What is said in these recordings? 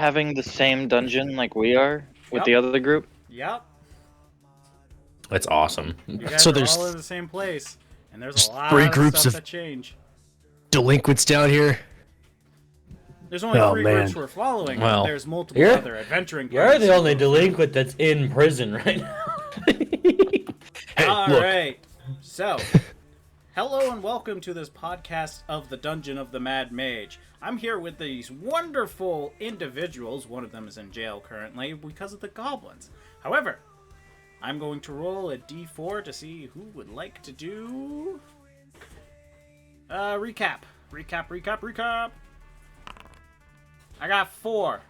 having the same dungeon like we are with Yep. the other group? Yep. That's awesome. You guys So are there's- all in the same place, and there's there's a lot three of groups stuff of- that change. Delinquents down here. There's only Oh, 3 man. groups we're following, Well, but there's multiple you're- other adventuring You're parties the to only go through. delinquent that's in prison right now. Hey, All look. right. So, hello and welcome to this podcast of the Dungeon of the Mad Mage. I'm here with these wonderful individuals. One of them is in jail currently because of the Goblins. However, I'm going to roll a d4 to see who would like to do... Recap. I got 4.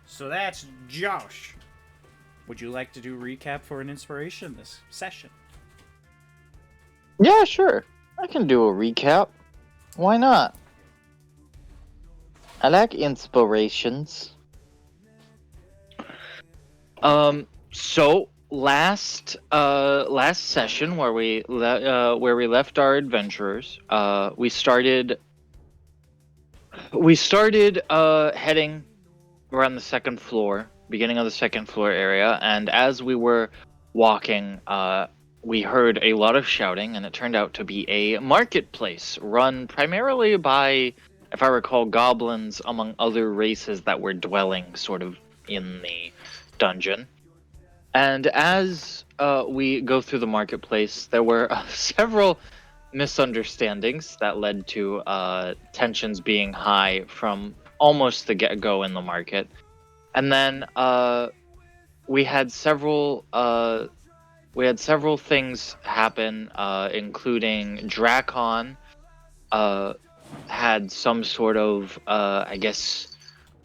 So that's Josh. Would you like to do recap for an inspiration this session? Yeah, sure. I can do a recap. Why not? I like inspirations. So last session where we left our adventurers, we started heading around the second floor, beginning of the second floor area, and as we were walking, we heard a lot of shouting, and it turned out to be a marketplace run primarily by, if I recall, goblins among other races that were dwelling sort of in the dungeon. And as we go through the marketplace, there were several misunderstandings that led to tensions being high from almost the get-go in the market. And then we had several things happen, including Drakon had some sort of, I guess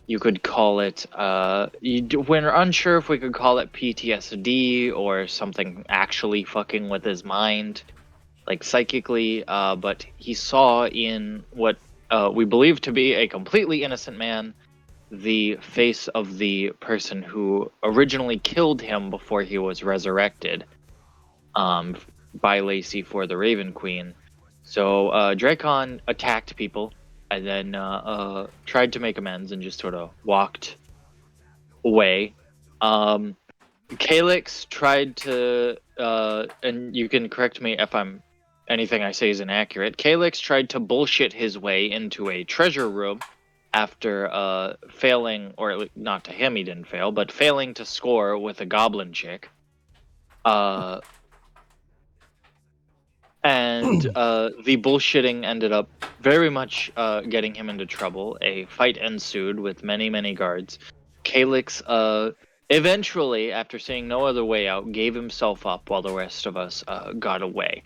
you could call it, we're unsure if we could call it PTSD or something actually fucking with his mind, like psychically, but he saw in what we believe to be a completely innocent man the face of the person who originally killed him before he was resurrected by Lacey for the Raven Queen. So Drakon attacked people and then tried to make amends and just sort of walked away. Calyx tried to, and you can correct me if anything I say is inaccurate, Calyx tried to bullshit his way into a treasure room after failing, or not to him he didn't fail, but failing to score with a goblin chick. And the bullshitting ended up very much getting him into trouble. A fight ensued with many, many guards. Calyx eventually, after seeing no other way out, gave himself up while the rest of us got away.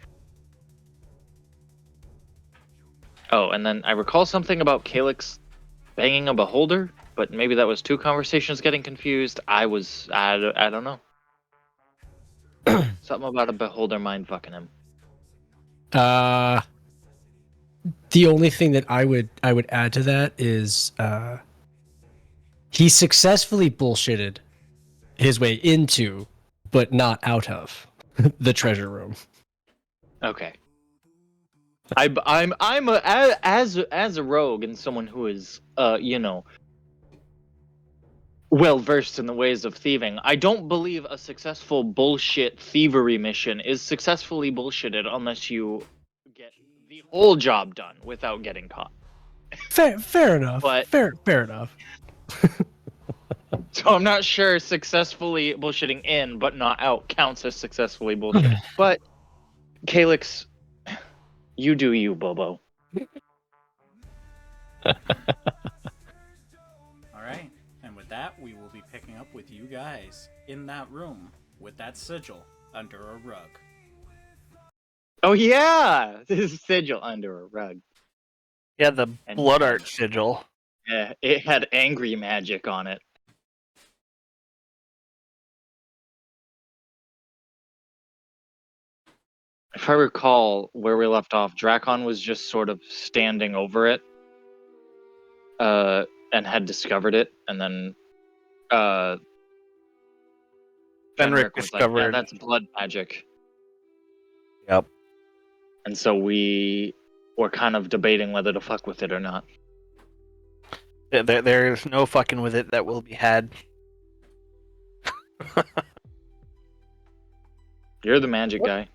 Oh, and then I recall something about Calyx banging a beholder, but maybe that was 2 conversations getting confused. I don't know. Something about a beholder mind fucking him. The only thing that I would add to that is he successfully bullshitted his way into, but not out of, the treasure room. Okay. I'm as a rogue and someone who is well versed in the ways of thieving. I don't believe a successful bullshit thievery mission is successfully bullshitted unless you get the whole job done without getting caught. Fair enough. But- fair enough. So I'm not sure successfully bullshitting in but not out counts as successfully bullshitting. But Calyx, you do you, Bobo. Alright, and with that, we will be picking up with you guys in that room with that sigil under a rug. Oh yeah! This is sigil under a rug. Yeah, the And- blood art sigil. Yeah, it had angry magic on it. If I recall where we left off, Drakon was just sort of standing over it, and had discovered it, and then, Fenric was like, yeah, discovered. that's blood magic. Yep. And so we were kind of debating whether to fuck with it or not. There's no fucking with it that will be had. You're the magic guy.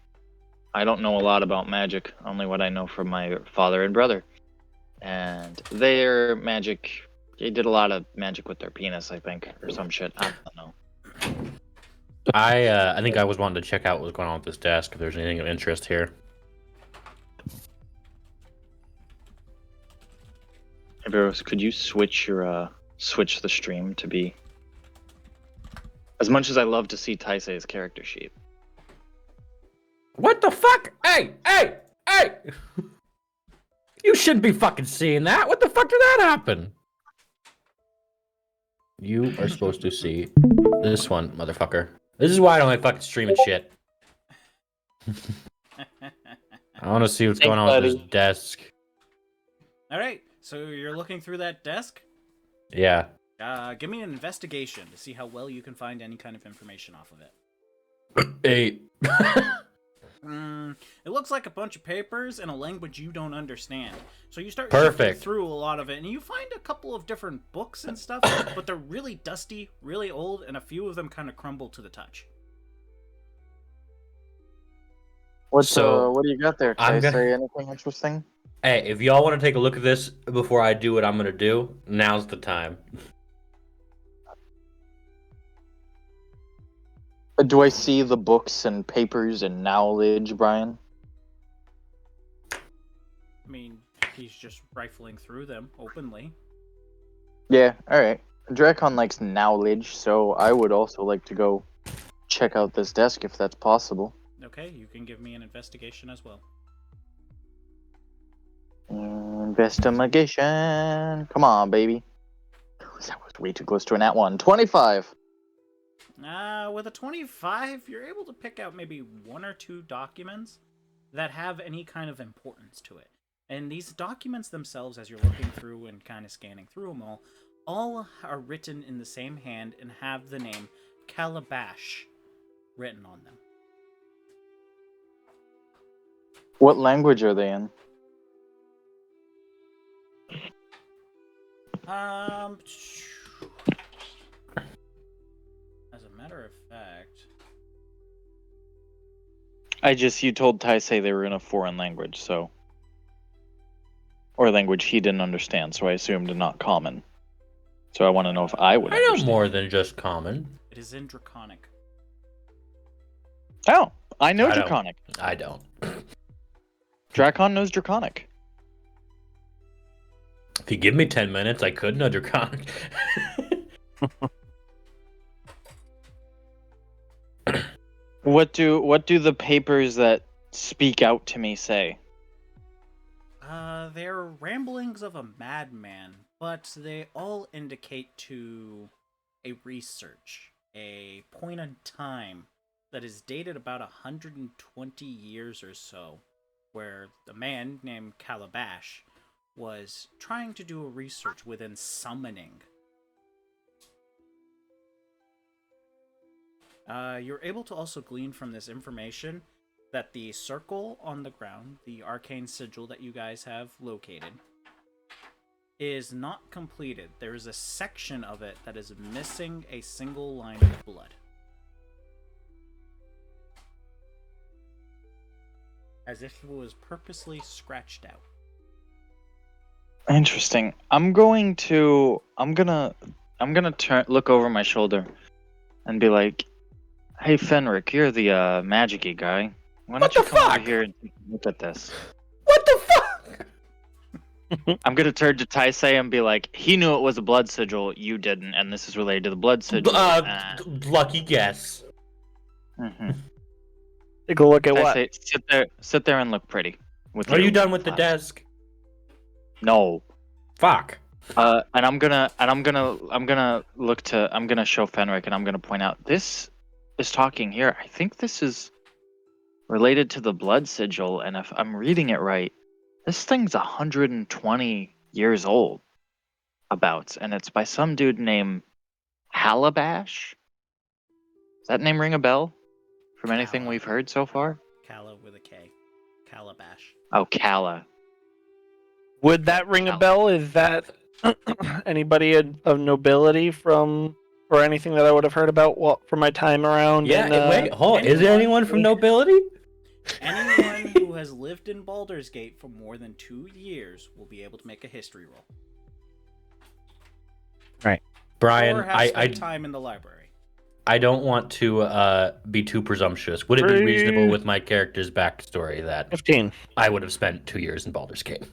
I don't know a lot about magic, only what I know from my father and brother. And their magic, they did a lot of magic with their penis, I think, or some shit. I don't know. I think I was wanting to check out what's going on with this desk, if there's anything of interest here. Hey, Veros, could you switch your switch the stream to be? As much as I love to see Taisei's character sheet. What the fuck? Hey! You shouldn't be fucking seeing that. What the fuck did that happen? You are supposed to see this one, motherfucker. This is why I don't like fucking streaming shit. I want to see what's going on with this desk. All right, so you're looking through that desk. Yeah. Give me an investigation to see how well you can find any kind of information off of it. 8. It looks like a bunch of papers in a language you don't understand. So you start Perfect. shifting through a lot of it, and you find a couple of different books and stuff, but they're really dusty, really old, and a few of them kind of crumble to the touch. What So, do you got there, I'm Taisei? gonna- Anything interesting? Hey, if y'all want to take a look at this before I do what I'm gonna do, now's the time. Do I see the books and papers and knowledge, Brian? I mean, he's just rifling through them openly. Yeah, alright. Drakon likes knowledge, so I would also like to go check out this desk if that's possible. Okay, you can give me an investigation as well. Investigation. Come on, baby. That was way too close to a nat 1. 25. With a 25, you're able to pick out maybe one or two documents that have any kind of importance to it. And these documents themselves, as you're looking through and kind of scanning through them all are written in the same hand and have the name Kalabash written on them. What language are they in? As a matter of fact, You told Taisei they were in a foreign language, so. Or a language he didn't understand, so I assumed not common. So I want to know if I would I know understand. more than just common. it is in Draconic. Oh, I know I don't. Draconic. I don't. Drakon knows Draconic. If you give me 10 minutes, I could know Draconic. What do the papers that speak out to me say? They're ramblings of a madman, but they all indicate to a research, a point in time that is dated about 120 years or so, where the man named Kalabash was trying to do a research within summoning. You're able to also glean from this information that the circle on the ground, the arcane sigil that you guys have located, is not completed. There is a section of it that is missing a single line of blood. As if it was purposely scratched out. Interesting. I'm gonna look over my shoulder and be like, "Hey Fenric, you're the magic-y guy. Why don't you come over here and look at this?" What the fuck? I'm gonna turn to Taisei and be like, "He knew it was a blood sigil, you didn't, and this is related to the blood sigil." Lucky guess. Mhm. Take a look at what? Taisei, sit there and look pretty. With Are your you done with the flask. desk? No. Fuck. And I'm gonna show Fenric and I'm gonna point out this is talking here. I think this is related to the blood sigil, and if I'm reading it right, this thing's 120 years old. And it's by some dude named Kalabash. Does that name ring a bell? From anything Kala. we've heard so far? Kala with a K. Kalabash. Oh, Kala. Would that ring a bell? Is that Anybody of nobility or anything that I would have heard about from my time around? Wait, hold on. Is there anyone- anyone from nobility? Anyone who has lived in Baldur's Gate for more than 2 years will be able to make a history roll. Brian, Or have spent time in the library. I don't want to be too presumptuous. Would it be reasonable with my character's backstory that 15. I would have spent 2 years in Baldur's Gate?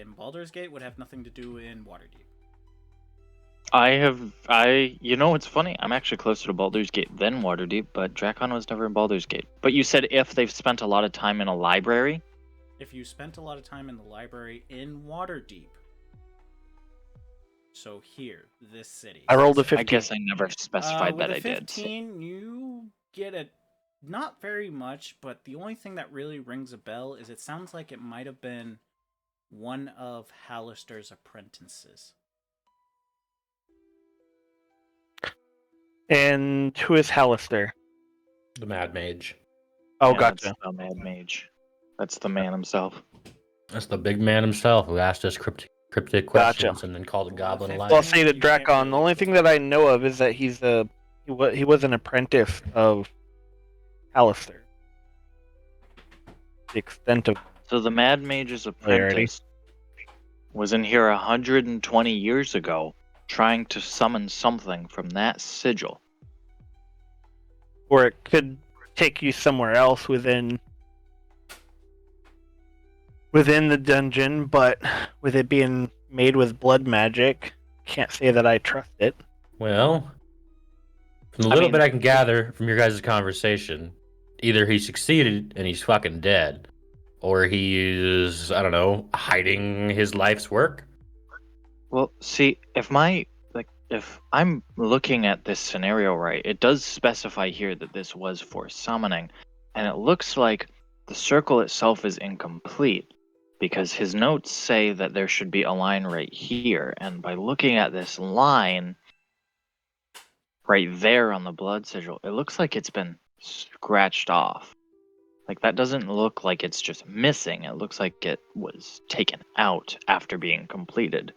In Baldur's Gate would have nothing to do in Waterdeep. You know what's funny? I'm actually closer to Baldur's Gate than Waterdeep, but Drakon was never in Baldur's Gate. But you said if they've spent a lot of time in a library? If you spent a lot of time in the library in Waterdeep. So here, this city. I rolled a 15. I guess I never specified that I with a did. 15, you get a not very much, but the only thing that really rings a bell is it sounds like it might have been one of Hallister's apprentices. And who is Hallister? The Mad Mage. Oh, Yeah, gotcha. That's the Mad Mage. That's the man himself. That's the big man himself who asked us cryptic questions and then called a goblin a Well, liar. Well, I'll say that You can't Drakon. really The only thing that I know of is that he was an apprentice of Hallister. The extent of So the Mad Mage's Familiarity. apprentice was in here 120 years ago trying to summon something from that sigil. or it could take you somewhere else within the dungeon, but with it being made with blood magic, can't say that I trust it. Well, from the I little mean- bit I can gather from your guys' conversation, either he succeeded and he's fucking dead, or he is, I don't know, hiding his life's work. Well, see, if I'm looking at this scenario right, it does specify here that this was for summoning, and it looks like the circle itself is incomplete because his notes say that there should be a line right here, and by looking at this line right there on the blood sigil, it looks like it's been scratched off. Like, that doesn't look like it's just missing. It looks like it was taken out after being completed.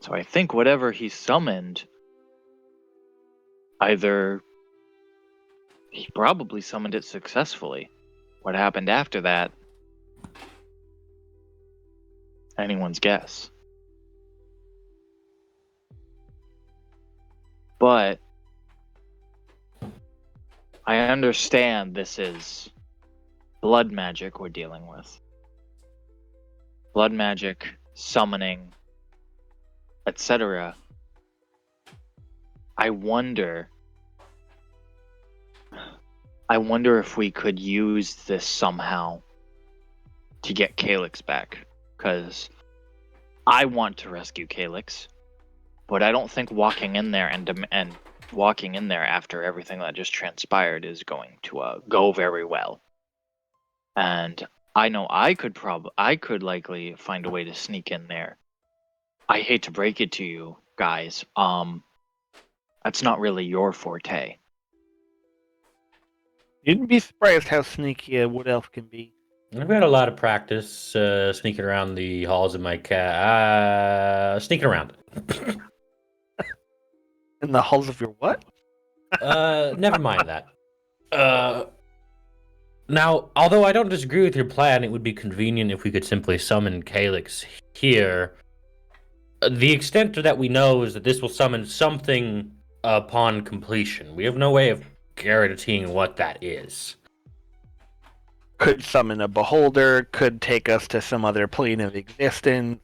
So I think whatever he summoned, either he probably summoned it successfully. What happened after that? Anyone's guess. But I understand this is blood magic we're dealing with. Blood magic, summoning, etc. I wonder if we could use this somehow to get Calyx back, because I want to rescue Calyx, but I don't think walking in there and walking in there after everything that just transpired is going to go very well. And I know I could likely find a way to sneak in there. I hate to break it to you guys, that's not really your forte. You'd be surprised how sneaky a wood elf can be. I've had a lot of practice sneaking around the halls of my sneaking around. In the halls of your what? Never mind that. Now, although I don't disagree with your plan, it would be convenient if we could simply summon Calyx here. The extent that we know is that this will summon something upon completion. We have no way of guaranteeing what that is. Could summon a beholder, could take us to some other plane of existence.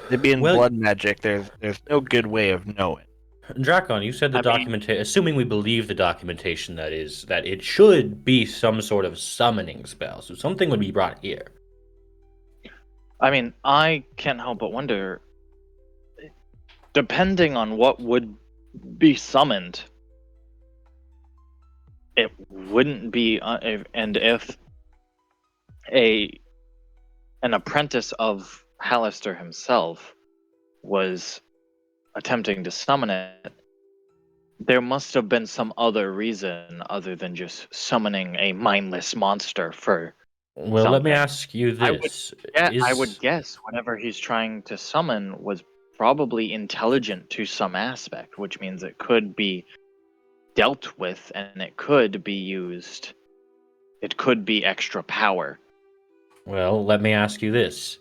It being Well- blood magic, there's no good way of knowing. Drakon, you said the I mean- documentation, assuming we believe the documentation, that is, that it should be some sort of summoning spell, so something would be brought here. I mean, I can't help but wonder, depending on what would be summoned, it wouldn't be, if an apprentice of Hallister himself was attempting to summon it, there must have been some other reason other than just summoning a mindless monster for Well, let me something. ask you I would- this. Yeah, is... I would guess whatever he's trying to summon was probably intelligent to some aspect, which means it could be dealt with and it could be used. It could be extra power. Well, let me ask you this.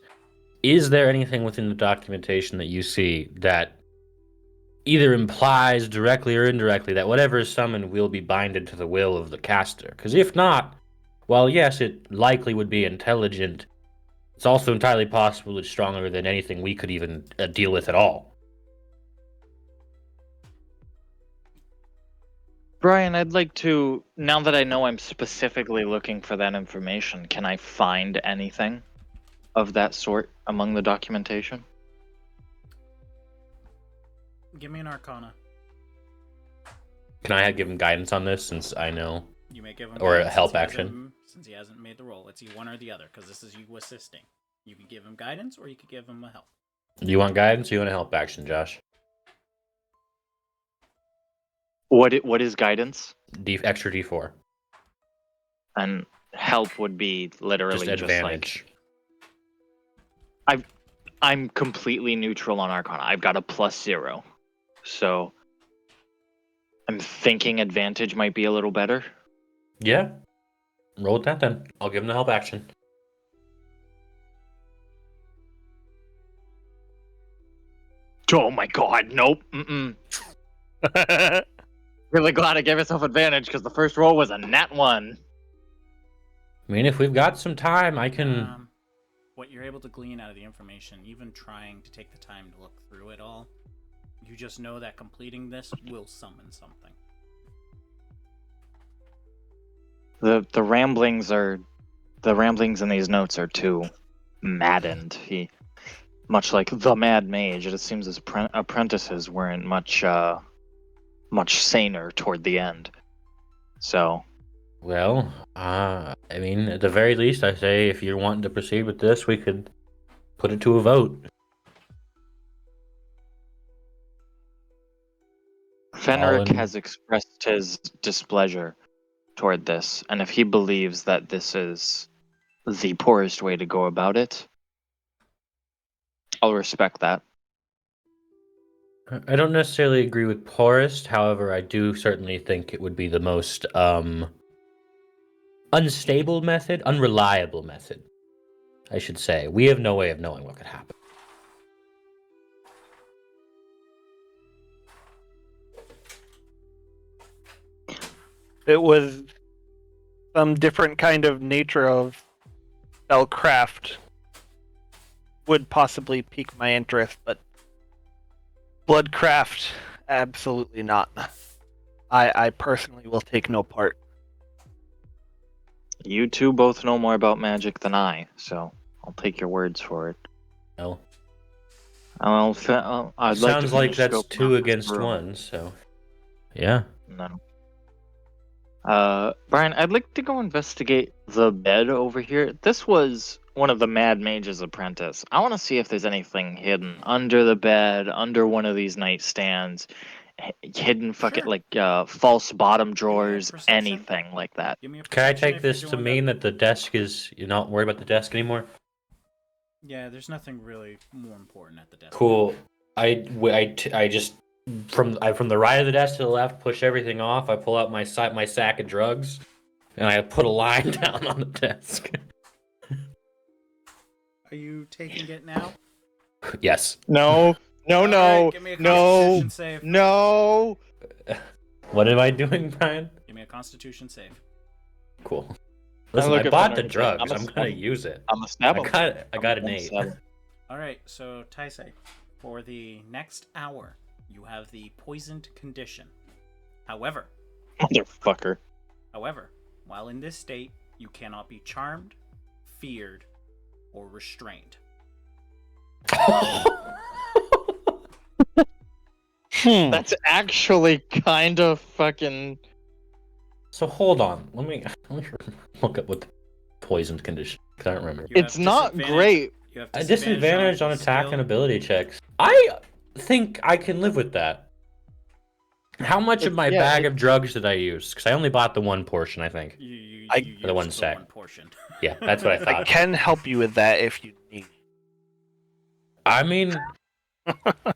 Is there anything within the documentation that you see that either implies directly or indirectly that whatever is summoned will be binded to the will of the caster? Because if not, while yes, it likely would be intelligent, it's also entirely possible it's stronger than anything we could even deal with at all. Brian, I'd like to, now that I know I'm specifically looking for that information, can I find anything of that sort among the documentation? Give me an Arcana. Can I give him guidance on this since I know? You may give him Or a guidance help since he hasn't- action. Since he hasn't made the roll. It's one or the other, because this is you assisting. You can give him guidance, or you could give him a help. Do you want guidance or you want a help action, Josh? What is guidance? Extra D4. And help would be literally Just just advantage. like I'm completely neutral on Arcana. I've got a +0. So I'm thinking advantage might be a little better. Yeah. Roll with that then. I'll give him the help action. Oh my god, nope. Really glad I gave myself advantage because the first roll was a nat 1. I mean, if we've got some time, I can... What you're able to glean out of the information, even trying to take the time to look through it all, you just know that completing this will summon something. The ramblings in these notes are too maddened. He, much like the Mad Mage, it seems his apprentices weren't much saner toward the end. So, Well, I mean, at the very least, I say if you're wanting to proceed with this, we could put it to a vote. Fenric in- has expressed his displeasure toward this, and if he believes that this is the poorest way to go about it, I'll respect that. I don't necessarily agree with poorest, however, I do certainly think it would be the most unstable method, unreliable method, I should say. We have no way of knowing what could happen. It was some different kind of nature of spellcraft would possibly pique my interest, but bloodcraft, absolutely not. I personally will take no part. You two both know more about magic than I, so I'll take your words for it. No. I'd Sounds like finish that's scoping 2 out this against room. 1, so... Yeah. No. Brian, I'd like to go investigate the bed over here. This was one of the Mad Mage's apprentice. I want to see if there's anything hidden under the bed, under one of these nightstands, hidden Sure. like false bottom drawers, perception. anything like that. Give me a Can I perception take if you're this to doing mean that the desk is... You're not worried about the desk anymore? Yeah, there's nothing really more important at the desk. Cool. I just... From the right of the desk to the left, push everything off. I pull out my sack of drugs, and I put a line down on the desk. Are you taking it now? Yes. No, Alright, give me a Constitution save. no. What am I doing, Brian? Give me a Constitution save. Cool. Listen, look I at bought the Fenrir. drugs. I'm I'm gonna use it. I'm a stab him. I got an 8. Alright, so Taisei, for the next hour, you have the poisoned condition. However, Motherfucker. while in this state, you cannot be charmed, feared, or restrained. That's actually kind of fucking. So hold on. Let me look up what the poisoned condition. Cause I don't remember. You have It's not disadvantage- great. You have A disadvantage on attack skill. and ability checks. I think I can live with that. How much of my bag of drugs did I use? Because I only bought the one portion, I think. You I- used the one the sack. one portion. Yeah, that's what I I thought. can help you with that if you need. I mean,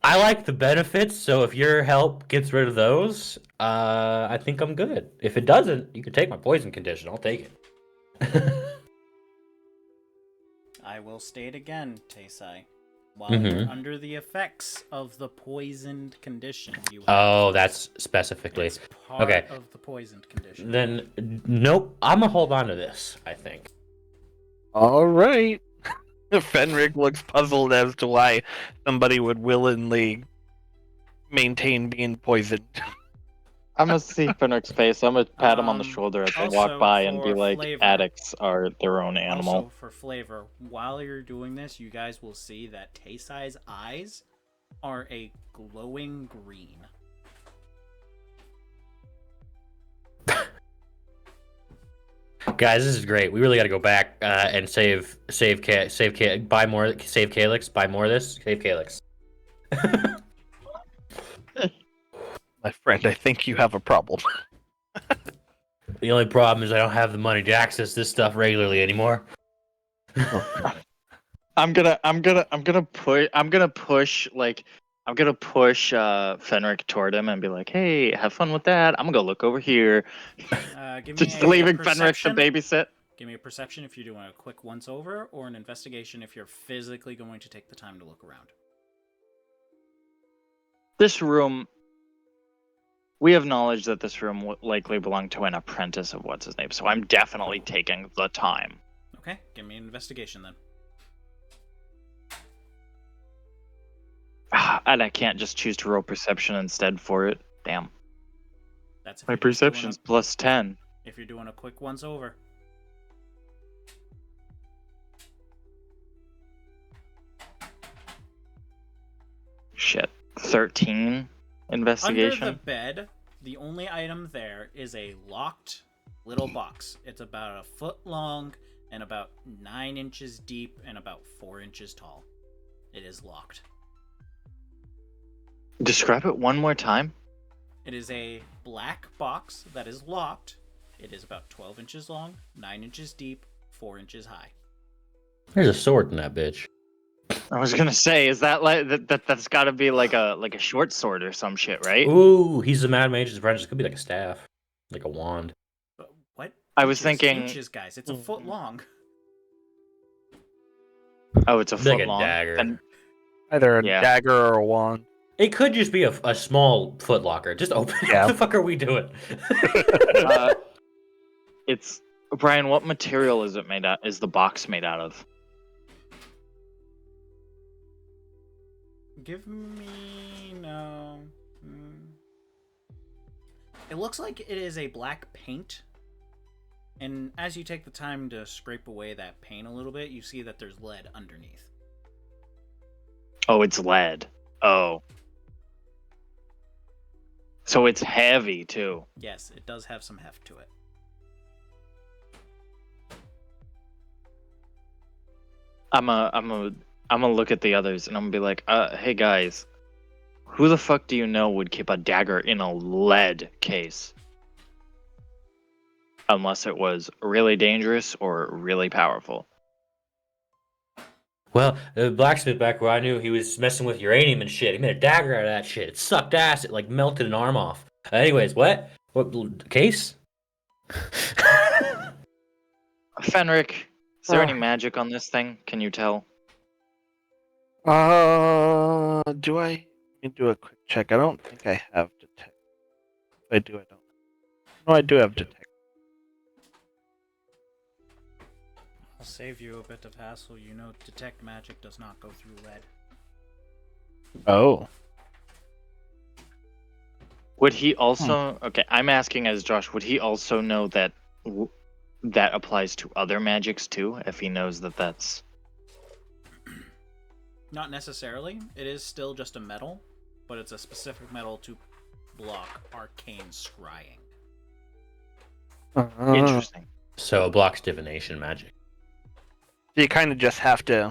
I like the benefits, so if your help gets rid of those, I think I'm good. If it doesn't, you can take my poison condition. I'll take it. I will state again, Taisei. While you're Mhm. under the effects of the poisoned condition, you have Oh, that's specifically. it's part Okay. of the poisoned condition. Then, nope. I'm gonna hold on to this, I think. All right. Fenric looks puzzled as to why somebody would willingly maintain being poisoned. I'm gonna see Fenric's face. I'm gonna pat him on the Um, shoulder as I also walk by and be for like, flavor- addicts are their own animal. Also, for flavor, while you're doing this, you guys will see that Taisei's eyes are a glowing green. Guys, this is great. We really got to go back and save buy more, save Calyx, buy more of this, save Calyx. My friend, I think you have a problem. The only problem is I don't have the money to access this stuff regularly anymore. I'm gonna push Fenric toward him and be like, hey, have fun with that. I'm gonna go look over here. Give me Just a leaving Fenric to perception. babysit. Give me a perception if you're doing a quick once over, or an investigation if you're physically going to take the time to look around. This room. We have knowledge that this room likely belonged to an apprentice of what's his name, so I'm definitely taking the time. Okay, give me an investigation then. And I can't just choose to roll perception instead for it. Damn. That's if My you're just doing perception's plus 10. if you're doing a quick once over. Shit. 13 investigation. Under the bed, the only item there is a locked little box. It's about a foot long and about 9 inches deep and about 4 inches tall. It is locked. Describe it one more time. It is a black box that is locked. It is about 12 inches long, 9 inches deep, 4 inches high. There's a sword in that bitch. I was gonna say, is that like that's got to be like a short sword or some shit, right? Ooh, he's a mad mage's apprentice. It could be like a staff, like a wand. But what? I was Inches, thinking- inches, guys. It's a foot long. Oh, it's a Like foot a long. dagger. Then- Either a Yeah. dagger or a wand. It could just be a small foot locker. Just open. Yeah. What the fuck are we doing? it's Brian. What material is it made out? Is the box made out of? Give me no. It looks like it is a black paint. And as you take the time to scrape away that paint a little bit, you see that there's lead underneath. Oh, it's lead. Oh. So it's heavy too. Yes, it does have some heft to it. I'm gonna look at the others and I'm gonna be like, hey guys, who the fuck do you know would keep a dagger in a lead case? Unless it was really dangerous or really powerful. Well, the blacksmith back where I knew he was messing with uranium and shit. He made a dagger out of that shit. It sucked ass. It like melted an arm off. Anyways, what? What case? Fenric, is there any magic on this thing? Can you tell? Do I? Let me do a quick check. I don't think I have detect. If I do, I don't. No, I do have detect. I'll save you a bit of hassle. You know, detect magic does not go through lead. Oh. Would he also? Okay, I'm asking as Josh. Would he also know that that applies to other magics too? If he knows that that's Not necessarily. It is still just a metal, but it's a specific metal to block arcane scrying. interesting. So it blocks divination magic. You kind of just have to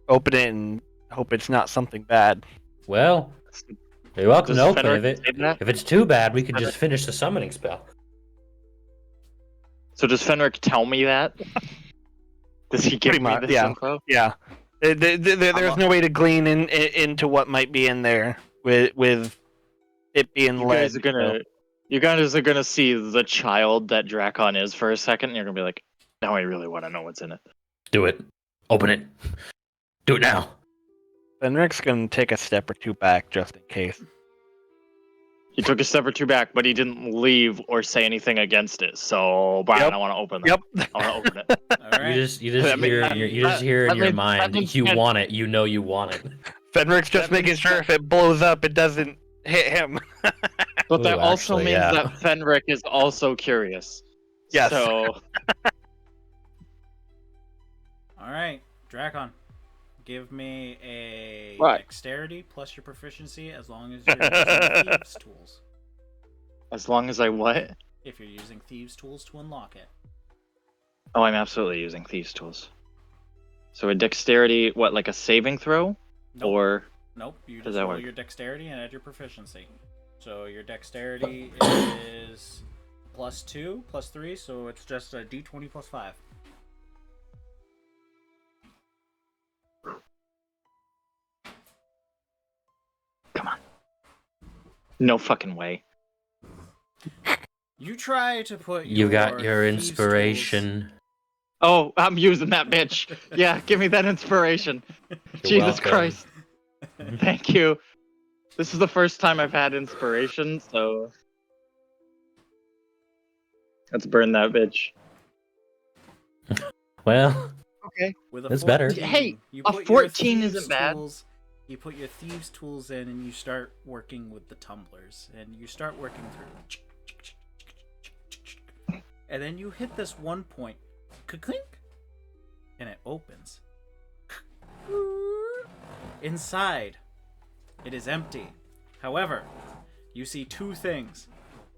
open it and hope it's not something bad. Well, you're welcome Does to open Fenric it. say that? If it's too bad, we could just finish the summoning spell. So does Fenric tell me that? Does he give Pretty me much, this yeah. info? Yeah. There's no way to glean into what might be in there with it being You lead. guys are gonna, you guys are gonna see the child that Drakon is for a second, and you're gonna be like, now I really want to know what's in it. Do it. Open it. Do it now. Fenric's gonna take a step or two back just in case. He took a step or two back, but he didn't leave or say anything against it. So, Brian, Yep. I want to open that. Yep. I want to open it. All right. You just That mean- hear that- you just hear in that your means- mind, that means you that- want it. You know you want it. Fenric's just That making means sure that- if it blows up, it doesn't hit him. But Ooh, that also actually, means yeah. that Fenric is also curious. Yes. So, All right, Drakon, give me a What? dexterity plus your proficiency as long as you're using thieves tools. as long as I what? If you're using thieves tools to unlock it. Oh, I'm absolutely using thieves tools. So a dexterity, what, like a saving throw, Nope. or Nope, you Does just that roll work? your dexterity and add your proficiency. So your dexterity is +2, +3, so it's just a d20 plus 5. no fucking way. You try to put You got your thieves' tools- inspiration. Oh, I'm using that bitch. Yeah, give me that inspiration. Jesus welcome. Christ. Thank you. This is the first time I've had inspiration, so let's burn that bitch. Well, Okay. With a That's better. 14, Hey, you a put your 14 thieves' isn't bad. tools- You put your thieves' tools in and you start working with the tumblers. And you start working through. And then you hit this one point. Clink! And it opens. Inside, it is empty. However, you see two things.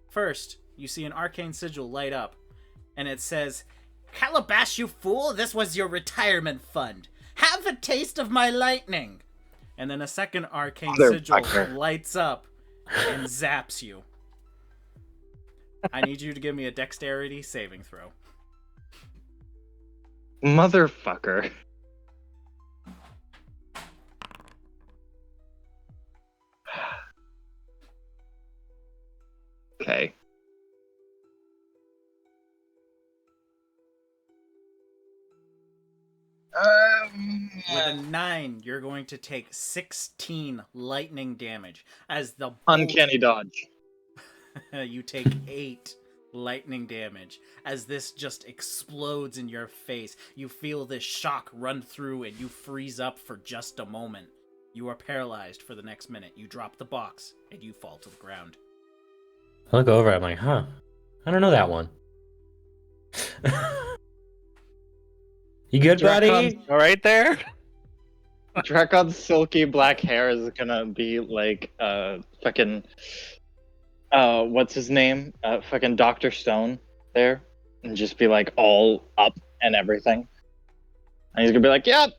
First, you see an arcane sigil light up. And it says, "Kalabash, you fool! This was your retirement fund. Have a taste of my lightning." And then a second arcane sigil Motherfucker. lights up and zaps you. I need you to give me a dexterity saving throw. Motherfucker. Okay. With a 9, you're going to take 16 lightning damage. As the bolt- Uncanny dodge. you take 8 lightning damage. As this just explodes in your face, you feel this shock run through and you freeze up for just a moment. You are paralyzed for the next minute. You drop the box and you fall to the ground. I look over. I'm like, huh? I don't know that one. You good, buddy? Dracon's- All right there. Drakon's silky black hair is gonna be like fucking what's his name? Fucking Dr. Stone there. And just be like all up and everything. And he's gonna be like, "Yep,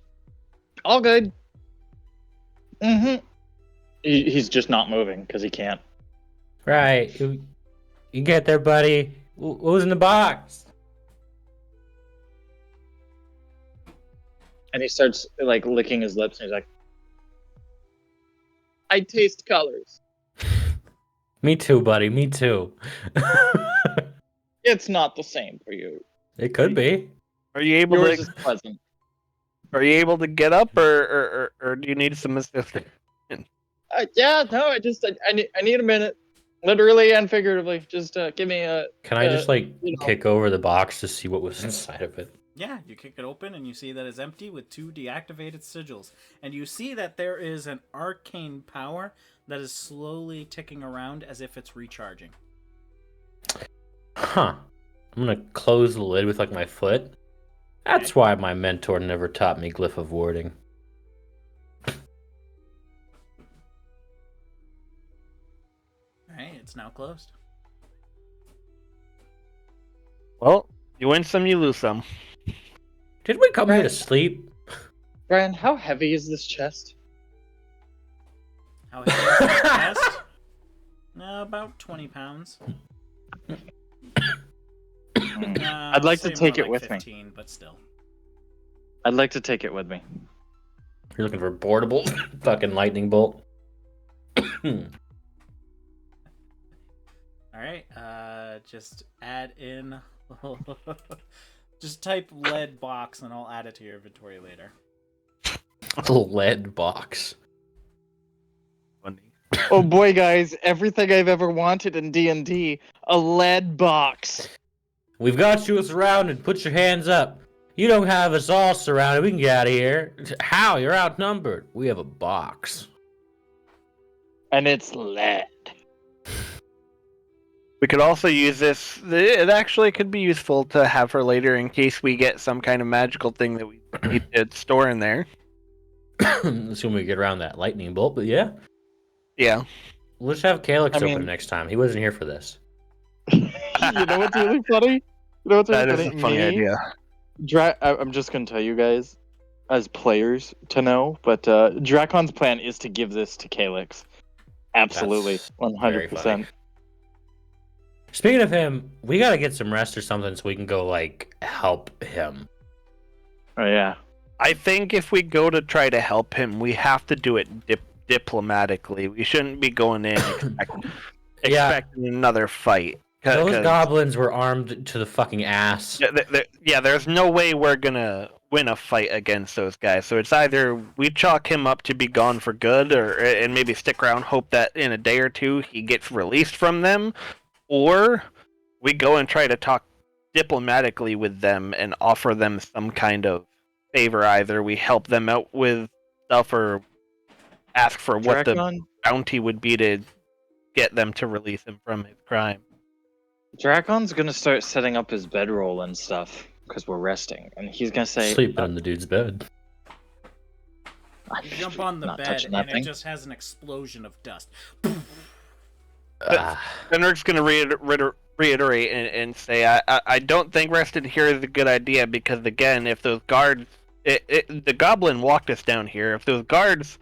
all good." He's just not moving because he can't. Right. You get there, buddy. What was in the box? And he starts like licking his lips and he's like, "I taste colors. Me too, buddy. Me too. It's not the same for you. It could be. Are you able Yours to is pleasant." Are you able to get up, or do you need some assistance? Yeah, no, I need a minute, literally and figuratively. Just give me a. Can I just like you know. kick over the box to see what was inside of it? Yeah, you kick it open and you see that it's empty with 2 deactivated sigils. And you see that there is an arcane power that is slowly ticking around as if it's recharging. Huh. I'm gonna close the lid with like my foot. That's why my mentor never taught me glyph of warding. Alright, it's now closed. Well, you win some, you lose some. Did we come here to sleep? Brian, how heavy is this chest? How heavy is the chest? About 20 pounds. I'd like to say take more it like with me. 15, but still. I'd like to take it with me. You're looking for a portable fucking lightning bolt. All right, just add in. Just type lead box, and I'll add it to your inventory later. A lead box. Funny. Oh boy, guys! Everything I've ever wanted in D&D, a lead box. We've got you surrounded. Put your hands up. You don't have us all surrounded. We can get out of here. How? You're outnumbered. We have a box. And it's lead. We could also use this. It actually could be useful to have for later in case we get some kind of magical thing that we need to store in there. Assume we get around that lightning bolt, but yeah. Yeah. We'll just have Calyx I open mean- next time. He wasn't here for this. You know what's really funny? You know what's really That is a funny idea. I'm just gonna tell you guys, as players, to know, but Drakon's plan is to give this to Calyx. Absolutely, That's 100%. Speaking of him, we gotta get some rest or something so we can go, like, help him. Oh yeah. I think if we go to try to help him, we have to do it diplomatically. We shouldn't be going in expecting another fight. Those goblins were armed to the fucking ass. There's no way we're gonna win a fight against those guys. So it's either we chalk him up to be gone for good, and maybe stick around, hope that in a day or two he gets released from them, or we go and try to talk diplomatically with them and offer them some kind of favor. Either we help them out with stuff or ask for what the Drakon, bounty would be to get them to release him from his crime. Drakon's gonna start setting up his bedroll and stuff because we're resting, and he's gonna say, Sleeping in the dude's bed. I'm You jump on the not bed, touching and that it thing. just has an explosion of dust. Fenric's going to reiterate and say, I don't think resting here is a good idea because, again, if those guards... the goblin walked us down here. If those guards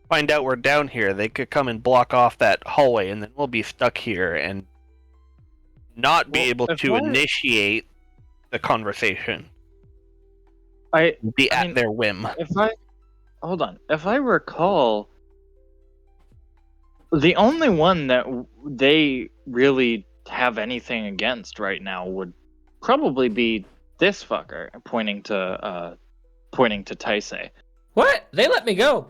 find out we're down here, they could come and block off that hallway, and then we'll be stuck here and not be able to initiate the conversation. Be at their whim. Hold on. If I recall, the only one that they really have anything against right now would probably be this fucker, pointing to Taisei. What? They let me go.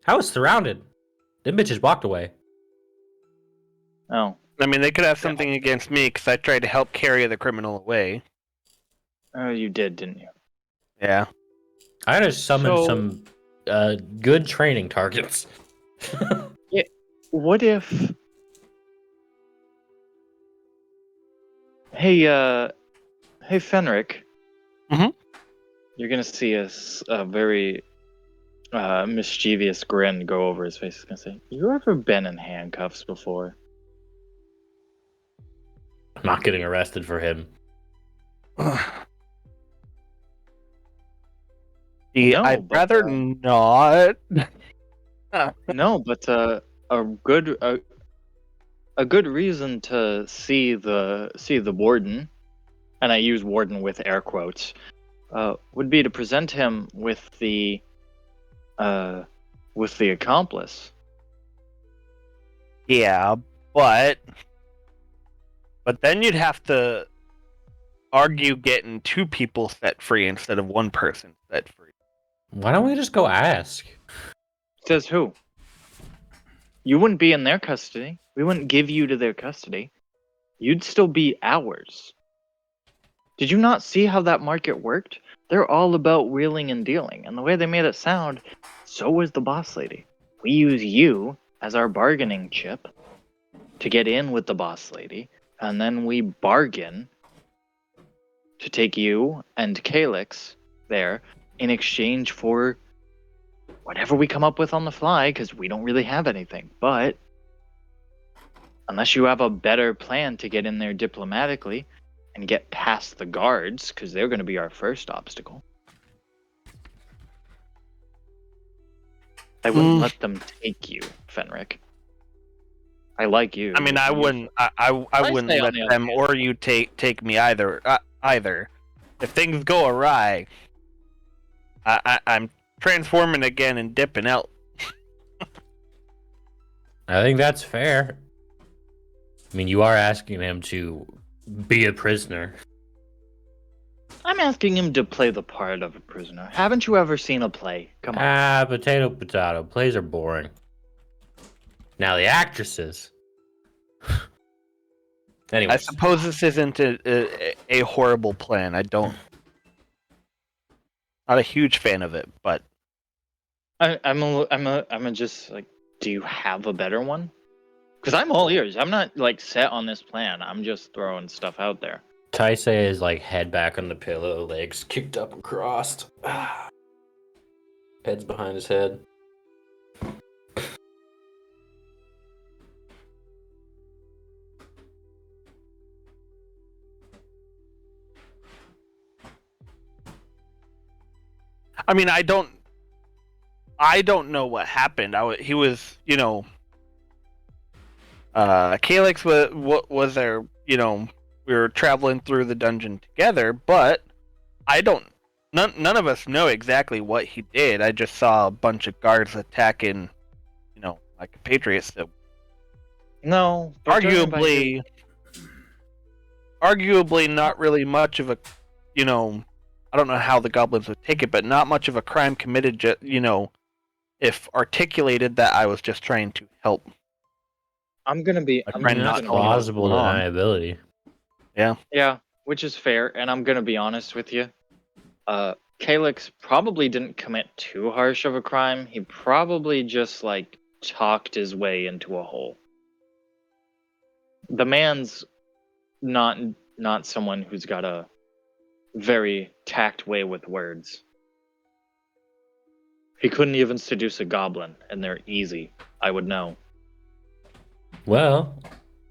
I was surrounded. Them bitches walked away. Oh. I mean, they could have something against me because I tried to help carry the criminal away. Oh, you did, didn't you? Yeah. I just summoned some good training targets. What if... Hey, Fenric. Mhm. You're gonna see a very mischievous grin go over his face. He's gonna say, "You ever been in handcuffs before?" I'm not getting arrested for him. See, No, I'd but, rather not. No, but a good reason to see the warden, and I use warden with air quotes, would be to present him with the accomplice. Yeah, but then you'd have to argue getting two people set free instead of one person set free. Why don't we just go ask? Says who? You wouldn't be in their custody. We wouldn't give you to their custody. You'd still be ours. Did you not see how that market worked? They're all about wheeling and dealing, and the way they made it sound, so was the boss lady. We use you as our bargaining chip to get in with the boss lady, and then we bargain to take you and Calyx there in exchange for whatever we come up with on the fly, because we don't really have anything. But unless you have a better plan to get in there diplomatically and get past the guards, because they're going to be our first obstacle, I wouldn't let them take you, Fenric. I like you. I mean, I wouldn't. I wouldn't say on let the other them hand. or you take me either. if things go awry, I'm transforming again and dipping out. I think that's fair. I mean, you are asking him to be a prisoner. I'm asking him to play the part of a prisoner. Haven't you ever seen a play? Come on. Potato, potato. Plays are boring. Now the actresses. I Anyways, suppose this isn't a horrible plan. Not a huge fan of it, but I'm just like, do you have a better one? Because I'm all ears. I'm not like set on this plan. I'm just throwing stuff out there. Taisei is like head back on the pillow, legs kicked up and crossed. Head's behind his head. I mean, I don't know what happened. He was, Calyx was there. We were traveling through the dungeon together, but none of us know exactly what he did. I just saw a bunch of guards attacking, my compatriots. So No, but judging by arguably not really much of a, I don't know how the goblins would take it, but not much of a crime committed, if articulated that I was just trying to help. I'm gonna be. My I'm friend just not That's gonna be plausible wrong. deniability. Yeah, which is fair, and I'm gonna be honest with you. Calyx probably didn't commit too harsh of a crime. He probably just like talked his way into a hole. The man's not someone who's got a very tact way with words. He couldn't even seduce a goblin, and they're easy. I would know. Well,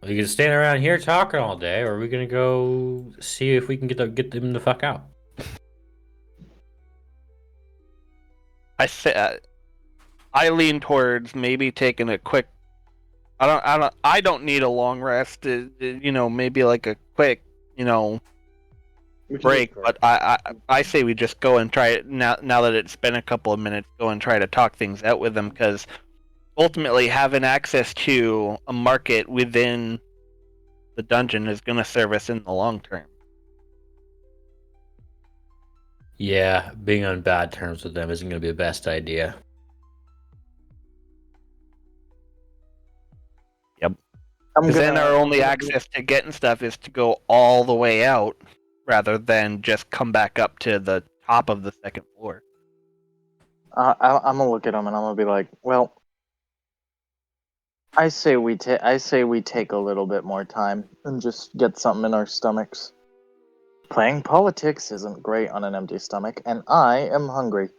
we can stand around here talking all day, or are we gonna go see if we can get them the fuck out? I lean towards maybe taking a quick. I don't need a long rest. Maybe like a quick, break. But I say we just go and try it now. Now that it's been a couple of minutes, go and try to talk things out with them, because ultimately having access to a market within the dungeon is going to serve us in the long term. Yeah, being on bad terms with them isn't gonna be the best idea. Because then our only access to getting stuff is to go all the way out, rather than just come back up to the top of the second floor. I'm gonna look at him and I'm gonna be like, well, I say we take a little bit more time and just get something in our stomachs. Playing politics isn't great on an empty stomach, and I am hungry.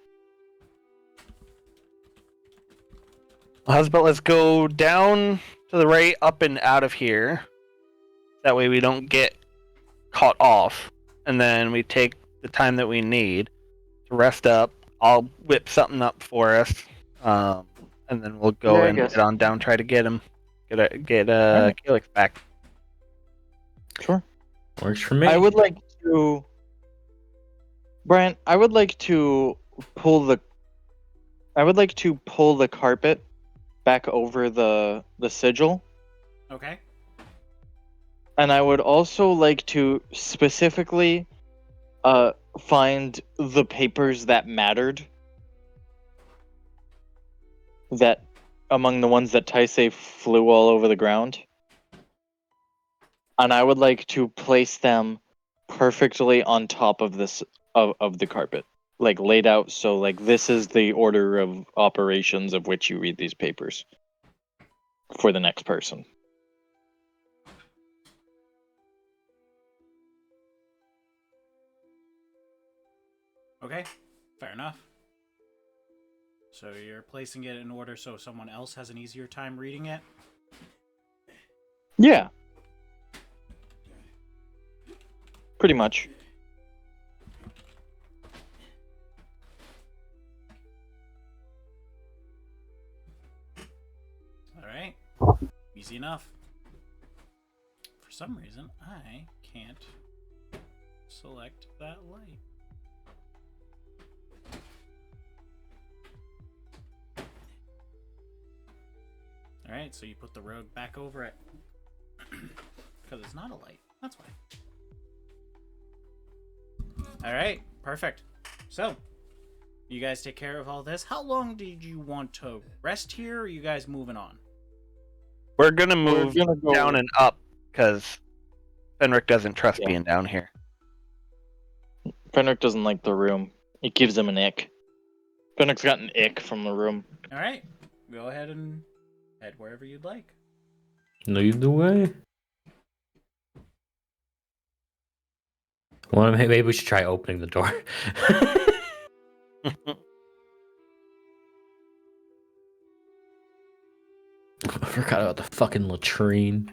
Husband, let's go down to the right, up and out of here. That way we don't get caught off, and then we take the time that we need to rest up. I'll whip something up for us, and then we'll go Yeah, I and guess. get on down, try to get him, get Alright. Calyx back. Sure. Works for me. I would like to, Brant. I would like to pull the carpet back over the sigil, Okay. and I would also like to specifically find the papers that mattered, that among the ones that Taisei flew all over the ground, and I would like to place them perfectly on top of this of the carpet, like laid out, so like this is the order of operations of which you read these papers for the next person. Okay. Fair enough. So you're placing it in order so someone else has an easier time reading it? Yeah. Pretty much. Alright. Easy enough. For some reason, I can't select that light. Alright, so you put the road back over it. Because it's not a light. That's why. Alright, perfect. So, you guys take care of all this. How long did you want to rest here, or are you guys moving on? We're gonna move gonna go- down and up because Fenric doesn't trust Yeah. being down here. Fenric doesn't like the room. It gives him an ick. Fenric's got an ick from the room. Alright, go ahead and head wherever you'd like. Lead the way. Well, maybe we should try opening the door. I forgot about the fucking latrine.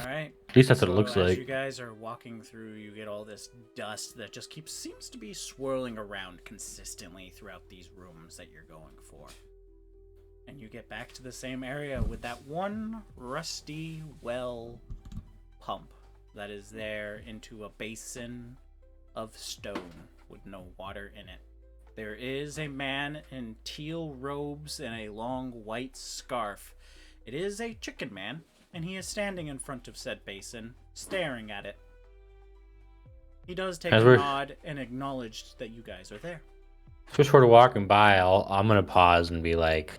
Alright. At least that's what it looks As like. you guys are walking through, you get all this dust that just seems to be swirling around consistently throughout these rooms that you're going for. And you get back to the same area with that one rusty well pump that is there into a basin of stone with no water in it. There is a man in teal robes and a long white scarf. It is a chicken man, and he is standing in front of said basin, staring at it. He does take As a we're- nod and acknowledge that you guys are there. If we're sort of walking by, I'm gonna pause and be like,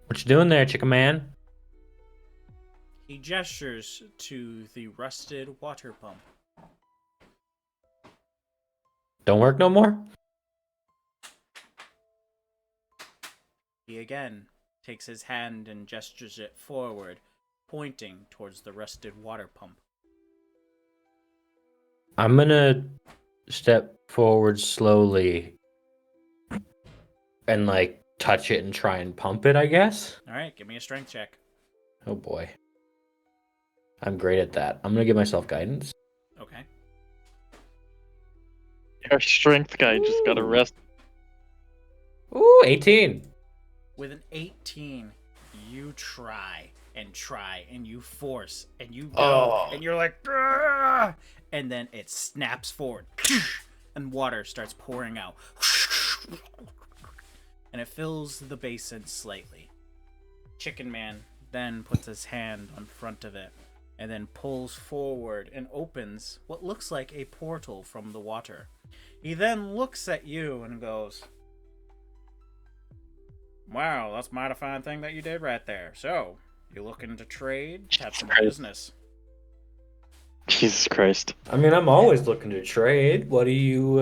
"What you doing there, chicken man?" He gestures to the rusted water pump. Don't work no more? He again takes his hand and gestures it forward, pointing towards the rusted water pump. I'm gonna step forward slowly and like touch it and try and pump it, I guess. Alright, give me a strength check. Oh boy. I'm great at that. I'm gonna give myself guidance. Okay. Our strength guy just got arrested. Ooh, 18. With an 18, you try and you force and you go and you're like, "Grr!" And then it snaps forward and water starts pouring out and it fills the basin slightly. Chicken Man then puts his hand on front of it and then pulls forward and opens what looks like a portal from the water. He then looks at you and goes, "Wow, that's a mighty fine thing that you did right there. So, you looking to trade? Have some business." Jesus Christ. I mean, I'm always looking to trade. What do you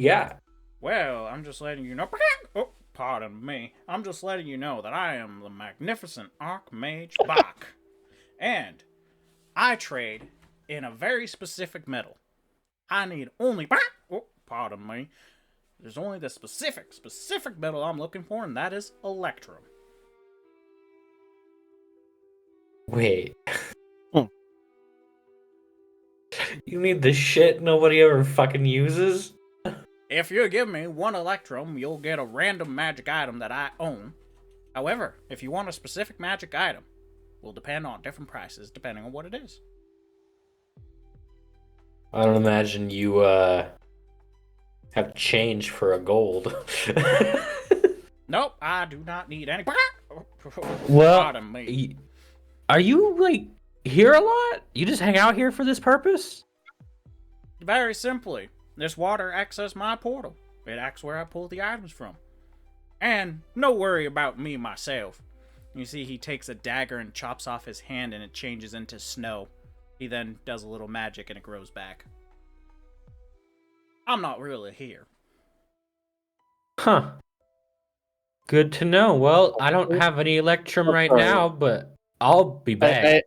got? Well, I'm just letting you know. Oh, pardon me. I'm just letting you know that I am the magnificent Archmage Bach. And I trade in a very specific metal. I need only. Oh, pardon me. There's only the specific metal I'm looking for, and that is Electrum. Wait. You need the shit nobody ever fucking uses? If you give me one Electrum, you'll get a random magic item that I own. However, if you want a specific magic item, will depend on different prices depending on what it is. I don't imagine you have change for a gold. Nope, I do not need any. Well, Pardon me. are you like here a lot? You just hang out here for this purpose? Very simply, this water acts as my portal. It acts where I pull the items from. And no worry about me myself. You see, he takes a dagger and chops off his hand and it changes into snow. He then does a little magic and it grows back. I'm not really here. Huh. Good to know. Well, I don't have any Electrum right now, but I'll be back.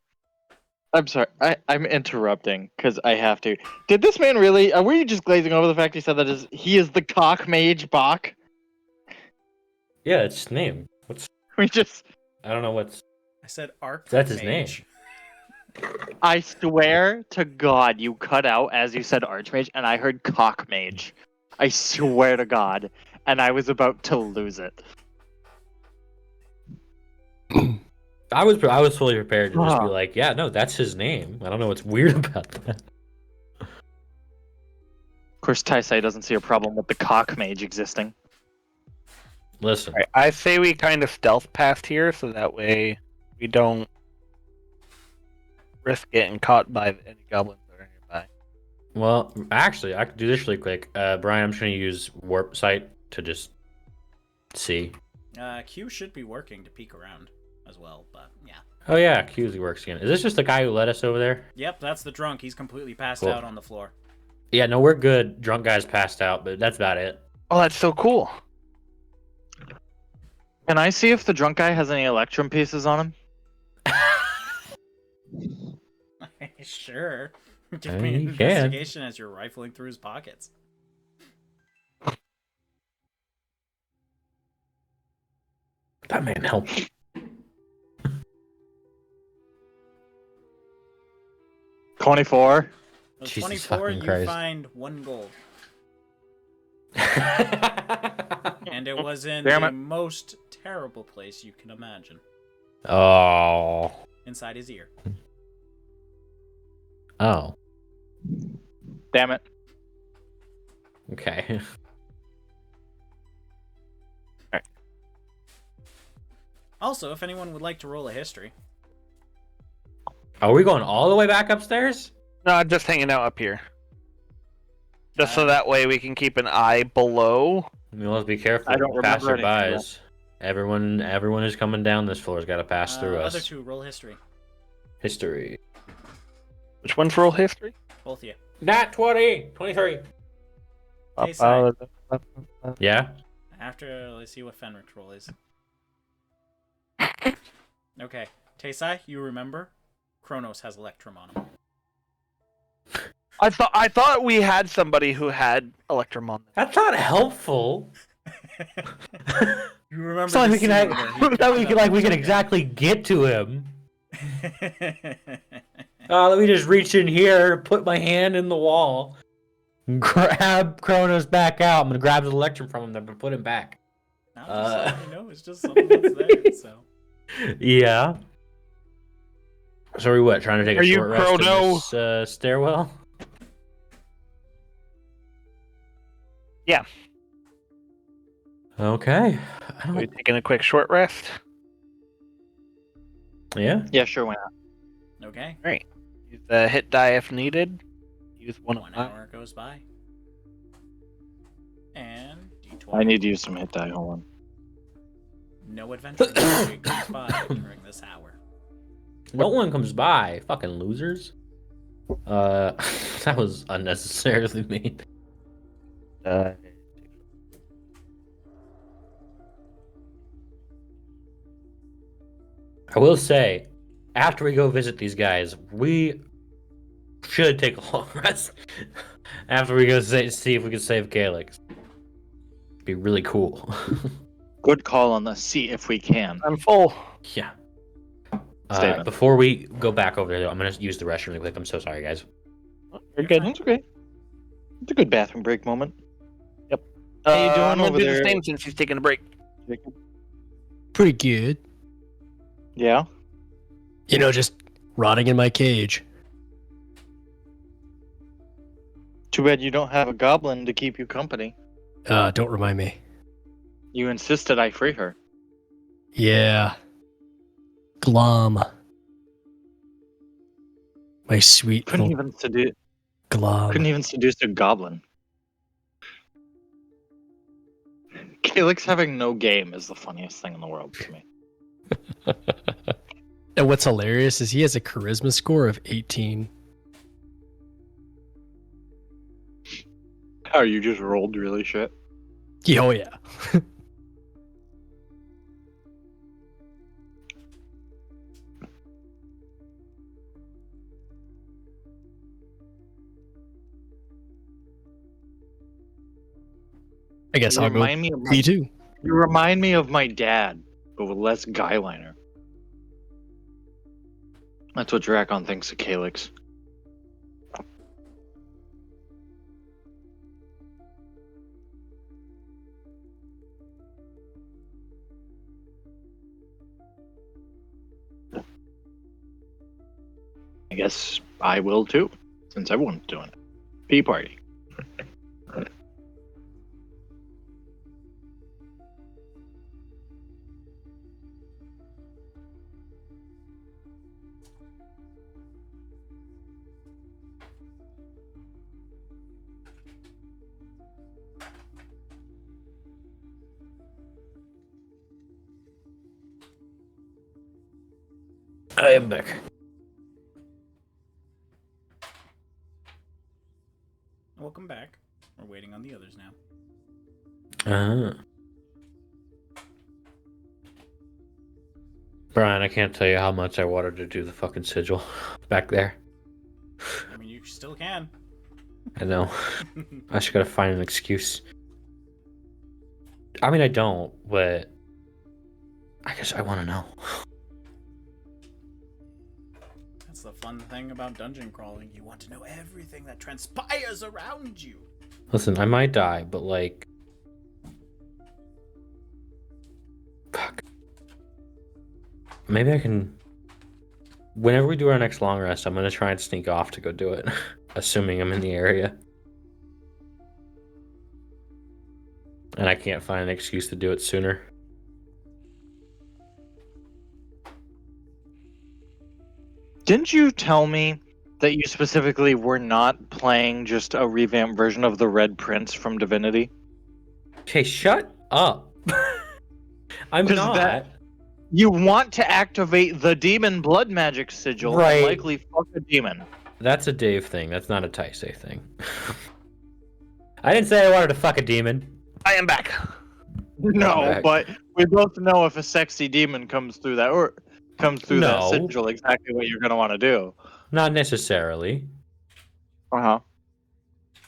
I'm sorry. I'm interrupting because I have to. Did this man really? Were you just glazing over the fact he said that he is the cock mage Bach? Yeah, it's his name. We just. I don't know what's. I said Archmage. That's his name. I swear to God, you cut out as you said Archmage, and I heard cock mage. I swear to God, and I was about to lose it. I was fully prepared to just be like, yeah, no, that's his name. I don't know what's weird about that. course, Taisei doesn't see a problem with the cock mage existing. Listen, Alright, I say we kind of stealth past here, so that way we don't risk getting caught by any goblins that are nearby. well, actually, I could do this really quick. Brian, I'm just gonna use warp sight to just see. Q should be working to peek around as well, but yeah. Oh yeah, Qsy works again. Is this just the guy who led us over there? Yep, that's the drunk. He's completely passed Cool. out on the floor. Yeah, no, we're good. Drunk guy's passed out, but that's about it. Oh, that's so cool. Can I see if the drunk guy has any electrum pieces on him? Sure. Give I me an mean, you can. investigation as you're rifling through his pockets. That man help. 24. With Jesus 24, fucking you Christ. find 1 gold. And it was in Damn the it. most terrible place you can imagine. Oh. Inside his ear. Oh. Damn it. Okay. Also, if anyone would like to roll a history. Are we going all the way back upstairs? No, I'm just hanging out up here. Just so that way we can keep an eye below. We must be careful. I don't remember anything about Passerbys. Everyone who's coming down this floor has got to pass through us. Other 2, roll history. History. Which one's roll history? Both of you. Nat 20! 23. Taisei. Yeah? After, let's see what Fenric's roll is. Okay. Taisei, you remember? Kronos has Electrum on him. I thought we had somebody who had Electrum on them. That's not helpful. You remember It's not like the we scene can, where he we can exactly get to him. Let me just reach in here, put my hand in the wall, grab Kronos back out. I'm gonna grab the electrum from him, then put him back. Not just letting you know, it's just something that's there, so. Yeah. So are we what? Trying to take Are a you short rest in Chrono? this stairwell? Yeah. Okay. Are we taking a quick short rest? Yeah. Yeah, sure, why not? Okay. Use the hit die if needed. Use one of 1 mine. hour goes by. And D20. I need to use some hit die. Hold on. No adventure history goes by during this hour. No one comes by. Fucking losers. That was unnecessarily mean. I will say, after we go visit these guys, we should take a long rest. After we go see if we can save Calyx. Be really cool. Good call on the see if we can. I'm full. Yeah. Statement. Before we go back over there, though, I'm gonna use the restroom really quick. I'm so sorry, guys. You're good. That's okay. It's a good bathroom break moment. Yep. How you doing I'm gonna over do there? the same since he's taking a break. Pretty good. Yeah? You know, just rotting in my cage. Too bad you don't have a goblin to keep you company. Don't remind me. You insisted I free her. Yeah. Glom. My sweet Couldn't little even seduce. Glom. Couldn't even seduce a goblin. Calyx having no game is the funniest thing in the world to me. And what's hilarious is he has a charisma score of 18. Oh, you just rolled really shit. Yeah, oh yeah. I guess You I'll go remind me of my, P2. you remind me of my dad, but with less guyliner. That's what Drakon thinks of Calyx. I guess I will too, since everyone's doing it. Pea party. I am back. Welcome back. We're waiting on the others now. Brian, I can't tell you how much I wanted to do the fucking sigil back there. I mean, you still can. I know. I just gotta find an excuse. I mean, I don't, but I guess I want to know. That's the fun thing about dungeon crawling. You want to know everything that transpires around you. Listen, I might die, but like... Fuck. Maybe I can... Whenever we do our next long rest, I'm gonna try and sneak off to go do it. Assuming I'm in the area. And I can't find an excuse to do it sooner. Didn't you tell me that you specifically were not playing just a revamped version of the Red Prince from Divinity? Okay, shut up. I'm 'Cause not. that- You want to activate the demon blood magic sigil Right. and likely fuck a demon. That's a Dave thing. That's not a Taisei thing. I didn't say I wanted to fuck a demon. I am back. No, Back. but we both know if a sexy demon comes through that that No. sigil, exactly what you're gonna want to do. Not necessarily. Uh-huh.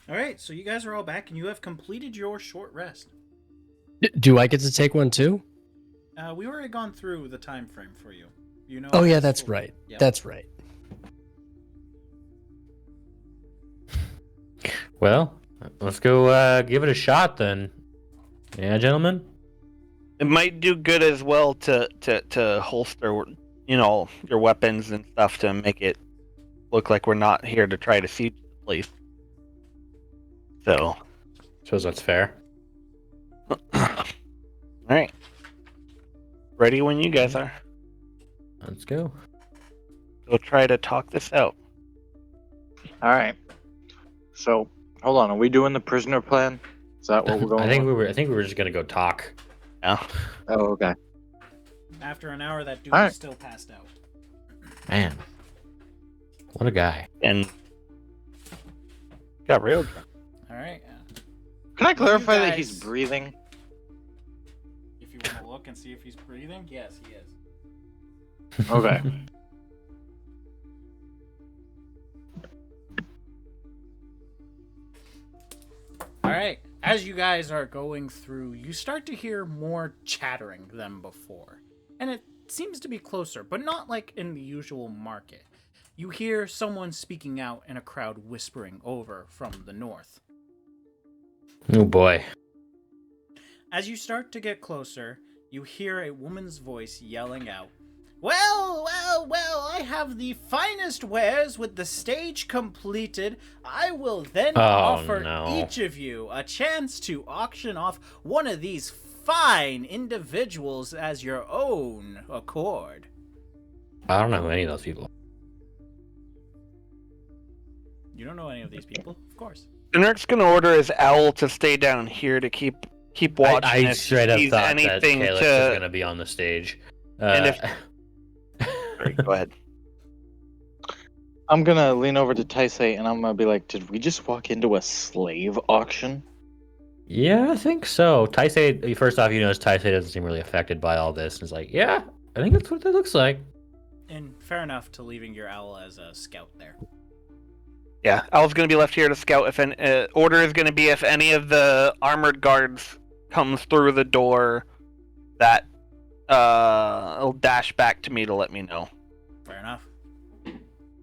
All right, so you guys are all back, and you have completed your short rest. Do I get to take one too? We already gone through the time frame for you. You know. Oh yeah, that's right. Yep. That's right. Well, let's go give it a shot then. Yeah, gentlemen? It might do good as well to holster, your weapons and stuff to make it look like we're not here to try to siege the place. So, Suppose that's fair. all right, ready when you guys are. Let's go. We'll try to talk this out. All right. So, hold on. Are we doing the prisoner plan? Is that what we're going? I think with? we were just gonna go talk. Yeah. Oh, okay. After an hour, that dude All is right. still passed out. Man. What a guy. And got real drunk. All right. Can I clarify that guys- he's breathing? If you want to look and see if he's breathing, yes, he is. Okay. All right. As you guys are going through, you start to hear more chattering than before. And it seems to be closer, but not like in the usual market. You hear someone speaking out and a crowd whispering over from the north. Oh boy. As you start to get closer, you hear a woman's voice yelling out, "Well, well, well, I have the finest wares with the stage completed. I will then offer no. each of you a chance to auction off one of these fine individuals as your own accord." I don't know who any of those people are. You don't know any of these people, of course. Nert's gonna order his owl to stay down here to keep watching. I if straight he up sees thought that anything Calix to. was gonna be on the stage. And if- Sorry, go ahead. I'm gonna lean over to Taisei and I'm gonna be like, "Did we just walk into a slave auction?" Yeah, I think so. Taisei, first off, you notice Taisei doesn't seem really affected by all this. And it's like, yeah, I think that's what that looks like. And fair enough to leaving your owl as a scout there. Yeah, Owl's gonna be left here to scout. If an order is gonna be if any of the armored guards comes through the door, that will dash back to me to let me know. Fair enough.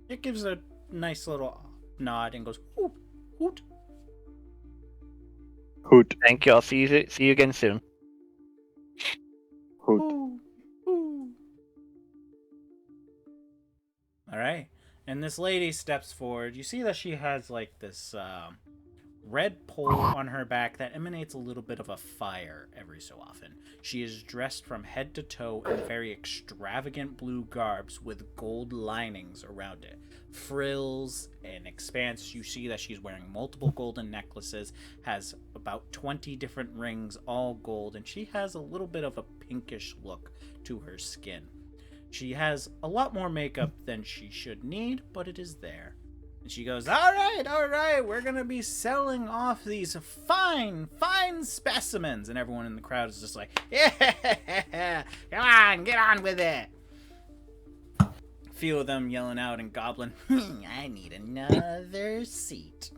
It gives a nice little nod and goes, "Hoot, hoot." Hoot, Thank you. I'll see you again soon. hoot. Ooh, ooh. All right, and this lady steps forward. You see that she has like this red pole on her back that emanates a little bit of a fire every so often. She is dressed from head to toe in very extravagant blue garbs with gold linings around it, frills and expanse. You see that she's wearing multiple golden necklaces, has about 20 different rings, all gold, and she has a little bit of a pinkish look to her skin. She has a lot more makeup than she should need, but it is there. And she goes, all right, we're going to be selling off these fine specimens. And everyone in the crowd is just like, yeah, come on, get on with it. A few of them yelling out in Goblin, I need another seat.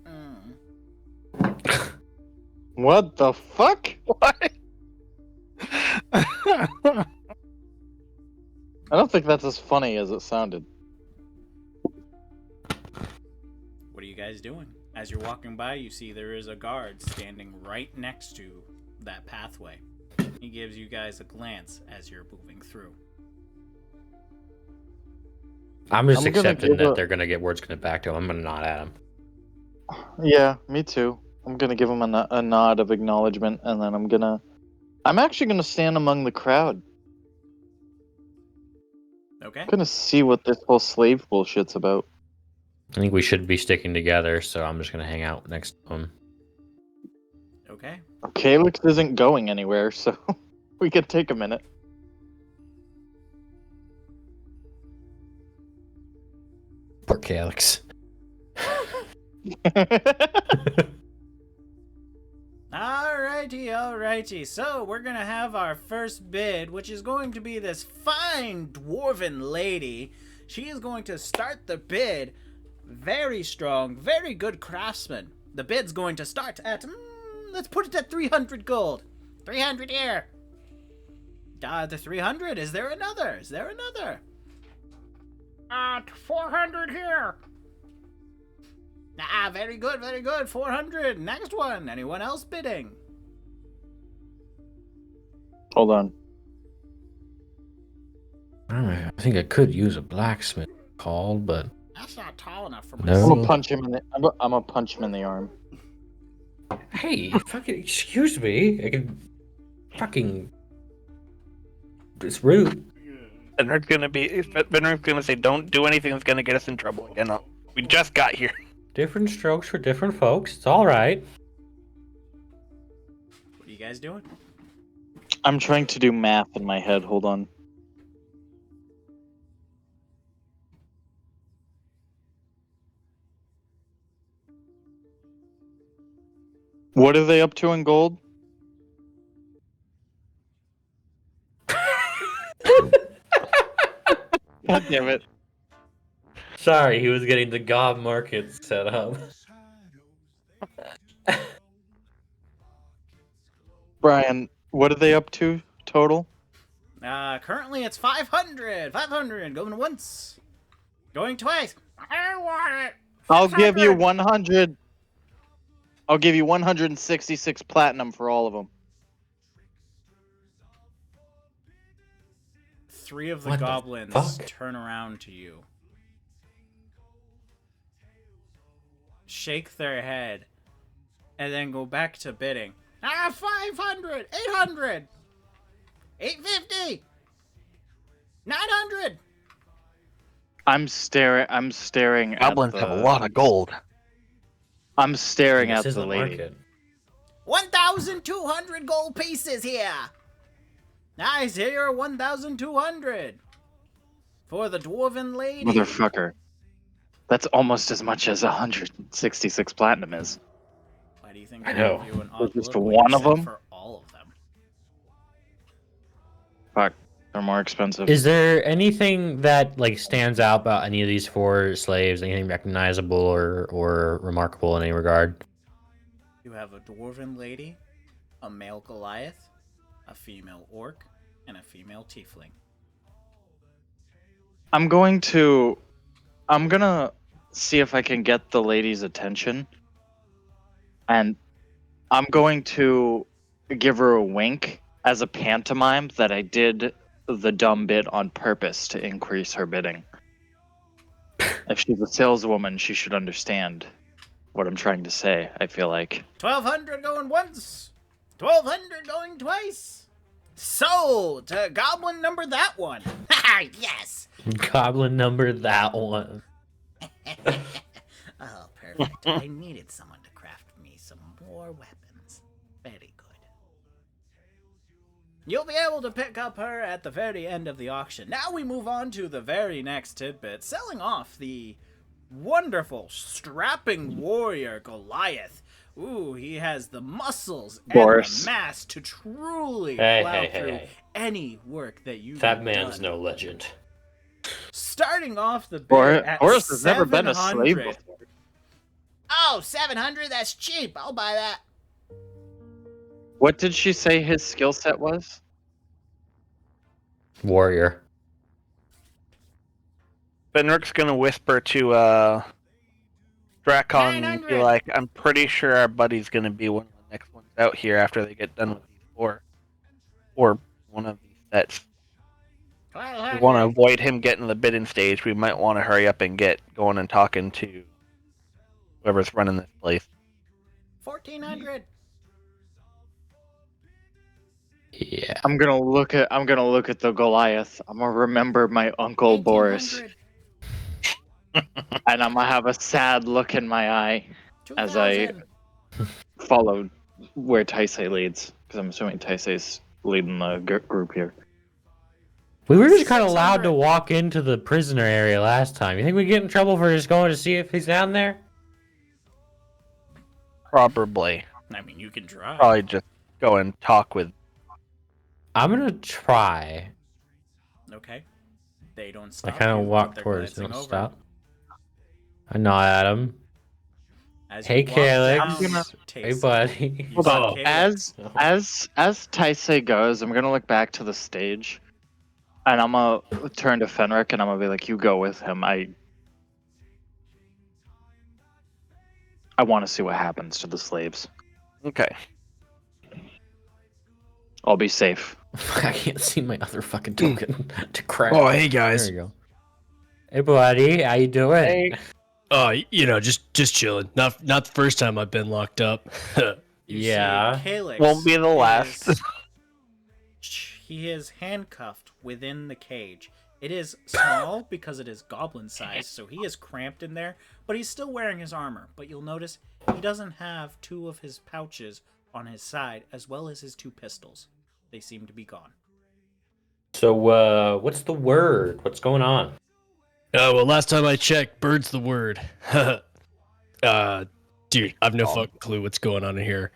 What the fuck? What? I don't think that's as funny as it sounded. What are you guys doing? As you're walking by, you see there is a guard standing right next to that pathway. He gives you guys a glance as you're moving through. I'm just I'm gonna accepting give that a- they're gonna get words coming back to him. I'm gonna nod at him. Yeah, me too. I'm gonna give him a nod of acknowledgement, and then I'm actually gonna stand among the crowd. Okay? I'm gonna see what this whole slave bullshit's about. I think we should be sticking together, so I'm just gonna hang out next to him. Okay. Calyx isn't going anywhere, so we could take a minute. Poor Calyx. Alrighty. So, we're gonna have our first bid, which is going to be this fine dwarven lady. She is going to start the bid. Very strong, very good craftsman. The bid's going to start at, let's put it at 300 gold. 300 here. The 300, is there another? At 400 here. Very good, 400. Next one, anyone else bidding? Hold on. I think I could use a blacksmith call, but That's not tall enough for my No. I'm seat. gonna punch him in the. I'm gonna punch him in the arm. hey, fucking excuse me. I can fucking. It's rude. Benard's gonna say, don't do anything that's gonna get us in trouble again. We just got here. Different strokes for different folks. It's all right. What are you guys doing? I'm trying to do math in my head. Hold on. What are they up to in gold? God damn it. Sorry, he was getting the gob market set up. Brian, what are they up to total? Currently it's 500. 500. Going once. Going twice. I want it. I'll give you 600. 100. I'll give you 166 platinum for all of them. 3 of the What the goblins fuck? turn around to you. Shake their head. And then go back to bidding. 500. 800. 850. 900. I'm staring Goblins at have a the. lot of gold. I'm staring This at is the the lady. market. 1,200 gold pieces here. Nice, here are 1,200. For the dwarven lady. Motherfucker. That's almost as much as 166 platinum is. Why do you think I I know. gave you an For odd just look when one you of said them? for all of them? Fuck. They're more expensive. Is there anything that like stands out about any of these 4 slaves? Anything recognizable or remarkable in any regard? You have a dwarven lady, a male Goliath, a female orc, and a female tiefling. I'm gonna see if I can get the lady's attention. And I'm going to give her a wink as a pantomime that I did the dumb bit on purpose to increase her bidding. If she's a saleswoman, she should understand what I'm trying to say, I feel like. 1,200 going once, 1,200 going twice. Sold to goblin number that one. Haha, yes. Goblin number that one. Oh, perfect. I needed someone to craft me some more weapons. Very good. You'll be able to pick up her at the very end of the auction. Now we move on to the very next tidbit, selling off the wonderful, strapping warrior Goliath. Ooh, he has the muscles and Boris. the mass to truly Hey, plow hey, hey, through hey. any work that you've That man's done. no legend. Starting off the bid at Boris has never been a slave 700. before. Oh, 700? That's cheap. I'll buy that. What did she say his skill set was? Warrior. Fenric's gonna whisper to Drakon and be 900. like, I'm pretty sure our buddy's gonna be one of the next ones out here after they get done with these four. Or one of these sets. We 1200. want to avoid him getting to the bidding stage. We might want to hurry up and get going and talking to whoever's running this place. 1400. Yeah. I'm gonna look at the Goliath. I'm gonna remember my uncle Boris, 1800. and I'm gonna have a sad look in my eye as I 2000. follow where Taisei leads, because I'm assuming Taisei's leading the group here. We were just kind of allowed 600. to walk into the prisoner area last time. You think we get in trouble for just going to see if he's down there? Probably. I mean, you can try. Probably just go and talk with. I'm gonna try. Okay. They don't I stop. kind you, of walk but they're towards glancing him. over. Stop. I nod at him. As Hey, you walk Calyx. down Hey, Taisei, buddy. you Hold see on. Calyx. As Taisei goes, I'm gonna look back to the stage, and I'm gonna turn to Fenric, and I'm gonna be like, "You go with him. I want to see what happens to the slaves. Okay. I'll be safe." I can't see my other fucking token to crack. Oh, hey guys. There you go. Hey, buddy. How you doing? Hey. Just chilling. Not the first time I've been locked up. You Yeah. see Calyx Won't be the last. He is handcuffed within the cage. It is small because it is goblin size, so he is cramped in there, but he's still wearing his armor. But you'll notice he doesn't have two of his pouches on his side, as well as his two pistols. They seem to be gone. So, what's the word? What's going on? Well, last time I checked, bird's the word. Dude, I've no fucking clue what's going on in here.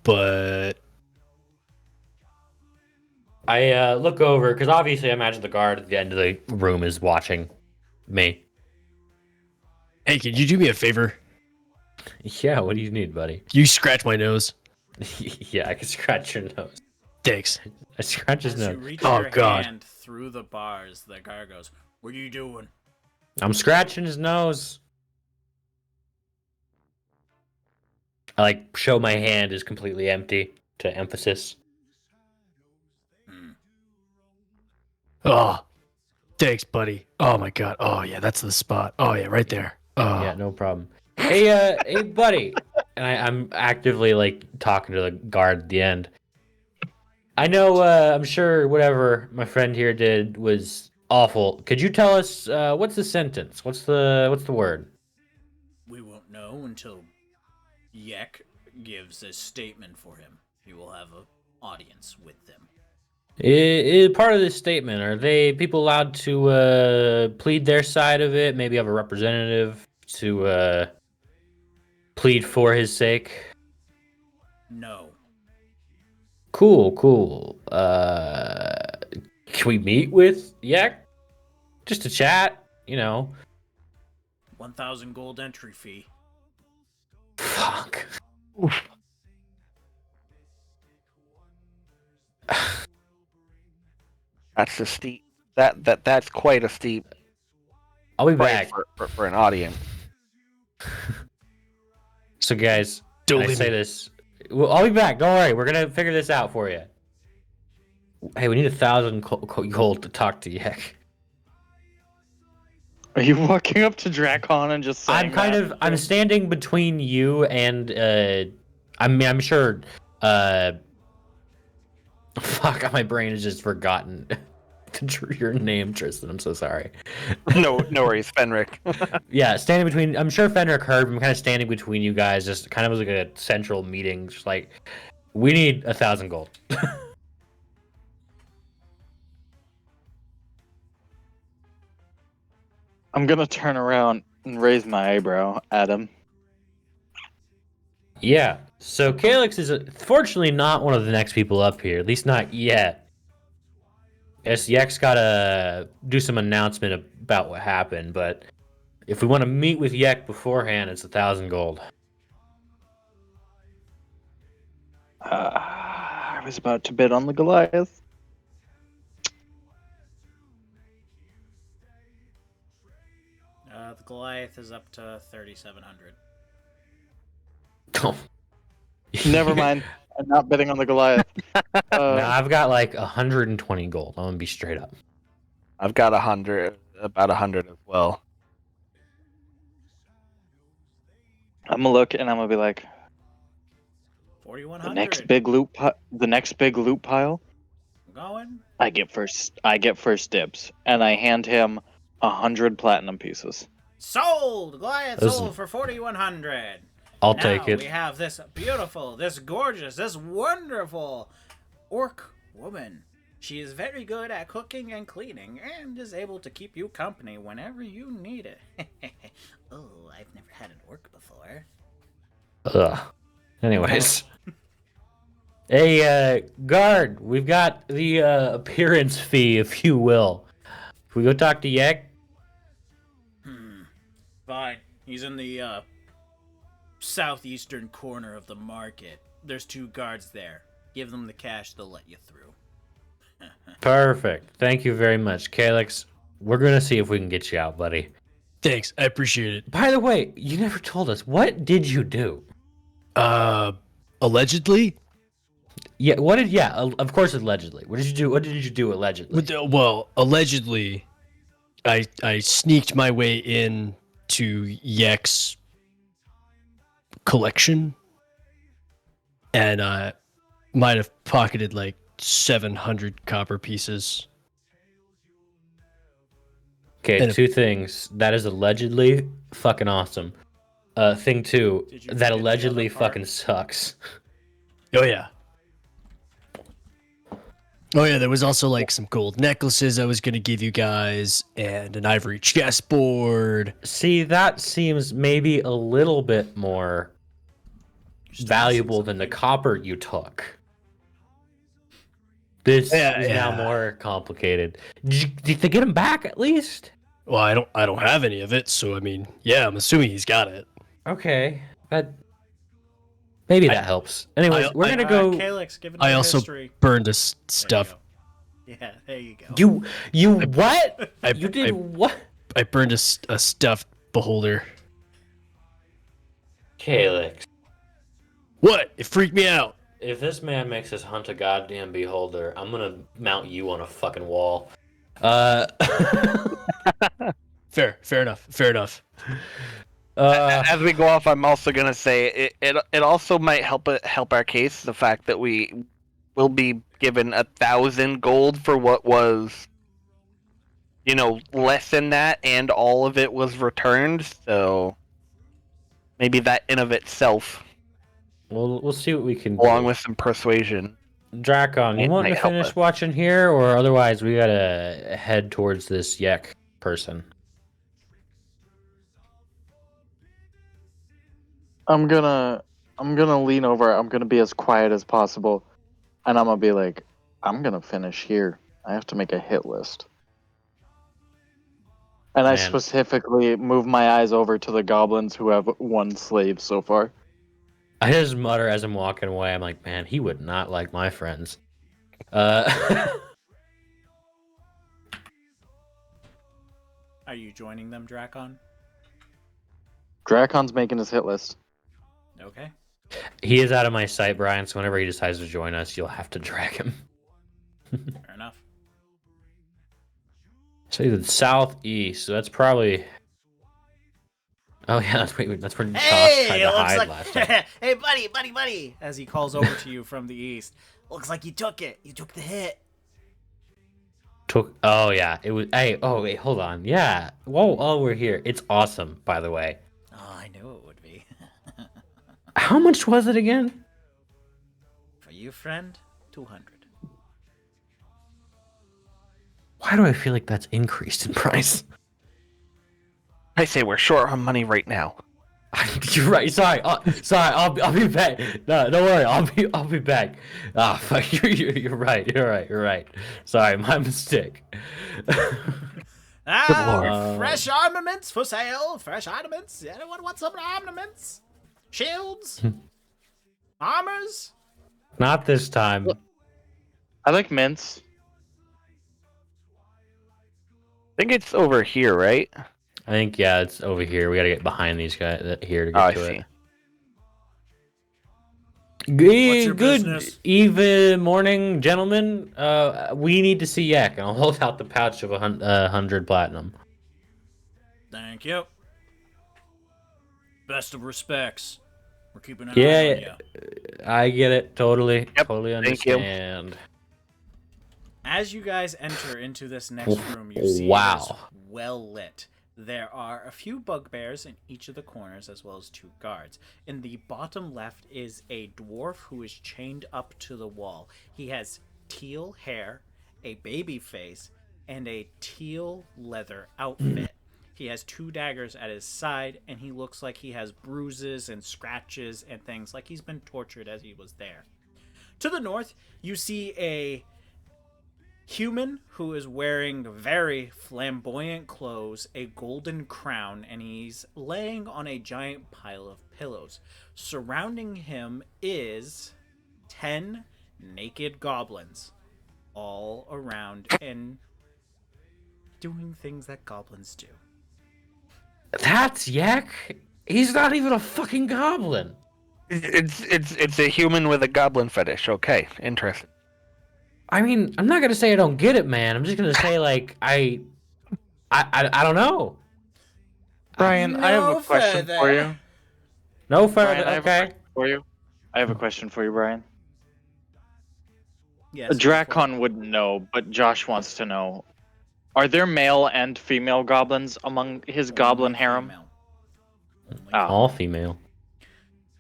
But I look over because obviously I imagine the guard at the end of the room is watching me. hey, can you do me a favor? Yeah, what do you need, buddy? You scratch my nose. Yeah, I can scratch your nose. Thanks. I scratch his As you nose. reach Oh, your God. hand through the bars, the guard goes, "What are you doing?" I'm scratching his nose. I like show my hand is completely empty to emphasis. Oh, thanks, buddy. Oh my god. Oh yeah, that's the spot. Oh yeah, right there. Oh. Yeah, no problem. Hey, hey, buddy. And I'm actively like talking to the guard at the end. I know. I'm sure whatever my friend here did was awful. Could you tell us what's the sentence? What's the word? We won't know until Yek gives a statement for him. He will have an audience with them. Part of this statement, are they people allowed to plead their side of it? Maybe have a representative to plead for his sake? No. Cool. Can we meet with Yek? Just to chat, you know. 1,000 gold entry fee. Fuck. That's a steep. That's quite a steep I'll be price back. for an audience. So, guys, Don't I leave say me. this. Well, I'll be back. Don't worry. We're gonna figure this out for you. Hey, we need 1,000 gold to talk to Yek. Are you walking up to Drakon and just saying I'm standing between you and I'm sure fuck, my brain has just forgotten your name, Tristan. I'm so sorry. No worries, Fenric. Yeah, standing between. I'm sure Fenric heard. I'm kind of standing between you guys, just kind of as like a central meeting. Just like, we need 1,000 gold. I'm gonna turn around and raise my eyebrow at him. Yeah. So Calyx is fortunately not one of the next people up here, at least not yet. Yes, Yek's gotta do some announcement about what happened, but if we want to meet with Yek beforehand, it's 1,000 gold. I was about to bid on the Goliath. The Goliath is up to 3,700. Oh. Never mind. I'm not bidding on the Goliath. No, I've got like 120 gold. I'm gonna be straight up. I've got about 100 as well. I'm gonna look and I'm gonna be like, 4,100. the next big loot pile. I'm going. I get first dibs, and I hand him 100 platinum pieces. Sold! Goliath Those- sold for 4,100. I'll Now take it. we have this beautiful, this gorgeous, this wonderful orc woman. She is very good at cooking and cleaning and is able to keep you company whenever you need it. Oh, I've never had an orc before. Ugh. Anyways. Hey, guard, we've got the appearance fee, if you will. Can we go talk to Yek? Fine. He's in the southeastern corner of the market. There's 2 guards there. Give them the cash, they'll let you through. Perfect. Thank you very much. Calyx, we're going to see if we can get you out, buddy. Thanks, I appreciate it. By the way, you never told us. What did you do? Allegedly? Yeah, of course allegedly. What did you do? What did you do allegedly? Well, allegedly, I sneaked my way in to Yek's collection, and I might have pocketed like 700 copper pieces. Okay, And 2 things. That is allegedly fucking awesome. Thing 2, Did you that forget the allegedly other part? fucking sucks. Oh yeah. Oh yeah, there was also like some gold necklaces I was gonna give you guys, and an ivory chessboard. See, that seems maybe a little bit more valuable than the copper you took. This Yeah, is now yeah. more complicated. Did they get him back at least? Well, I don't have any of it, so I mean, yeah, I'm assuming he's got it. Okay, maybe that helps. Anyways, we're gonna go. Calyx, give it I a also history. burned his stuff. Yeah, there you go. You what? I- You did I- what? I burned a stuffed beholder. Calyx. What? It freaked me out. If this man makes us hunt a goddamn beholder, I'm gonna mount you on a fucking wall. Fair enough. As we go off, I'm also gonna say it also might help our case, the fact that we will be given 1,000 gold for what was, less than that, and all of it was returned. So maybe that in of itself, we'll see what we can do. along with some persuasion. Drakon, you It want might to help finish us. watching here, or otherwise we gotta head towards this Yek person? I'm gonna lean over. I'm gonna be as quiet as possible, and I'm gonna be like, I'm gonna finish here. I have to make a hit list. And I Man. specifically move my eyes over to the goblins who have 1 slave so far. I just mutter as I'm walking away. I'm like, man, he would not like my friends. Are you joining them, Drakon? Drakon's making his hit list. Okay. He is out of my sight, Brian. So whenever he decides to join us, you'll have to drag him. Fair enough. So the southeast. So that's probably. Oh yeah, that's where Josh tried Hey, to it looks hide like. last time. Hey, buddy! As he calls over to you from the east. Looks like you took it. You took the hit. Oh yeah, it was. Hey, oh wait, hold on. Yeah. Whoa, oh, we're here. It's awesome, by the way. Oh, I knew it would be. How much was it again? For you, friend, 200. Why do I feel like that's increased in price? I say we're short on money right now. You're right. Sorry. Sorry. I'll be back. No, don't worry. I'll be back. Ah, fuck. You're right. You're right. Sorry, my mistake. Ah, fresh armaments for sale. Fresh armaments. Anyone want some armaments? Shields? Armors? Not this time. I like mints. I think it's over here, right? I think it's over here. We gotta get behind these guys here to Oh, I get to see. it. What's your Good business? even morning, gentlemen. We need to see Yek, and I'll hold out the pouch of 100 platinum. Thank you. Best of respects. We're keeping an eye Yeah, on you. I get it. Totally. Yep, Totally thank you. understand. As you guys enter into this next room, you see Wow. it is well lit. There are a few bugbears in each of the corners, as well as 2 guards. In the bottom left is a dwarf who is chained up to the wall. He has teal hair, a baby face, and a teal leather outfit. He has 2 daggers at his side, and he looks like he has bruises and scratches and things, like he's been tortured as he was there. To the north, you see a human who is wearing very flamboyant clothes, a golden crown, and he's laying on a giant pile of pillows. Surrounding him is 10 naked goblins, all around and doing things that goblins do. That's Yek. He's not even a fucking goblin. It's a human with a goblin fetish. Okay, interesting. I mean, I'm not gonna say I don't get it, man. I'm just gonna say like I don't know. Brian, I have a No question further. for you. No further. Brian, I have a Okay. question for you. I have a question for you, Brian. Yes, Drakon wouldn't know, but Josh wants to know. Are there male and female goblins among his goblin harem? female. Only Oh. All female.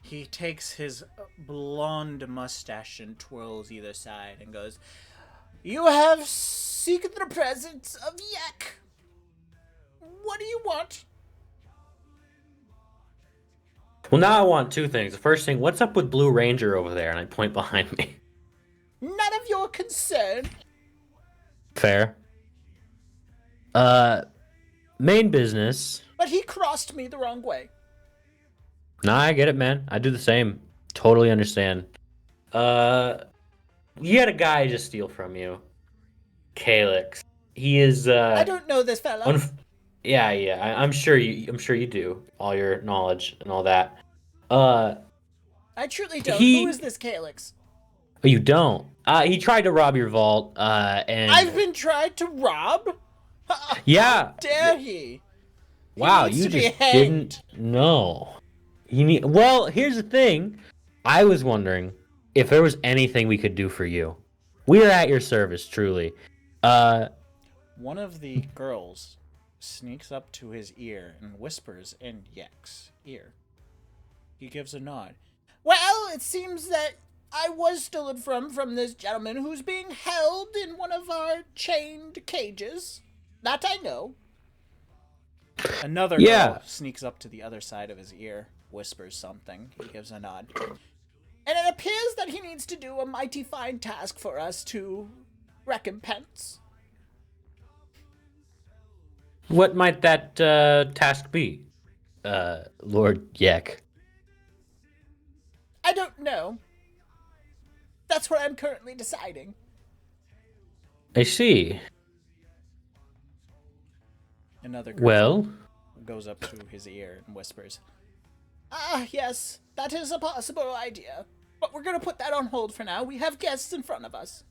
He takes his blonde mustache and twirls either side and goes, "You have seeked the presence of Yek. What do you want?" Well, now I want 2 things. The first thing, what's up with Blue Ranger over there? And I point behind me. None of your concern. Fair. Main business. But he crossed me the wrong way. Nah, I get it, man. I do the same. Totally understand. You had a guy just steal from you. Calyx. He is, I don't know this fella. Yeah. I'm sure you do. All your knowledge and all that. I truly don't. he- Who is this Calyx? But you don't. He tried to rob your vault, and... I've been tried to rob? Yeah. Dare he? Wow, needs you to be just hanged. didn't know. Well, here's the thing. I was wondering if there was anything we could do for you. We are at your service, truly. One of the girls sneaks up to his ear and whispers in Yek's ear. He gives a nod. Well, it seems that I was stolen from this gentleman who's being held in one of our chained cages. That I know. Another girl sneaks up to the other side of his ear, whispers something. He gives a nod. And it appears that he needs to do a mighty fine task for us to recompense. What might that task be, Lord Yek? I don't know. That's what I'm currently deciding. I see. Another girl Well, goes up to his ear and whispers, "Ah, yes, that is a possible idea. But we're going to put that on hold for now. We have guests in front of us."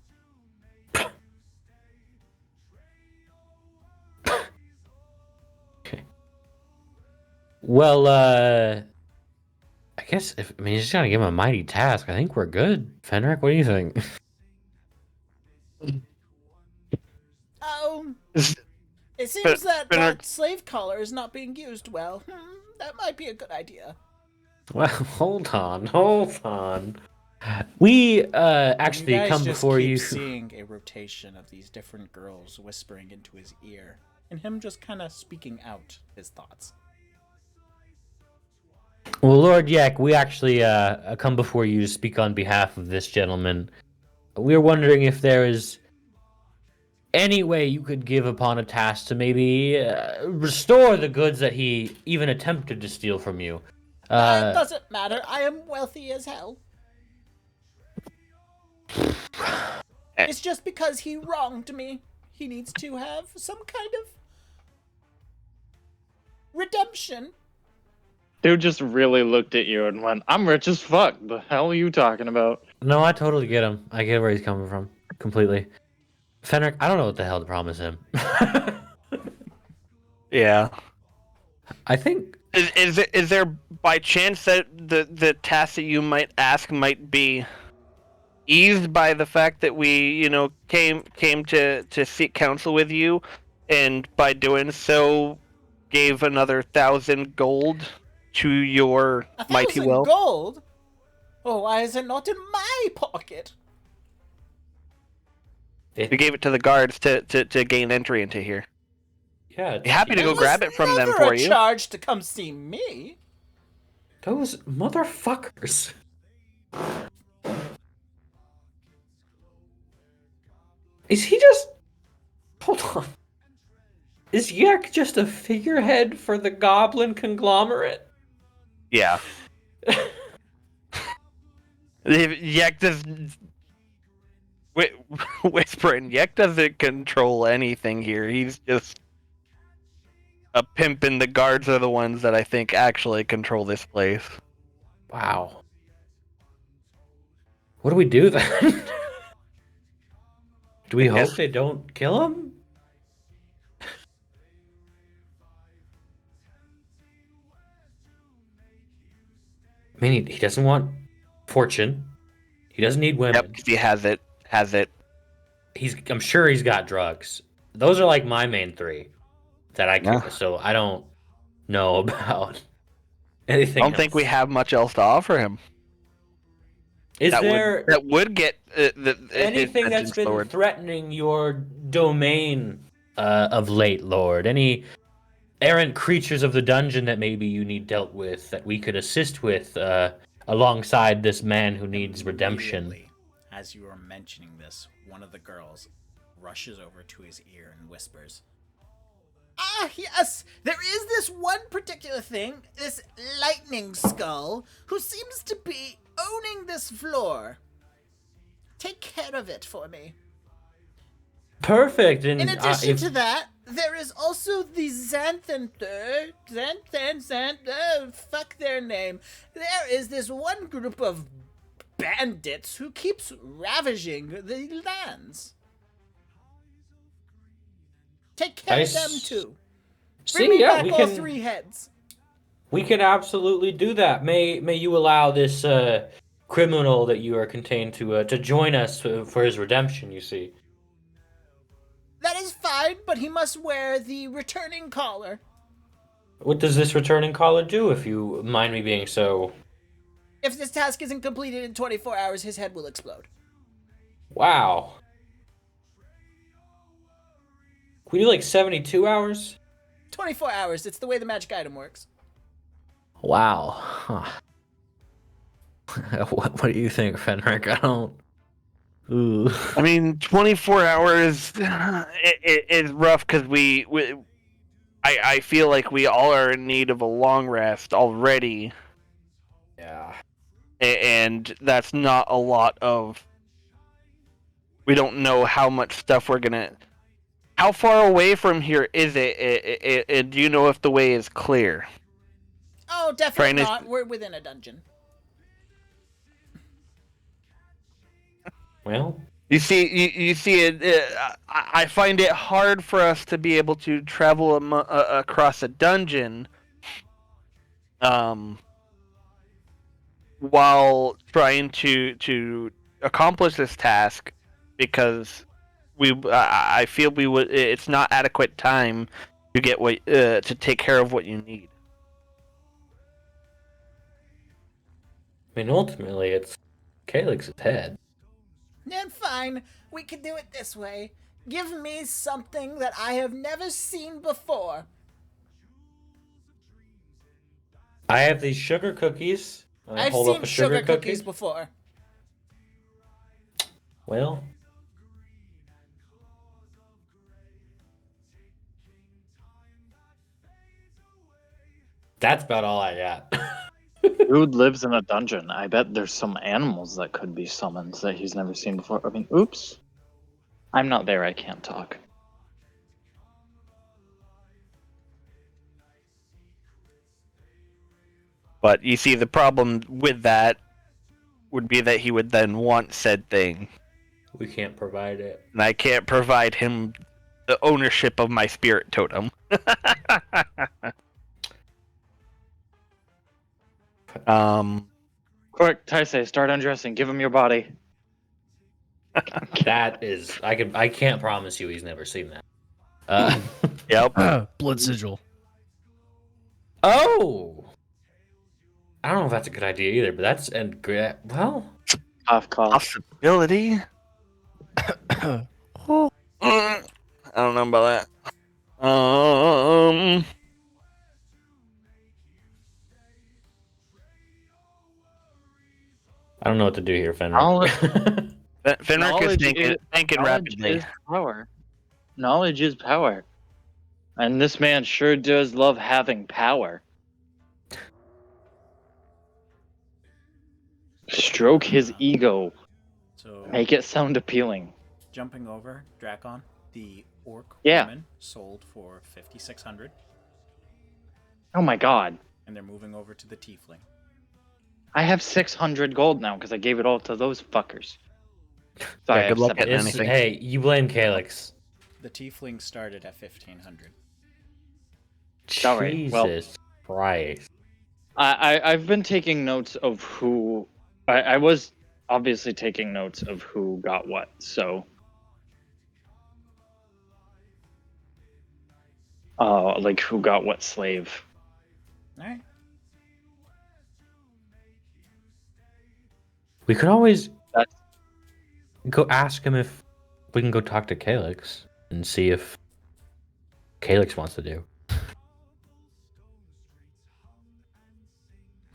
okay. Well, I guess you just gotta give him a mighty task. I think we're good. Fenric, what do you think? It seems that Bernard- that slave collar is not being used well. That might be a good idea. Well, hold on. We actually You guys come just before keep you. seeing a rotation of these different girls whispering into his ear, and him just kind of speaking out his thoughts. Well, Lord Yek, we actually come before you to speak on behalf of this gentleman. We're wondering if there is any way you could give upon a task to maybe restore the goods that he even attempted to steal from you. It doesn't matter. I am wealthy as hell. It's just because he wronged me. He needs to have some kind of redemption. Dude just really looked at you and went, "I'm rich as fuck. The hell are you talking about?" No, I totally get him. I get where he's coming from. Completely. Fenric, I don't know what the hell to promise him. Yeah. I think... Is there by chance that the task that you might ask might be eased by the fact that we, came to seek counsel with you, and by doing so gave another 1,000 gold to your mighty 1,000 wealth? gold? Oh, why is it not in my pocket? We gave it to the guards to gain entry into here. Yeah, Be happy to go grab it from them Never for a you. charge to come see me. Those motherfuckers. Is he just... Hold on. Is Yek just a figurehead for the goblin conglomerate? Yeah. Yek does... Whispering, Yek doesn't control anything here. He's just a pimp, and the guards are the ones that I think actually control this place. Wow. What do we do then? Do we hope Yes. they don't kill him? I mean, he doesn't want fortune. He doesn't need women. Yep, 'cause he has it. I'm sure he's got drugs. Those are like my main three that I Yeah. so I don't know about anything. I don't think we have much else to offer him. Is that there would get anything that's been lowered. threatening your domain of late, Lord? Any errant creatures of the dungeon that maybe you need dealt with that we could assist with alongside this man who needs redemption? Immediately, as you are mentioning this, one of the girls rushes over to his ear and whispers, "Ah, yes! There is this one particular thing, this lightning skull, who seems to be owning this floor. Take care of it for me." Perfect. And In addition to that, there is also the fuck their name. There is this one group of bandits who keeps ravaging the lands. Take care of them too. Bring me back all 3 heads. We can absolutely do that. May you allow this criminal that you are contained to join us for his redemption. You see. That is fine, but he must wear the returning collar. What does this returning collar do, if you mind me being so... If this task isn't completed in 24 hours, his head will explode. Wow. Can we do like 72 hours? 24 hours, it's the way the magic item works. Wow. Huh. What do you think, Fenric? I don't... Ooh. I mean, 24 hours is rough because I feel like we all are in need of a long rest already. Yeah. And that's not a lot of... We don't know how much stuff we're gonna... How far away from here is it? Do you know if the way is clear? Oh, definitely not. We're within a dungeon. Well... You see it. I find it hard for us to be able to travel across a dungeon, while trying to accomplish this task, because I feel we would. It's not adequate time to get to take care of what you need. I mean, ultimately, it's Calyx's head. Then fine, we can do it this way. Give me something that I have never seen before. I have these sugar cookies. And I I've hold seen up a sugar cookie. cookies before. Well, that's about all I got. Dude lives in a dungeon. I bet there's some animals that could be summoned that he's never seen before. I mean, oops. I'm not there. I can't talk. But you see, the problem with that would be that he would then want said thing, We can't provide it. and I can't provide him the ownership of my spirit totem. Quick, Taisei, start undressing. Give him your body. That is, I can't promise you he's never seen that. Yep. Blood sigil. Oh, I don't know if that's a good idea either, but that's well, Cough, cough. Possibility. I don't know about that. I don't know what to do here, Knowledge- Fenrir. Fenric is thinking knowledge rapidly. is power. Knowledge is power. And this man sure does love having power. Stroke his ego. So, Make it sound appealing. jumping over, Drakon, the orc Yeah. woman sold for 5,600, Oh my god. and they're moving over to the tiefling. I have 600 gold now because I gave it all to those fuckers. So I Yeah, have good luck 700. getting anything. Hey, you blame Calyx. The tiefling started at 1,500. Alright, well- Jesus Christ. I've been taking notes of who... I was obviously taking notes of who got what, so... like who got what slave. Alright. We could always That's- go ask him if we can go talk to Calyx and see if Calyx wants to do. I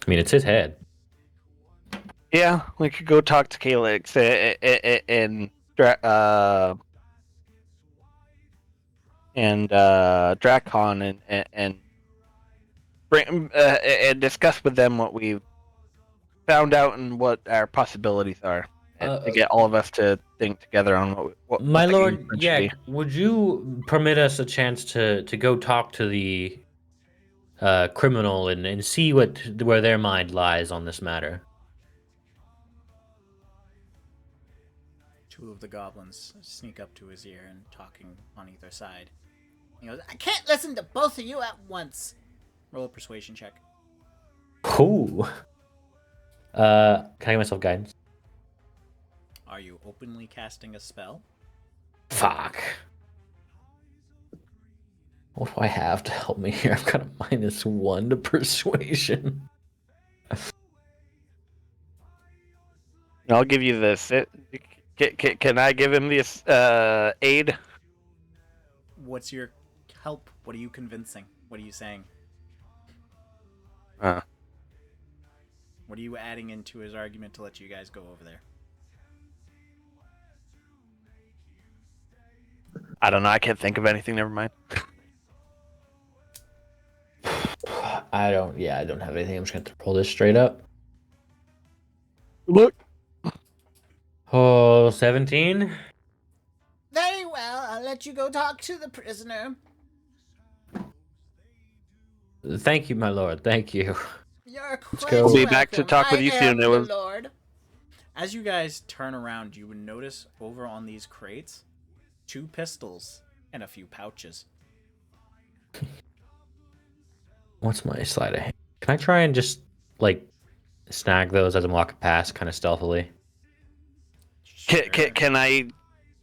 mean, it's his head. Yeah, we could go talk to Calyx and Drakon and bring and discuss with them what we've found out and what our possibilities are, and to get all of us to think together on what My the lord, game should yeah, be. would you permit us a chance to go talk to the criminal and see where their mind lies on this matter? Two of the goblins sneak up to his ear and talking on either side. He goes, I can't listen to both of you at once. roll a persuasion check. Ooh. Can I give myself guidance? Are you openly casting a spell? Fuck. What do I have to help me here? I've got a -1 to persuasion. I'll give you this. Can I give him this aid? What's your help? What are you convincing? What are you saying? Uh, What are you adding into his argument to let you guys go over there? I don't know. I can't think of anything. Never mind. I don't have anything. I'm just gonna pull this straight up. Look. Oh, 17? Very well, I'll let you go talk to the prisoner. Thank you, my lord. Thank you. You're quite go. We'll be back to welcome. talk with you I soon. am It was- the Lord. As you guys turn around, you would notice over on these crates 2 pistols and a few pouches. What's my sleight of hand? Can I try and just, like, snag those as I'm walking past, kind of stealthily? Sure. Can I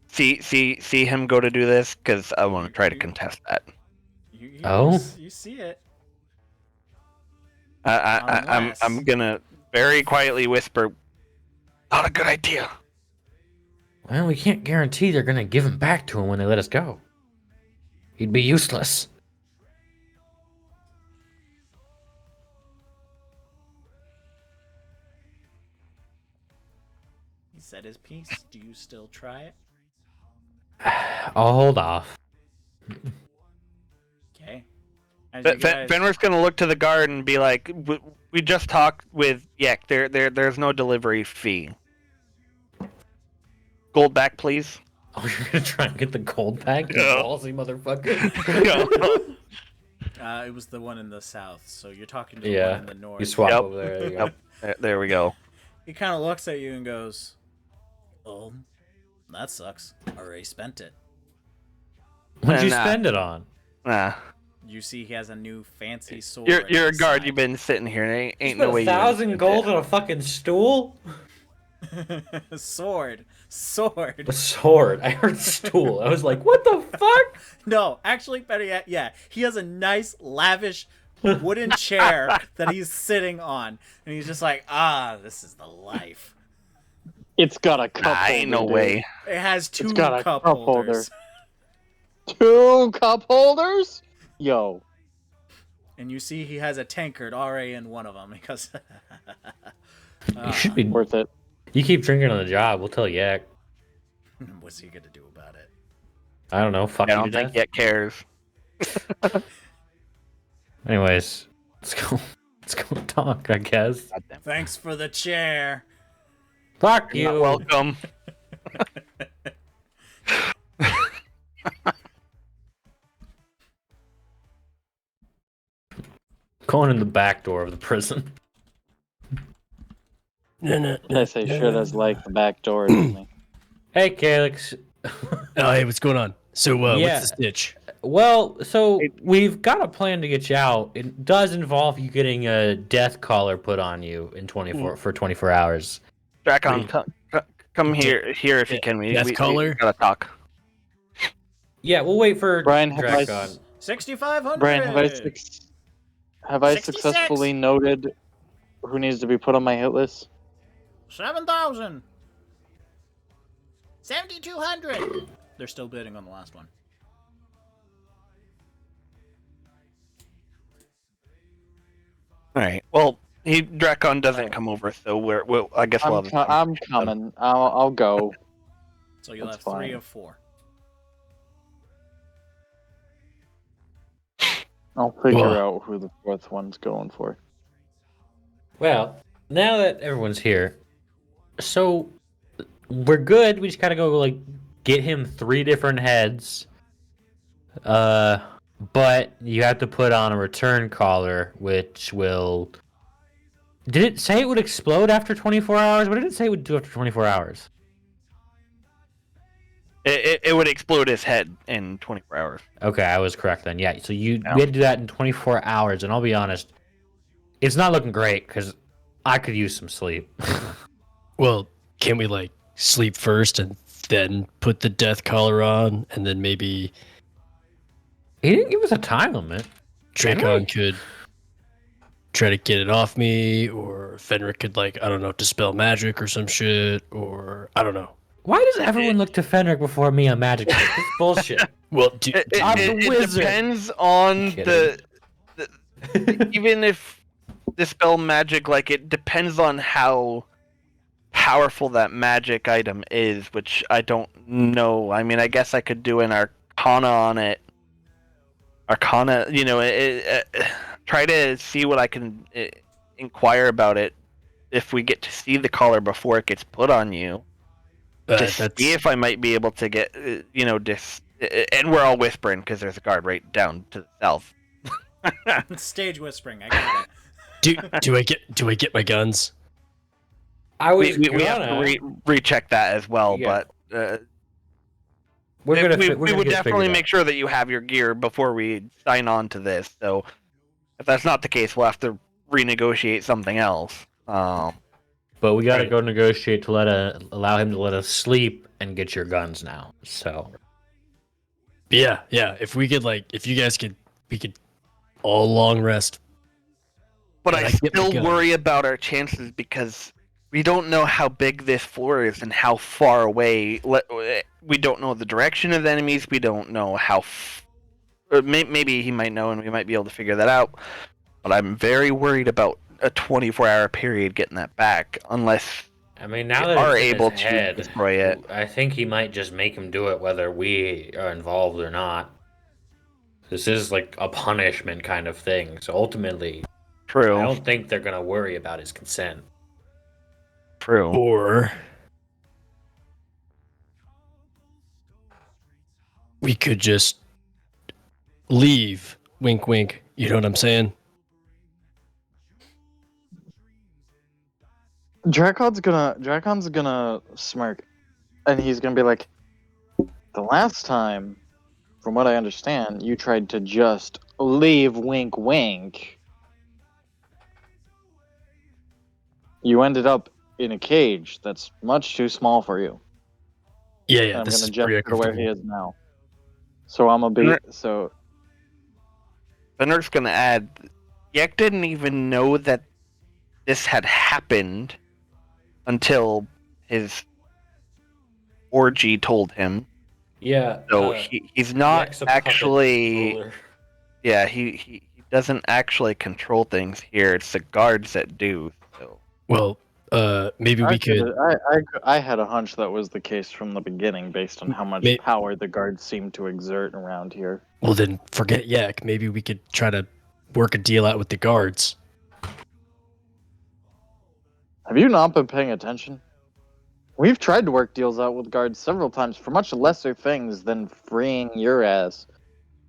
see him go to do this? Because I want to try to contest that. You see it. I'm Unless- gonna very quietly whisper. Not a good idea. Well, we can't guarantee they're gonna give him back to him when they let us go. He'd be useless. said his piece. Do you still try it? I'll hold off. Okay. As you guys... Fenrir's gonna look to the guard and be like, "We just talked with Yek. There's no delivery fee. Gold back, please." Oh, you're gonna try and get the gold back, you Yeah. ballsy motherfucker. It was the one in the south, so you're talking to the Yeah, one in the north. you swap Yep. over there. There you go. There we go. He kind of looks at you and goes, "Oh, that sucks. Already spent it." What'd you Nah. spend it on? Nah. You see he has a new fancy sword. You're a on the guard. side. You've been sitting here. Ain't You no spent way. 1,000 gold on a fucking stool? Sword. A sword. I heard stool. I was like, what the fuck? No, actually, better yet, yeah. He has a nice, lavish wooden chair that he's sitting on. And he's just like, this is the life. It's got a cup holder. Ain't no dude. way. It has two It's got a cup cup holders. 2 cup holders? Yo. And you see he has a tankard already in one of them because... You should be. Worth it. You keep drinking on the job. We'll tell Yak. What's he gonna do about it? I don't know. Fuck I you don't to think death. Yek cares. Anyways, let's go. Let's go talk, I guess. Thanks for the chair. Fuck You're you. welcome. Going in the back door of the prison. Taisei sure does like the back door, doesn't he? Hey, Calix. Oh, hey, what's going on? So, Yeah. what's the stitch? Well, so we've got a plan to get you out. It does involve you getting a death collar put on you in 24 hours. Drakon, come here if you can. We Death collar? gotta talk. Yeah, we'll wait for Brian, have I, Drakon. 6,500. Brian, have I 66. successfully noted who needs to be put on my hit list? 7,000. 7,200. They're still bidding on the last one. All right. Well, Drakon doesn't come over, so I guess we'll have. I'm coming. I'll go. So you'll That's have 3 fine. of 4. I'll figure Well- out who the 4th one's going for. Well, now that everyone's here, so we're good. We just gotta go like get him 3 different heads. But you have to put on a return collar, which will. Did it say it would explode after 24 hours? What did it say it would do after 24 hours? It would explode his head in 24 hours. Okay, I was correct then. Yeah, so we Yeah. had to do that in 24 hours, and I'll be honest, it's not looking great because I could use some sleep. Well, can we like sleep first and then put the death collar on, and then maybe He didn't give us a time limit. Drakon could try to get it off me, or Fenrir could like, I don't know, dispel magic or some shit, or I don't know. Why does everyone look to Fenrir before me on magic? This is bullshit. Well, I'm the wizard. Depends on Kidding. the even if dispel magic, like it depends on how powerful that magic item is, which I don't know. I mean, I guess I could do an Arcana on it. Arcana, try to see what I can inquire about it if we get to see the collar before it gets put on you. To see if I might be able to get, and we're all whispering because there's a guard right down to the south. Stage whispering. I got it. do I get my guns? I was We have to recheck that as well, Yeah. but we we would definitely make sure that you have your gear before we sign on to this. So if that's not the case, we'll have to renegotiate something else. But we gotta Right. go negotiate to allow him to let us sleep and get your guns now. So Yeah. If we could if you guys we could all long rest. But And I I get my still gun. worry about our chances because we don't know how big this floor is and how far away. We don't know the direction of the enemies. We don't know how. Maybe he might know, and we might be able to figure that out. But I'm very worried about a 24-hour period getting that back, unless I mean, now we that are it's in able his to head, destroy it. I think he might just make him do it whether we are involved or not. This is like a punishment kind of thing. So ultimately, I True. don't think they're gonna worry about his consent. True. Or we could just leave. Wink, wink. You know what I'm saying? Dracon's gonna smirk, and he's gonna be like, "The last time, from what I understand, you tried to just leave. Wink, wink. You ended up in a cage that's much too small for you." Yeah, And I'm this gonna is pretty gesture to where he uncomfortable. is now. So I'm a be so. The nurse gonna add, Yek didn't even know that this had happened until his orgy told him. Yeah. So he's not Yek's a puppet actually. ruler. Yeah, he doesn't actually control things here. It's the guards that do. So Well, maybe we could. I had a hunch that was the case from the beginning, based on how much May, power the guards seem to exert around here. well, then forget Yak. Maybe we could try to work a deal out with the guards. Have you not been paying attention? We've tried to work deals out with guards several times for much lesser things than freeing your ass.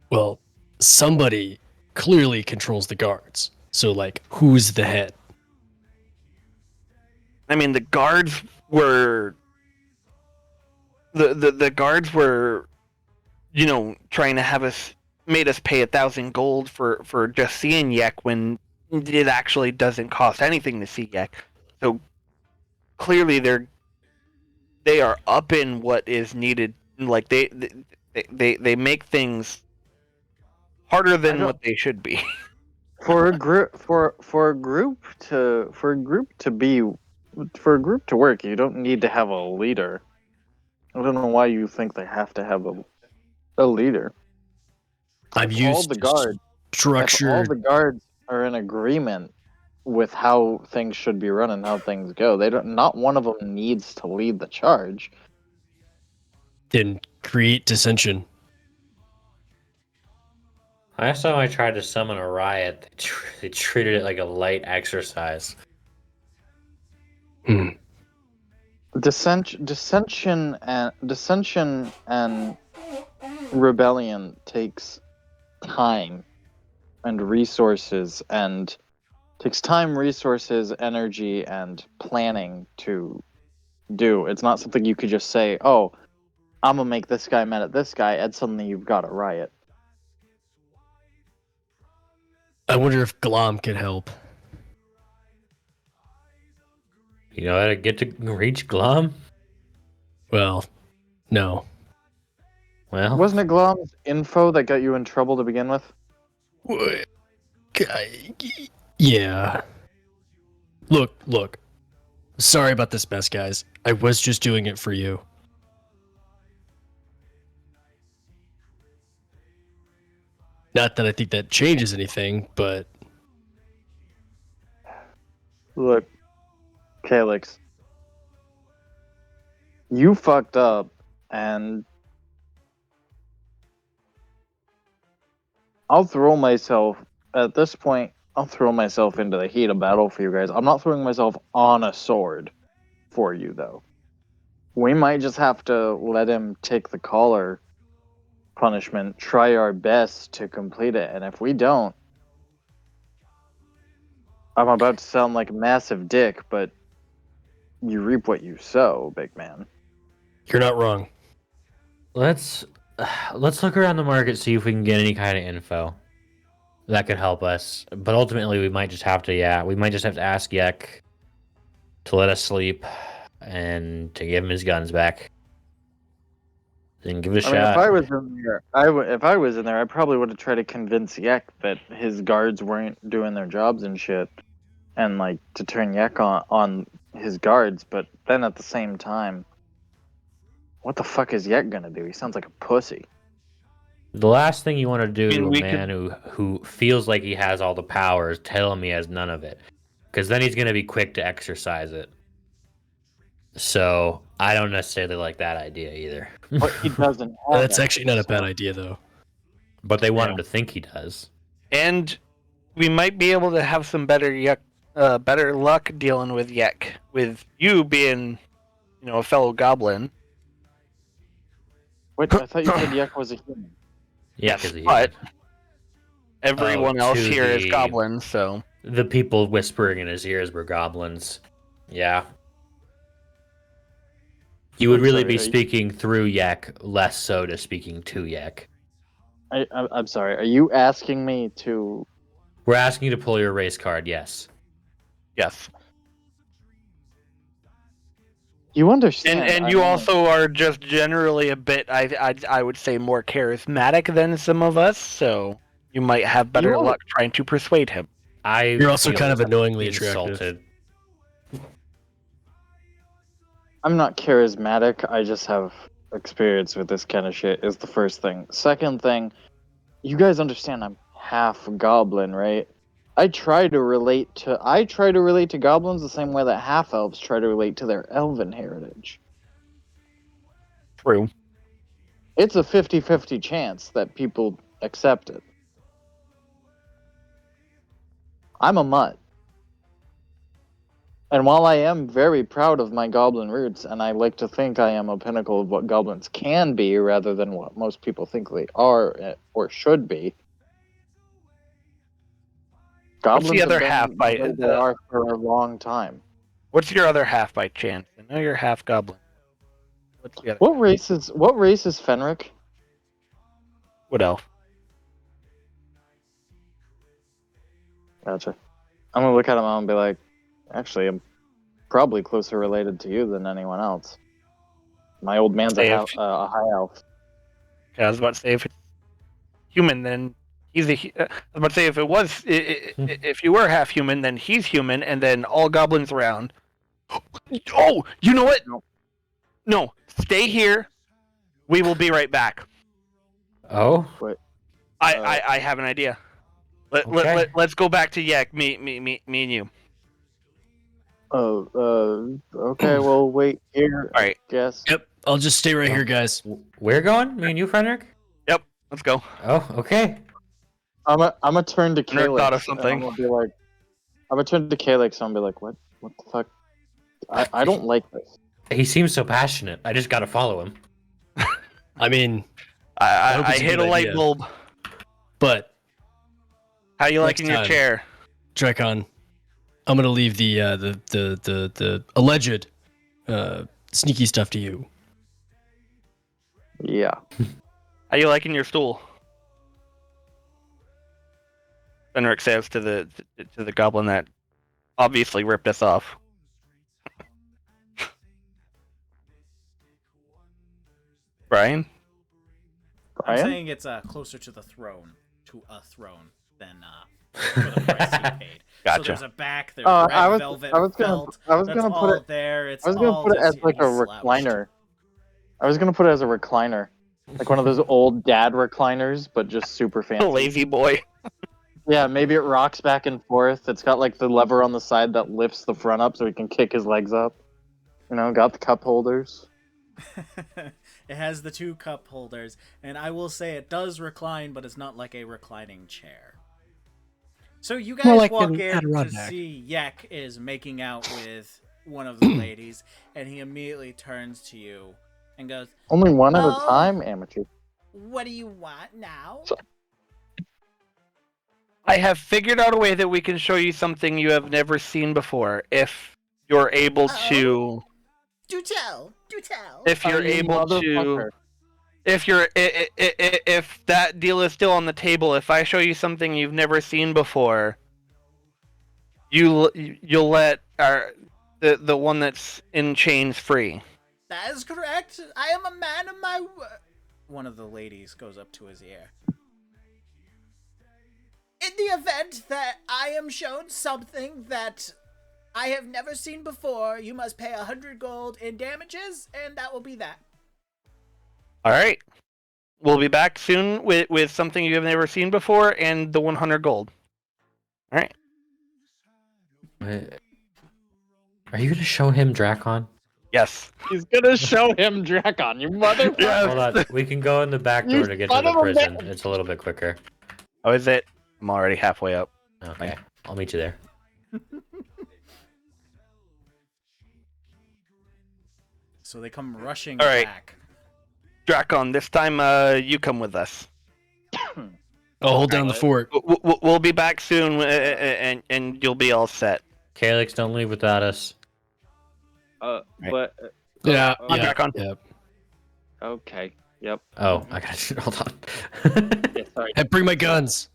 Well, somebody clearly controls the guards. So, like, who's the head? I mean, the guards were the guards were, trying to have us made us pay 1,000 gold for just seeing Yek when it actually doesn't cost anything to see Yek. So clearly they are up in what is needed. Like they make things harder than what they should be. For a group for a group to work, you don't need to have a leader. I don't know why you think they have to have a leader. I'm If all used the to guards if all structured. the guards are in agreement with how things should be run and how things go, they don't. Not one of them needs to lead the charge. Then create dissension. Last time I tried to summon a riot, they treated it like a light exercise. Hmm. Dissension and rebellion takes time and resources and energy, and planning to do. It's not something you could just say, "Oh, I'm gonna make this guy mad at this guy," and suddenly you've got a riot. I wonder if Glom could help. You know how to get to reach Glum? Well, no. Well, Wasn't it Glom's info that got you in trouble to begin with? What? Yeah. Look. Sorry about this mess, guys. I was just doing it for you. Not that I think that changes anything, but Look, Calyx, you fucked up, and I'll throw myself at this point. I'll throw myself into the heat of battle for you guys. I'm not throwing myself on a sword for you, though. We might just have to let him take the collar punishment, try our best to complete it, and if we don't, I'm about to sound like a massive dick, but you reap what you sow, big man. you're not wrong. let's look around the market, see if we can get any kind of info that could help us. But ultimately, we might just have to ask Yek to let us sleep and to give him his guns back. Then give it a I mean, if shot. I was in there, if I was in there, I probably would have tried to convince Yek that his guards weren't doing their jobs and shit, and like to turn Yek on his guards. But then at the same time, what the fuck is Yek gonna do? He sounds like a pussy. The last thing you want to do I mean, to a we man who feels like he has all the power is tell him he has none of it, because then he's going to be quick to exercise it. So I don't necessarily like that idea either. But he doesn't have That's any, actually not a bad so- idea, though. But they want him to think he does. And we might be able to have some better luck dealing with Yek. With you being, a fellow goblin. Wait, I thought you said Yek was a human. Yeah, Yes, 'cause he- but everyone Oh, else to here is the- goblins, so the people whispering in his ears were goblins. Yeah. You would I'm really sorry, be are you- speaking through Yek, less so to speaking to Yek. I'm sorry. Are you asking me to? We're asking you to pull your race card, yes. yes. You understand? And I you mean, also are just generally a bit, I would say, more charismatic than some of us, so you might have better You are- luck trying to persuade him. You're also kind of annoyingly insulted. I'm not charismatic. I just have experience with this kind of shit. Is the first thing. Second thing, you guys understand I'm half goblin, right? I try to relate to goblins the same way that half elves try to relate to their elven heritage. True. It's a 50-50 chance that people accept it. I'm a mutt. And while I am very proud of my goblin roots, and I like to think I am a pinnacle of what goblins can be rather than what most people think they are or should be, What's the goblins other have half been by where they are for a long time. What's your other half by chance? I know you're half goblin. What's the other? What race is Fenric? What elf? Gotcha. I'm gonna look at him and be like, actually, I'm probably closer related to you than anyone else. My old man's a high elf. Okay, I was about to say if it's human, then he's I was about to say if it was if you were half human, then he's human, and then all goblins around. Oh, you know what? No, stay here. We will be right back. Oh? I have an idea. Okay. Let's go back to Yek. Me and you. Okay, well, wait here. All right. Guess. Yep, I'll just stay right here, guys. We're going? Me and you, Frederick? Yep. Let's go. Oh, okay. I'm a turn to Nerd Calyx. thought of and something. I'm gonna be like, I'm gonna turn to Calyx and I'm gonna be like, what the fuck? I don't like this. He seems so passionate. I just gotta follow him. I mean, hope I it's a hit good a light idea. bulb. but How you Next liking your time. chair? Drakon, I'm gonna leave the alleged sneaky stuff to you. Yeah. How you liking your stool? Fenric says to the goblin that obviously ripped us off. Brian? I'm Brian? saying it's closer to the throne, than for the price he paid. Gotcha. So there's a back, there's I red was- velvet I was gonna- belt. I was that's gonna put all it- there. It's I was gonna all put it just, as like a he's slouched. recliner. I was gonna put it as a recliner, like one of those old dad recliners, but just super fancy. Lazy boy. Yeah, maybe it rocks back and forth. It's got like the lever on the side that lifts the front up so he can kick his legs up. You know, got the cup holders. It has the two cup holders, and I will say it does recline, but it's not like a reclining chair. So you guys More like walk an in to Adirondack. see Yek is making out with one of the ladies, and he immediately turns to you and goes, Only one at a Oh. time, amateur. What do you want now? I have figured out a way that we can show you something you have never seen before. If you're able to, Do tell. Do tell. if you're You able to, motherfucker. if that deal is still on the table, if I show you something you've never seen before, you'll let the one that's in chains free. That is correct. I am a man of my word. One of the ladies goes up to his ear. In the event that I am shown something that I have never seen before, you must pay 100 gold in damages, and that will be that. All right, we'll be back soon with something you have never seen before and the 100 gold. All right. Are you gonna show him Drakon? Yes. He's gonna show him Drakon, you motherfucker. Yes. Hold on. We can go in the back You door to get to son the of a prison. bitch. It's a little bit quicker. Oh, is it? I'm already halfway up. Okay. I'll meet you there. So they come rushing All right. back. Drakon, this time you come with us. I'll hold down the fort. We'll be back soon, and you'll be all set. Calyx, don't leave without us. But Yeah, okay. yeah, Drakon. yeah. Okay. Yep. Oh, I got you. Hold on. Yeah, sorry. And bring my guns.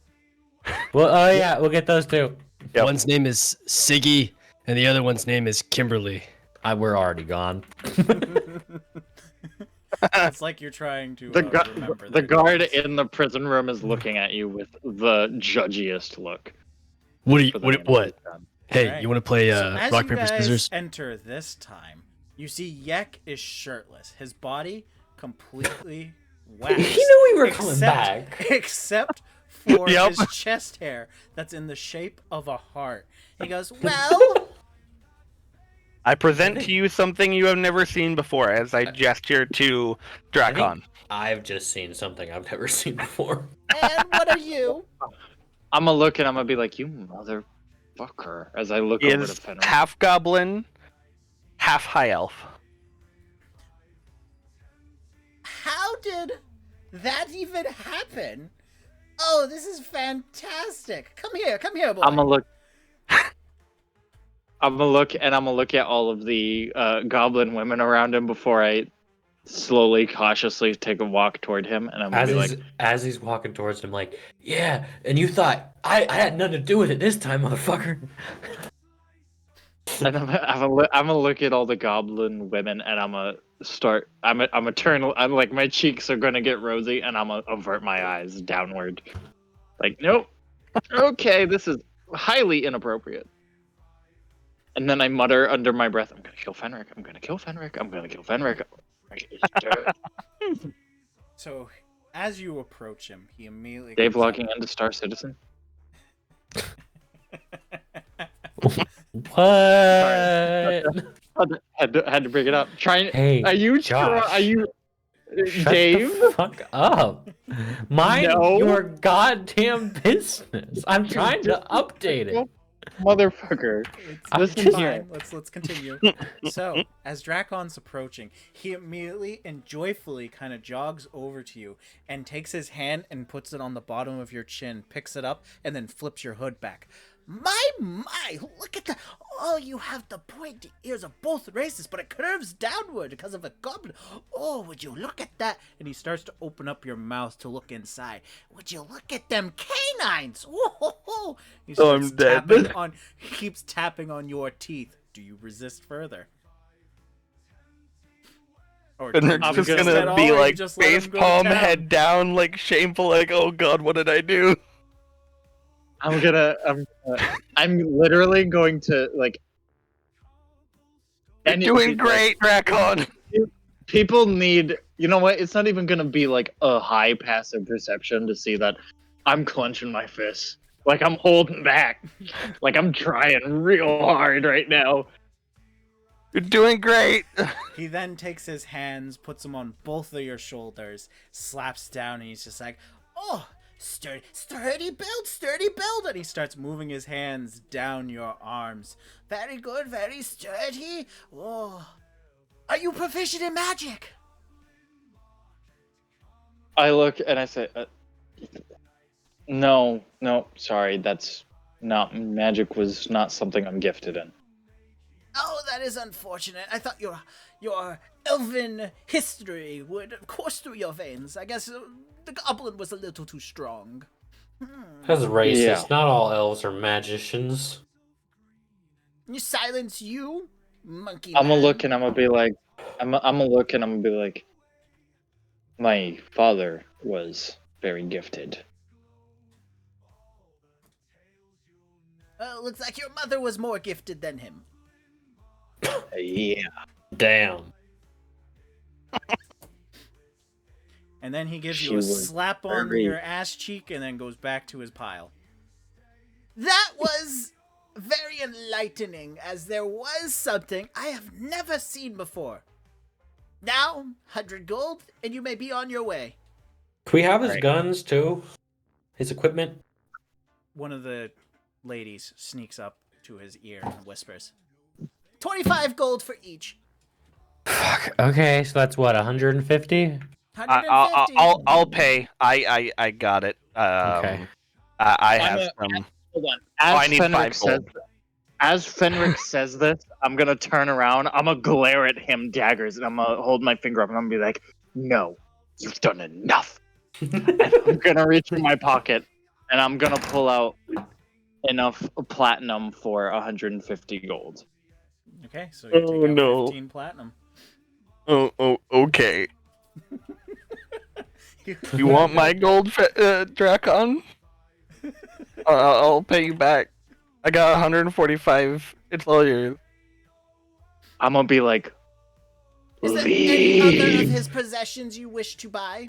Well, oh yeah, we'll get those too. Yep. One's name is Siggy, and the other one's name is Kimberly. We're already gone. It's like you're trying to remember The their guard names. in the prison room is looking at you with the judgiest look. What do you? for the What? name What? he's done. Hey, Alright. you want to play So as rock you paper guys scissors? enter this time, you see Yek is shirtless. His body completely waxed. He knew we were coming except- back. Except for Yep. his chest hair that's in the shape of a heart. He goes, well, I present to you something you have never seen before as I gesture to Drakon. I've just seen something I've never seen before. And what are you? I'm gonna look and I'm gonna be like, you motherfucker, as I look He over to is Fenrir. half goblin, half high elf. How did that even happen? Oh, this is fantastic. Come here, boy. I'm gonna look. I'm gonna look and I'm gonna look at all of the goblin women around him before I slowly, cautiously take a walk toward him, and I'm gonna As be he's, like, as he's walking towards him, like, yeah, and you thought I had nothing to do with it this time, motherfucker. and I'm gonna look at all the goblin women, and I'm gonna start. I'm a turn. I'm like, my cheeks are gonna get rosy, and I'm gonna avert my eyes downward. Like, nope. Okay, this is highly inappropriate. And then I mutter under my breath, I'm gonna kill Fenric. I'm gonna kill Fenric. I'm gonna kill Fenric. so as you approach him, he immediately Dave comes up- logging into Star Citizen. What? Had to bring it up. Trying. Hey, Are you? Josh. Are you? Shut Dave? the fuck up. Mind No. your goddamn business. I'm trying to update it. Motherfucker. It's Listen fine. here. Let's continue. So, as Drakon's approaching, he immediately and joyfully kind of jogs over to you and takes his hand and puts it on the bottom of your chin, picks it up, and then flips your hood back. My, look at that. Oh, you have the pointy ears of both races, but it curves downward because of a goblin. Oh, would you look at that? And he starts to open up your mouth to look inside. Would you look at them canines? Oh, He Oh, starts I'm dead. tapping on. He keeps tapping on your teeth. Do you resist further? Or And do they're you I'm just resist gonna at gonna all, be or you like just let him face go palm, down? head down, like shameful, like, oh god, what did I do? I'm literally going to like. You're and doing like, great, Drakon. people need. You know what? It's not even gonna be like a high passive perception to see that I'm clenching my fists, like I'm holding back, like I'm trying real hard right now. You're doing great. He then takes his hands, puts them on both of your shoulders, slaps down, and he's just like, "Oh, sturdy build," and he starts moving his hands down your arms. Very good, very sturdy. Oh, are you proficient in magic? I look and I say, no, sorry, that's not magic. Was not something I'm gifted in. Oh, that is unfortunate. I thought your elven history would course through your veins. I guess the goblin was a little too strong. That's racist. Yeah. Not all elves are magicians. You silence you, monkey. I'm gonna man. look and I'm gonna be like, I'm gonna look and I'm gonna be like, my father was very gifted. Looks like your mother was more gifted than him. Yeah. Damn. And then he gives She you a was slap on very- your ass cheek and then goes back to his pile. That was very enlightening, as there was something I have never seen before. Now, 100 gold, and you may be on your way. Can we have his Alright. guns too? His equipment? One of the ladies sneaks up to his ear and whispers, 25 gold for each. Fuck. Okay, so that's what, 150? 150. I'll pay. I got it. Okay. I I'm have a- some. Hold on. I need 5 As Fenric says this, I'm gonna turn around. I'm gonna glare at him daggers, and I'm gonna hold my finger up, and I'm gonna be like, "No, you've done enough." And I'm gonna reach in my pocket, and I'm gonna pull out enough platinum for 150 gold. okay, so you take out no. 15 platinum. Oh, okay. You want my gold, Drakon? I'll pay you back. I got 145. It's all yours. I'm gonna be like, Is there any other of "Leave." his possessions you wish to buy?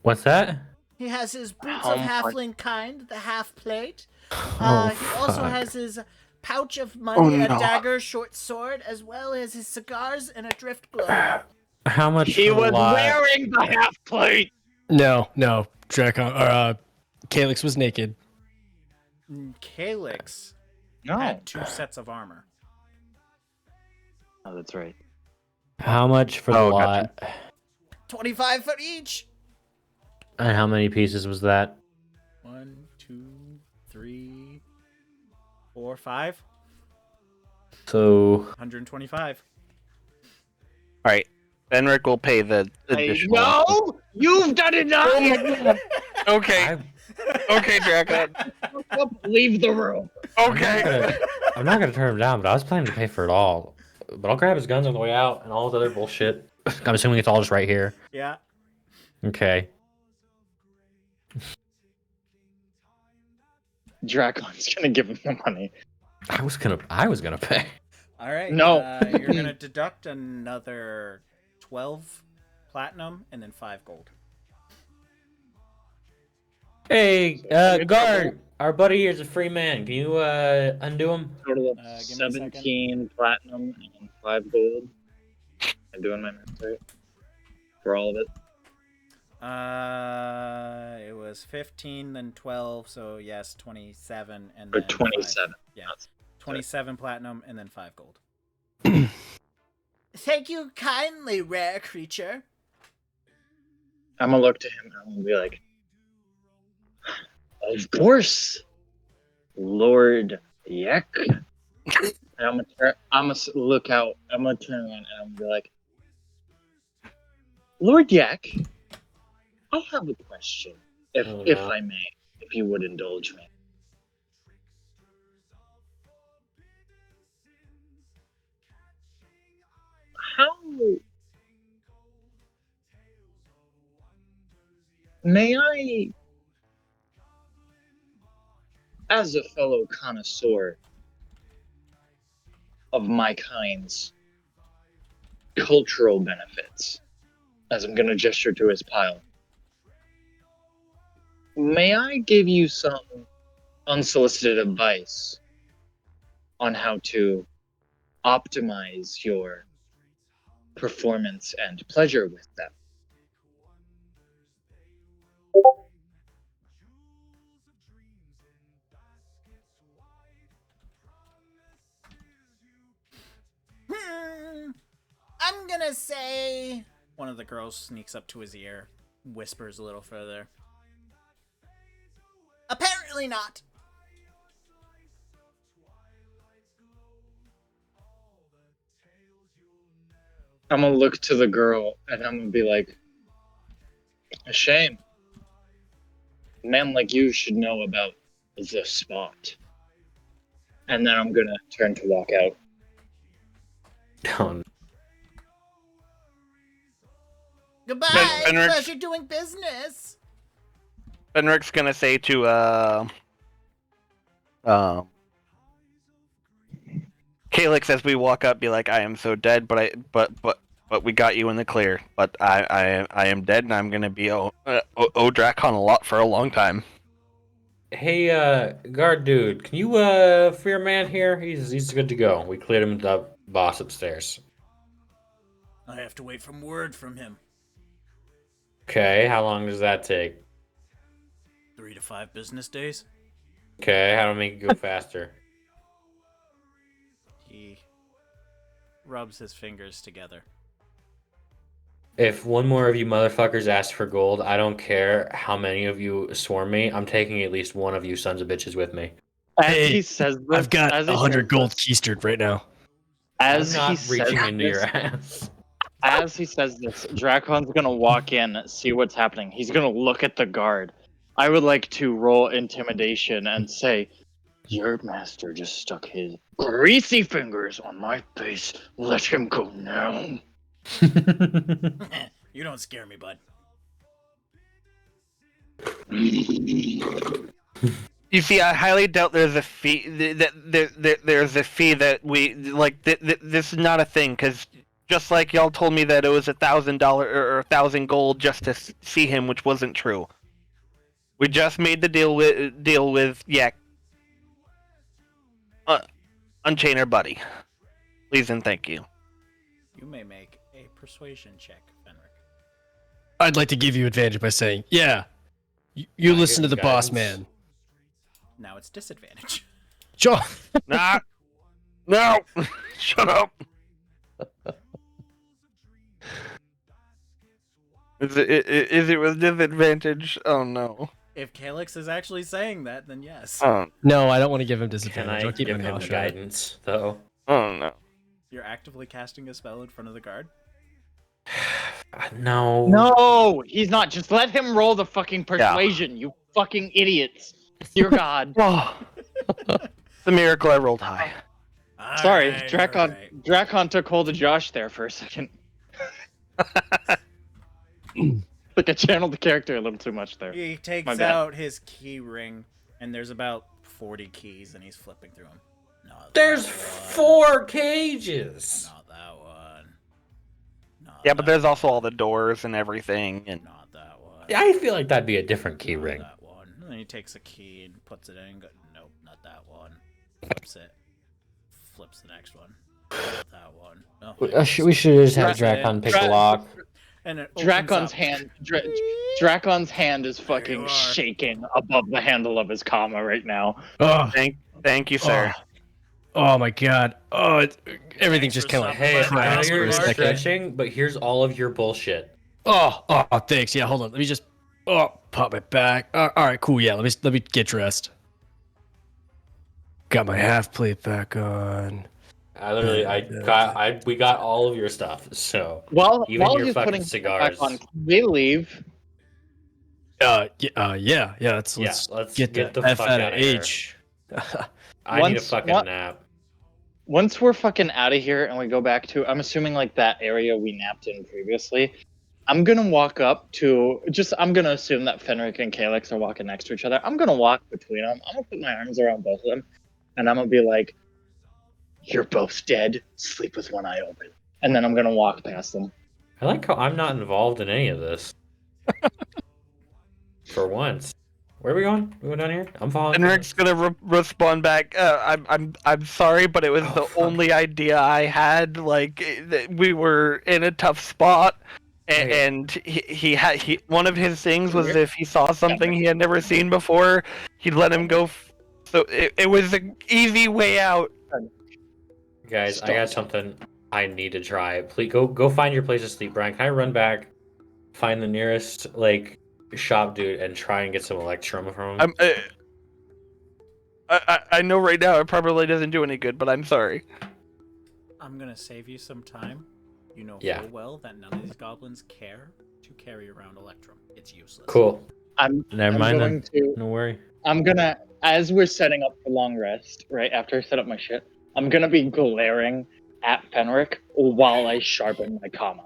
What's that? He has his boots Oh of my- halfling kind, the half plate. Oh, He also fuck. has his pouch of money, a no. dagger, short sword, as well as his cigars and a drift globe. How much He for the was lot? wearing the half plate. No, Drakon or Calyx was naked. Calyx No. had 2 sets of armor. Oh, that's right. How much for the Oh, lot? gotcha. 25 for each. And how many pieces was that? 1, 2, 3, 4, 5. So 125. All right. Fenric will pay the additional. No, you've done enough. Okay. Okay, Drakon. Leave the room. Okay. I'm not gonna turn him down, but I was planning to pay for it all. But I'll grab his guns on the way out and all his other bullshit. I'm assuming it's all just right here. Yeah. Okay. Dracon's gonna give him the money. I was gonna pay. All right. No. You're going to deduct another 12 platinum and then 5 gold. Hey, guard, our buddy here's a free man. Can you undo him? Total of Give me a second. 17 platinum and 5 gold. I'm doing my math right for all of it. It was 15, then 12, so yes, 27, and Or then 27. 5. Yeah, 27 platinum and then 5 gold. Thank you kindly, rare creature. I'm gonna look to him and I'm gonna be like, "Of course, Lord Yek." And I'm gonna look out. I'm gonna turn around and I'm gonna be like, "Lord Yek, I have a question, if Oh, if no. I may, if you would indulge me." How may I, as a fellow connoisseur of my kind's cultural benefits, as I'm going to gesture to his pile, may I give you some unsolicited advice on how to optimize your performance and pleasure with them? I'm gonna say One of the girls sneaks up to his ear, whispers a little further. apparently not. I'm gonna look to the girl and I'm gonna be like, "A shame. A man like you should know about the spot." And then I'm gonna turn to walk out. Oh, Goodbye. Fenric- Pleasure doing business. Fenric's gonna say to Calyx as we walk up, be like, "I am so dead, but we got you in the clear. But I am dead, and I'm gonna be Drakon a lot for a long time." Hey, guard dude, can you free your man here? He's good to go. We cleared him the boss upstairs. I have to wait for word from him. Okay, how long does that take? 3 to 5 business days. Okay, how do I make it go faster? He rubs his fingers together. If one more of you motherfuckers ask for gold, I don't care how many of you swarm me. I'm taking at least one of you sons of bitches with me. As Hey, he says this, I've got as he 100 says gold this- keistered right now. As I'm he not says reaching into this, your ass. as he says this, Dracon's gonna walk in, see what's happening. He's gonna look at the guard. I would like to roll intimidation and say, "Your master just stuck his greasy fingers on my face. Let him go now." You don't scare me, bud. You see, I highly doubt there's a fee that there's a fee that we like. This is not a thing because just like y'all told me that it was $1,000 or 1,000 gold just to see him, which wasn't true. We just made the deal with Yek. Unchain our buddy, please and thank you. You may make a persuasion check, Fenric. I'd like to give you advantage by saying, yeah, you Can I listen to give the him boss guidance? man. Now it's disadvantage. John. Nah, no, shut up. Is it with disadvantage? Oh no. If Calyx is actually saying that, then yes. Oh, No, I don't want to give him Can disadvantage. I I'll keep give my him mouth shut. guidance, though? oh no. You're actively casting a spell in front of the guard? No. No, he's not. Just let him roll the fucking persuasion. You fucking idiots. Dear God. Oh, the miracle I rolled high. Sorry, Alright, Drakon. alright. Drakon took hold of Josh there for a second. Like I channeled the character a little too much there. He takes My bad. out his key ring, and there's about 40 keys, and he's flipping through them. Not There's that one. 4 cages. Not that one. Not Yeah, but that there's also one. all the doors and everything, and Not that one. I feel like that'd be a different key Not ring. that one. And then he takes a key and puts it in. And nope, not that one. Flips it. Flips the next one. Not that one. Oh, We should just have Dra- Drakon pick Dra- a lock. and it opens Drakon's up. hand. Drakon's hand is you fucking are. shaking above the handle of his comma right now. Oh, thank you, sir. oh my god. Oh, everything's Thanks just for kind of stopping Hey, by. I know cracks for you're a second. stretching, but here's all of your bullshit. Oh, thanks. Yeah, hold on. Let me just pop my back. All right, cool. Yeah, let me get dressed. Got my half plate back on. We got all of your stuff. So While Even your he's fucking putting cigars. back on, can we leave? Yeah. Let's let's get get the the F fuck out of outta here. H. I need a Once- fucking what- nap. Once we're fucking out of here and we go back to, I'm assuming like that area we napped in previously, I'm gonna walk up to I'm gonna assume that Fenric and Calyx are walking next to each other. I'm gonna walk between them. I'm gonna put my arms around both of them, and I'm gonna be like, "You're both dead. Sleep with one eye open." And then I'm gonna walk past them. I like how I'm not involved in any of this. For once. Where are we going? We going down here? I'm following. And Rick's gonna respond back. I'm sorry, but it was Oh, the fuck. only idea I had. Like we were in a tough spot, Okay. and he one of his things was if he saw something he had never seen before, he'd let him go. So it was an easy way out. Guys, I got something I need to try. Please go find your place to sleep, Brian. Can I run back, find the nearest shop dude, and try and get some Electrum from him? I know right now it probably doesn't do any good, but I'm sorry. I'm gonna save you some time. You know Yeah. full well that none of these goblins care to carry around Electrum. It's useless. Cool. Never I'm mind going then. to. No worry. I'm gonna, as we're setting up for long rest, right after I set up my shit, I'm gonna be glaring at Fenric while I sharpen my comma.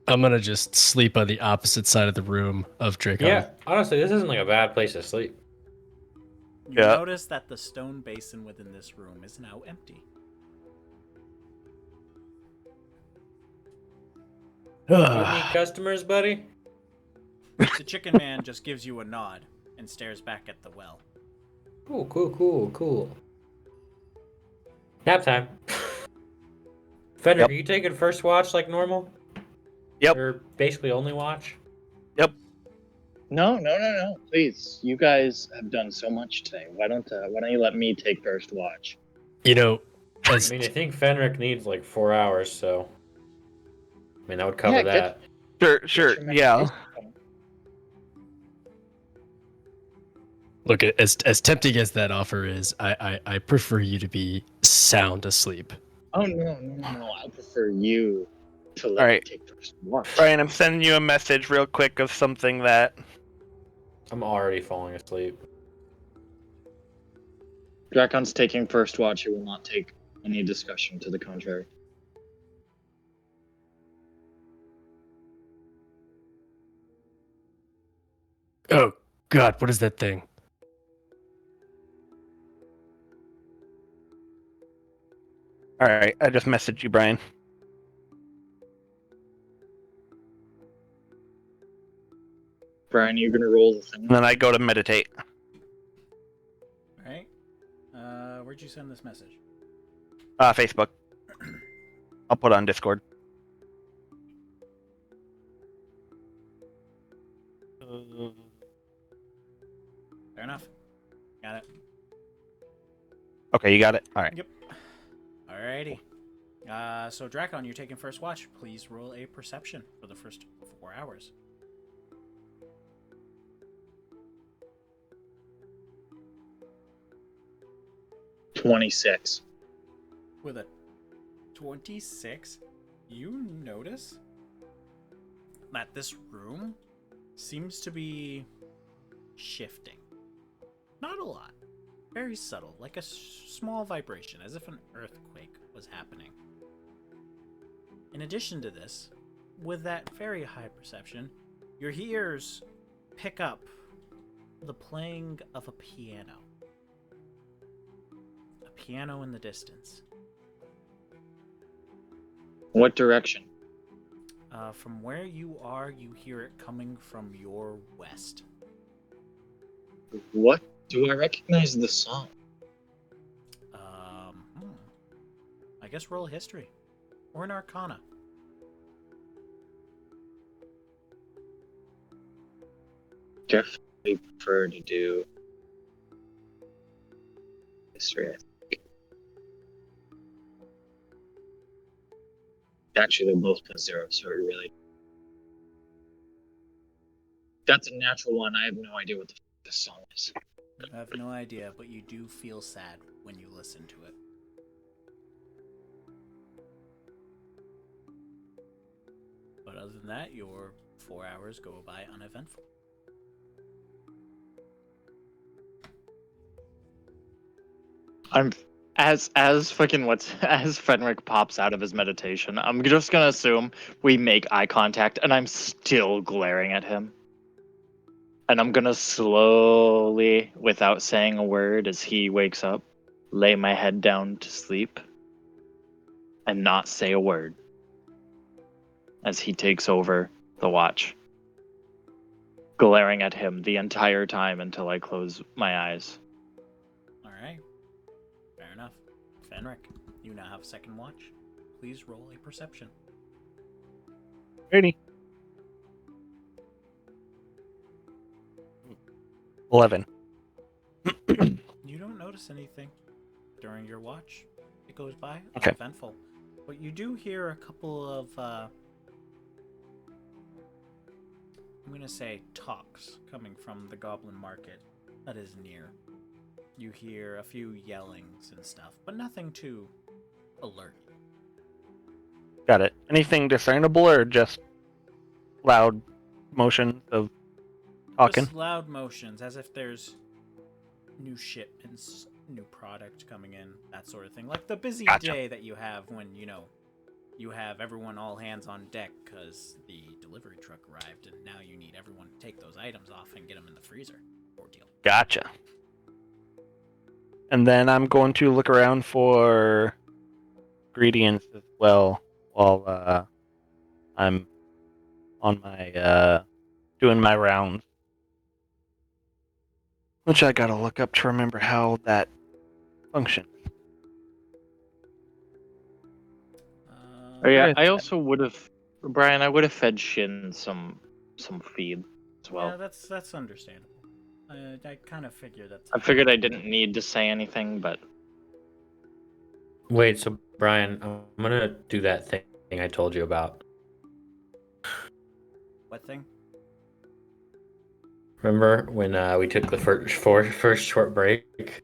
I'm gonna just sleep on the opposite side of the room of Drakon. Yeah, honestly, this isn't like a bad place to sleep. You Yeah. notice that the stone basin within this room is now empty. You need customers, buddy? The chicken man just gives you a nod and stares back at the well. Cool. Nap time. Fenrir, Yep. are you taking first watch like normal? Yep. Or basically only watch? No. Please, you guys have done so much today. Why don't you let me take first watch? You know, I as mean, I think Fenric needs like 4 hours, so. I mean, that would cover that. Sure, Get your yeah. medication going. look, as tempting as that offer is, I prefer you to be sound asleep. Oh no! I prefer you to let All me right. take first watch. Brian, I'm sending you a message real quick of something that. I'm already falling asleep. Drakon's taking first watch. He will not take any discussion to the contrary. Oh God, what is that thing? All right, I just messaged you, Brian. Brian, you're gonna roll the thing. And then I go to meditate. All right. Where'd you send this message? Facebook. I'll put it on Discord. Fair enough. Got it. Okay, you got it. All right. Yep. Alrighty. So Drakon, you're taking first watch. Please roll a perception for the first 4 hours. $26. With a 26, you notice that this room seems to be shifting. Not a lot. Very subtle, like a small vibration, as if an earthquake was happening. In addition to this, with that very high perception, your ears pick up the playing of a piano. A piano in the distance. What direction? From where you are, you hear it coming from your west. What? Do I recognize the song? I guess roll a history. Or an arcana. Definitely prefer to do history. I think. Actually, they're both +0, so it really. That's a natural one. I have no idea what the song is. You have no idea, but you do feel sad when you listen to it. But other than that, your 4 hours go by uneventful. I'm as fucking as Fenric pops out of his meditation. I'm just gonna assume we make eye contact, and I'm still glaring at him. And I'm gonna slowly, without saying a word, as he wakes up, lay my head down to sleep, and not say a word as he takes over the watch, glaring at him the entire time until I close my eyes. Alright. Fair enough. Fenric, you now have second watch. Please roll a perception. Ready? 11. You don't notice anything during your watch. It goes by Okay. uneventful. But you do hear a couple of, I'm gonna say, talks coming from the goblin market that is near. You hear a few yellings and stuff, but nothing too alert. Got it. Anything discernible or just loud motion of talking? Just loud motions, as if there's new shipments, new product coming in, that sort of thing. Like the busy Gotcha. day that you have when, you have everyone all hands on deck because the delivery truck arrived and now you need everyone to take those items off and get them in the freezer. Ordeal. Gotcha. And then I'm going to look around for ingredients as well while I'm on my doing my rounds. Which I gotta look up to remember how that functions. Oh yeah, Where I is also would have, Brian. I would have fed Shin some feed as well. Yeah, that's understandable. I kind of figured that's. I figured I didn't need to say anything, but Wait, so Brian, I'm gonna do that thing I told you about. What thing? Remember when we took the first short break?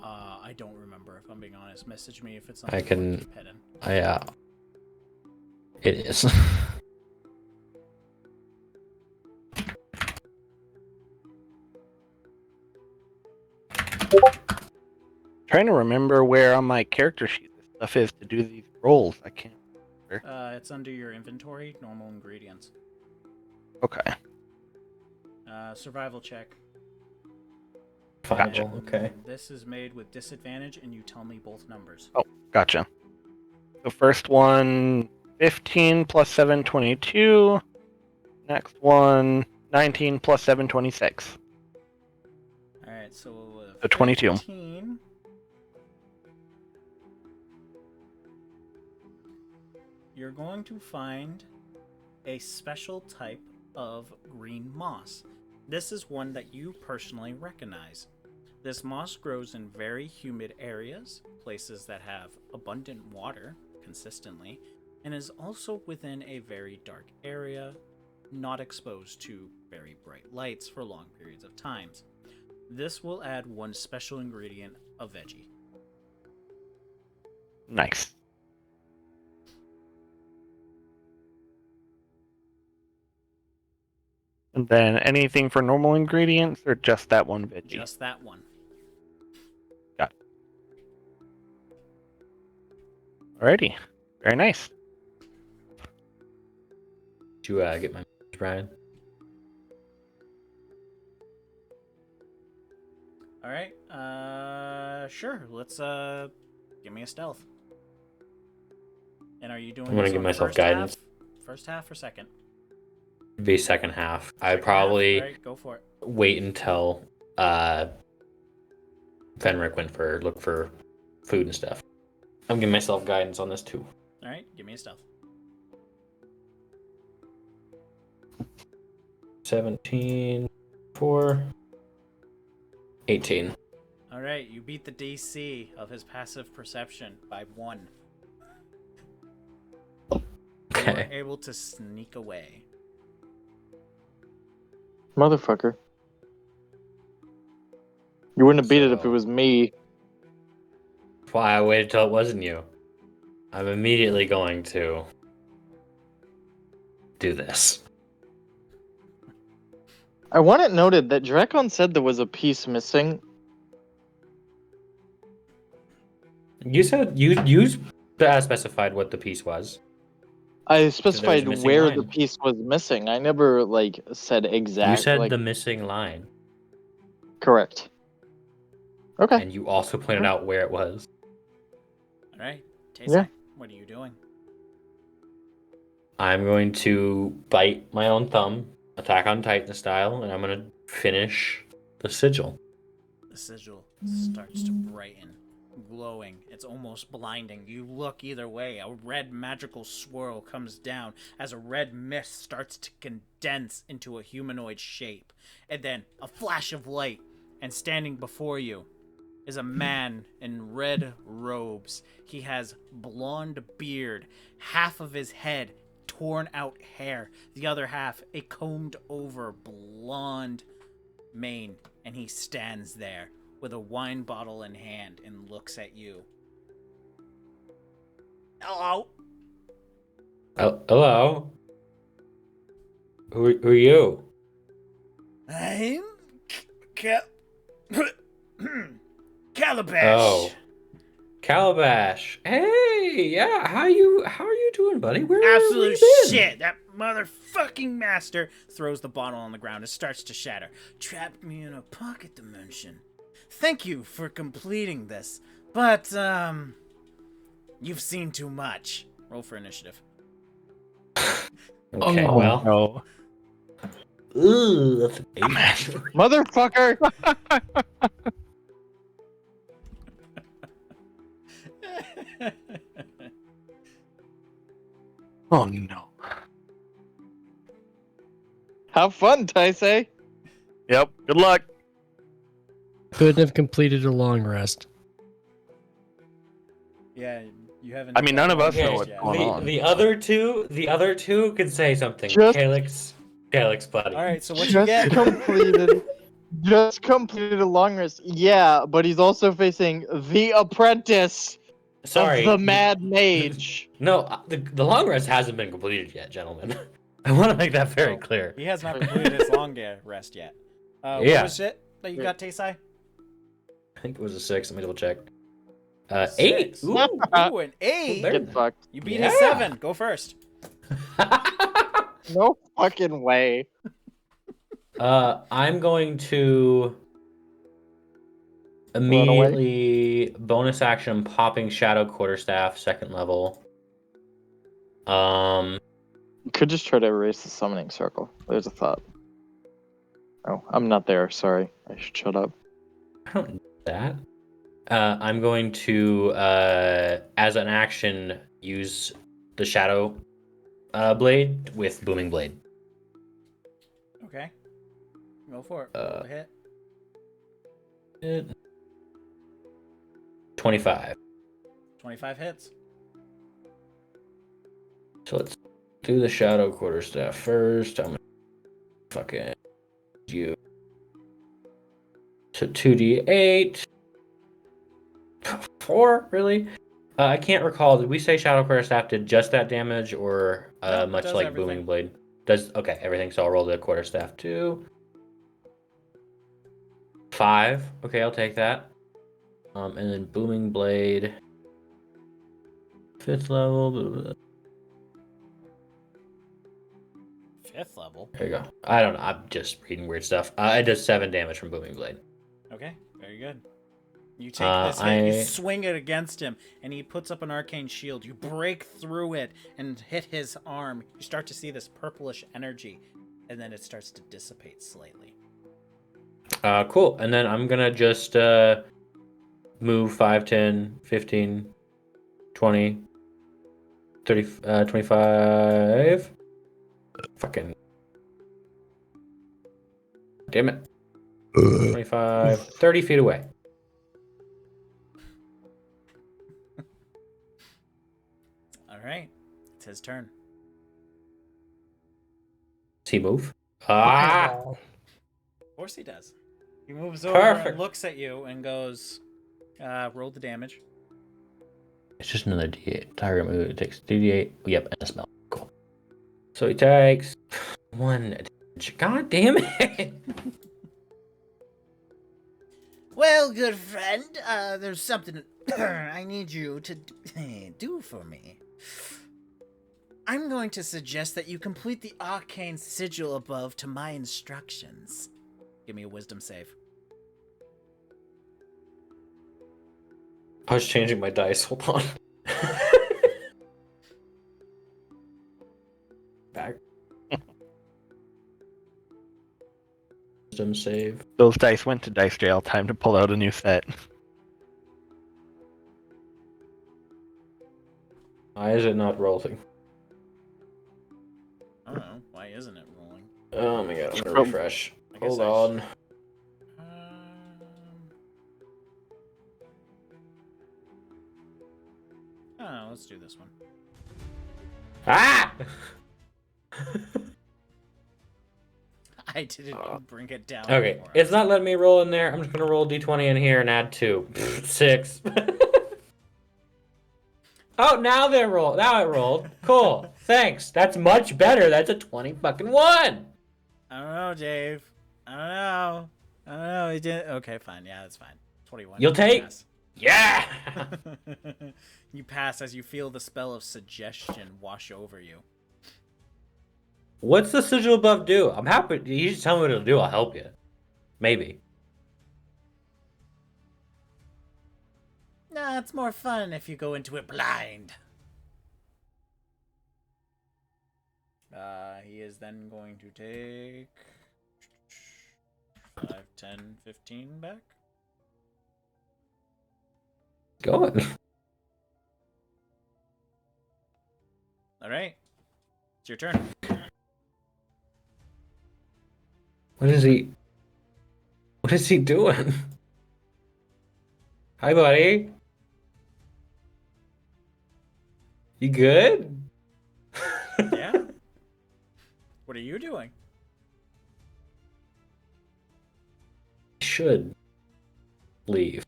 I don't remember, if I'm being honest. Message me if it's I something can- to keep heading. It is. trying to remember where on my character sheet this stuff is to do these rolls. I can't. It's under your inventory, normal ingredients. Okay. Survival check. Gotcha. Okay. This is made with disadvantage, and you tell me both numbers. Gotcha. The first one, 15 plus 7, 22. Next one, 19 plus 7, 26. Alright, so... So 22. 15. You're going to find a special type of green moss. This is one that you personally recognize. This moss grows in very humid areas, places that have abundant water consistently, and is also within a very dark area, not exposed to very bright lights for long periods of times. This will add one special ingredient of veggie. Nice. And then anything for normal ingredients or just that one veggie? Just that one. Alrighty. Very nice. Did you get my message, Brian? Alright, sure. Let's, give me a stealth. And are you doing I'm gonna this give on myself first guidance. Half? First half or second? Be second half. I Second probably half? Alright, go for it. wait until Fenric went for look for food and stuff. I'm giving myself guidance on this too. Alright, give me a stealth. 17, 4, 18. Alright, you beat the DC of his passive perception by 1. You were Okay. able to sneak away. motherfucker, you wouldn't have beat it if it So- was me. That's why I waited till it wasn't you. I'm immediately going to do this. I want it noted that Drakon said there was a piece missing. You said you specified what the piece was. I specified missing where line. the piece was missing. I never said exact. You said like, the missing line, correct. Okay. and you also pointed out where it was. Alright, Taisei, Yeah. what are you doing? I'm going to bite my own thumb, Attack on Titan style, and I'm going to finish the sigil. The sigil starts to brighten, glowing. It's almost blinding. You look either way. A red magical swirl comes down as a red mist starts to condense into a humanoid shape. And then a flash of light, and standing before you is a man in red robes. He has blonde beard, half of his head torn out hair, the other half a combed over blonde mane, and he stands there with a wine bottle in hand and looks at you. Hello? Hello? Who are you? I'm Kalabash. Oh. Kalabash. Hey, yeah, how are you doing, buddy? Where Absolute have you been? shit. That motherfucking master throws the bottle on the ground. It starts to shatter. Trapped me in a pocket dimension. Thank you for completing this, but you've seen too much. Roll for initiative. Okay, Oh, well, no. Ooh, that's amazing. Motherfucker! Oh no. Have fun, Taisei. Yep. Good luck. Couldn't have completed a long rest. Yeah, you haven't. I mean, none of us know Yeah, what's yeah. going on. The other two could say something. Just- Calyx, buddy. All right, so what you Just get? completed a long rest. Yeah, but he's also facing the apprentice Sorry, of the Mad Mage. No, the long rest hasn't been completed yet, gentlemen. I want to make that very Oh. clear. He has not completed his long rest yet. What Yeah. was it that you got, Taisei? I think it was a 6. Let me double check. 8. 6. Ooh. Ooh, an 8. better Get fucked. You beat Yeah. his 7. Go first. No fucking way. I'm going to away. immediately bonus action popping Shadow Quarterstaff 2nd level. You could just try to erase the summoning circle. There's a thought. Oh, I'm not there. Sorry. I should shut up. I don't need that. I'm going to, as an action, use the Shadow Blade with Booming Blade. Okay. Go for it. Roll the hit. 25. 25 hits. So let's do the Shadow Quarterstaff first. I'm gonna fucking you. So 2d8. 4, really? I can't recall. Did we say Shadow Quarterstaff did just that damage, or No, it much does like everything. Booming Blade? Does okay everything? So I'll roll the Quarterstaff too. 5. Okay, I'll take that. And then Booming Blade. 5th level. 5th level. There you go. I don't know. I'm just reading weird stuff. It does 7 damage from Booming Blade. Okay, very good. You take this hit, you swing it against him, and he puts up an arcane shield. You break through it and hit his arm. You start to see this purplish energy, and then it starts to dissipate slightly. Cool. And then I'm gonna just move 5, 10, 15, 20, 30, 25. Fucking. Damn it. 25, 30 feet away. All right, it's his turn. Does he move? Ah! Of course he does. He moves over Perfect. and looks at you and goes, roll the damage. It's just another D8. Target move. It takes D8. Yep, and a spell. Cool. So he takes 1 damage. God damn it! Well, good friend, there's something I need you to do for me. I'm going to suggest that you complete the arcane sigil above to my instructions. Give me a wisdom save. I was changing my dice. Hold on. Back. Wisdom save. Those dice went to dice jail. Time to pull out a new set. Why is it not rolling? I don't know. Why isn't it rolling? Oh my god, I'm gonna refresh. I guess Hold I on. Oh, let's do this one. Ah! I didn't bring it down. Okay, before. it's not letting me roll in there. I'm just gonna roll d20 in here and add 2. 6. Oh, now they roll. Now it rolled. Cool. Thanks. That's much better. That's a 20 fucking 1. I don't know, Dave. I don't know. He didn't. Okay, fine. Yeah, that's fine. 21. You'll take. Pass. Yeah. You pass as you feel the spell of suggestion wash over you. What's the sigil above do? I'm happy. You just tell me what it'll do. I'll help you. Maybe. Nah, it's more fun if you go into it blind. He is then going to take 10, 15 back. Going. All right. It's your turn. What is he? What is he doing? Hi, buddy. You good? Yeah. What are you doing? Should leave.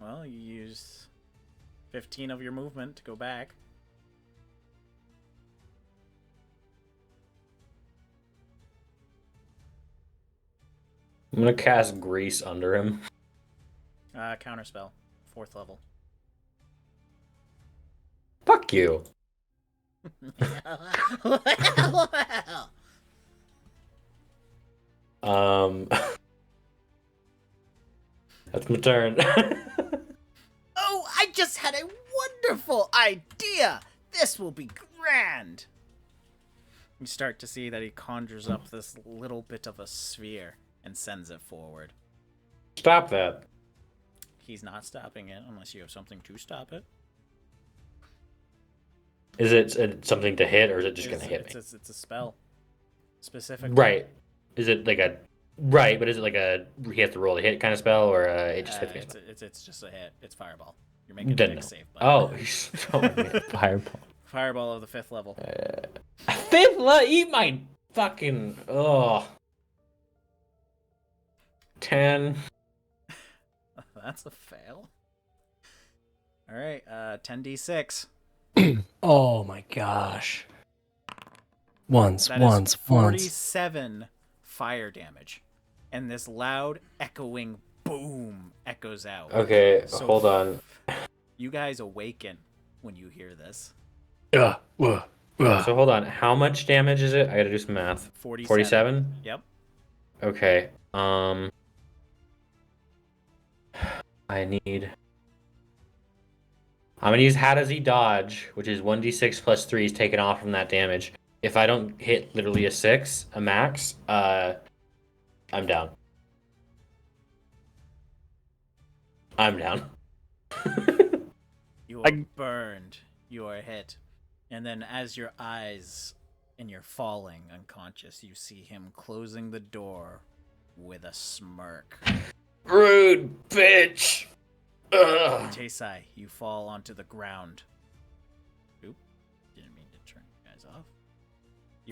Well, you use 15 of your movement to go back. I'm gonna cast Grease under him. Counterspell. 4th level. Fuck you. That's my turn. Oh, I just had a wonderful idea! This will be grand! You start to see that he conjures up this little bit of a sphere and sends it forward. Stop that. He's not stopping it unless you have something to stop it. Is it something to hit, or is it just gonna hit me? It's a spell. Specifically. Right. Is it like a... Right, but is it like a... He has to roll to hit kind of spell, or it just hits me? It's just a hit. It's Fireball. You're making a Didn't big know. save. Oh, he's throwing me a fireball. Fireball of the 5th level. 5th level? Eat my fucking... Oh. 10. That's a fail. Alright, 10d6. Oh my gosh. Once. That is 47 fire damage. And this loud, echoing boom echoes out. Okay, So hold on. You guys awaken when you hear this. So hold on. How much damage is it? I gotta do some math. 47? Yep. Okay. I'm gonna use How Does He Dodge, which is 1d6 plus 3 is taken off from that damage. If I don't hit literally a max, I'm down. I'm down. You are burned. You are hit. And then as your eyes and you're falling unconscious, you see him closing the door with a smirk. Rude bitch! Ugh. Taisei, you fall onto the ground. Oop. Didn't mean to turn you guys off.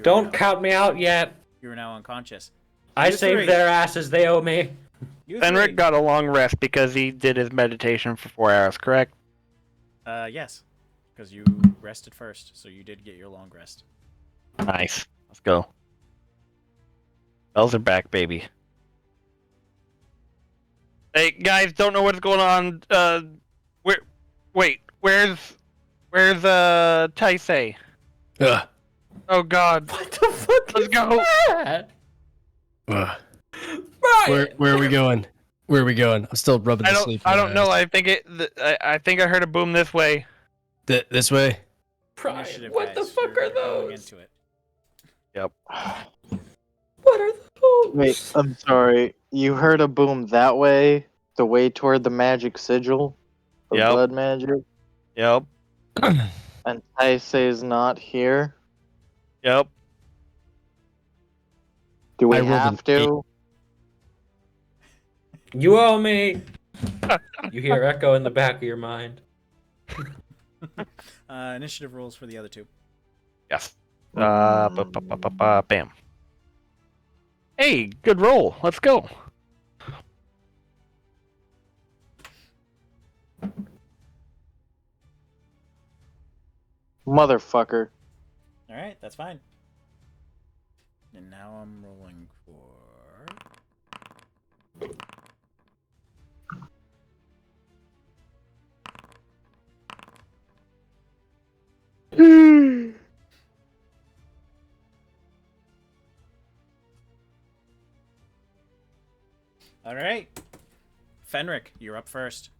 Don't count me out yet. You are now unconscious. I You saved three. their asses. They owe me. You Fenric three. got a long rest because he did his meditation for 4 hours, correct? Yes. Because you rested first, so you did get your long rest. Nice. Let's go. Bells are back, baby. Hey guys, don't know what's going on. Where's Taisei? Oh God. What the fuck? Let's go. Where are we going? Where are we going? I'm still rubbing the sleep. I don't know. I think I think I heard a boom this way. This way. Initiative, What the guys. fuck You're are going those? into it. Yep. What are those? Wait, I'm sorry. You heard a boom that way? The way toward the magic sigil? The Yep. blood magic? Yep. And Taisei's not here? Yep. Do we I rolled have an to? You owe me. You hear echo in the back of your mind. Initiative rolls for the other two. Yes. Bam. Hey, good roll. Let's go. Motherfucker. Alright, that's fine. And now I'm rolling for... Alright. Fenric, you're up first.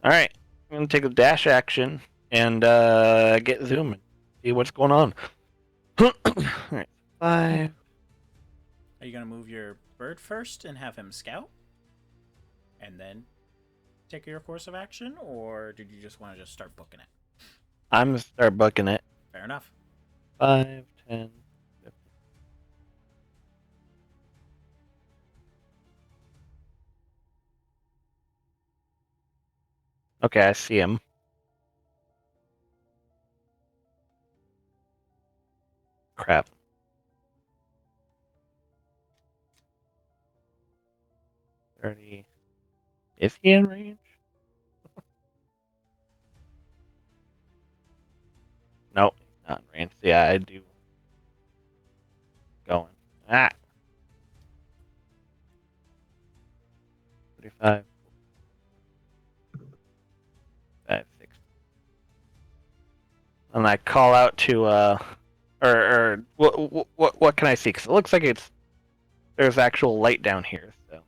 All right. I'm gonna take a dash action and get zoom and see what's going on. All right. 5, Are you gonna move your bird first and have him scout, and then take your course of action, or did you just want to just start booking it? I'm gonna start booking it. Fair enough. 5, 10, 15. Okay, I see him. Crap. 30. Is he in range? Nope, he's not in range. Yeah, I do. Going. Ah! 35. 5, 6. And I call out to, or what can I see? Because it looks like there's actual light down here, so.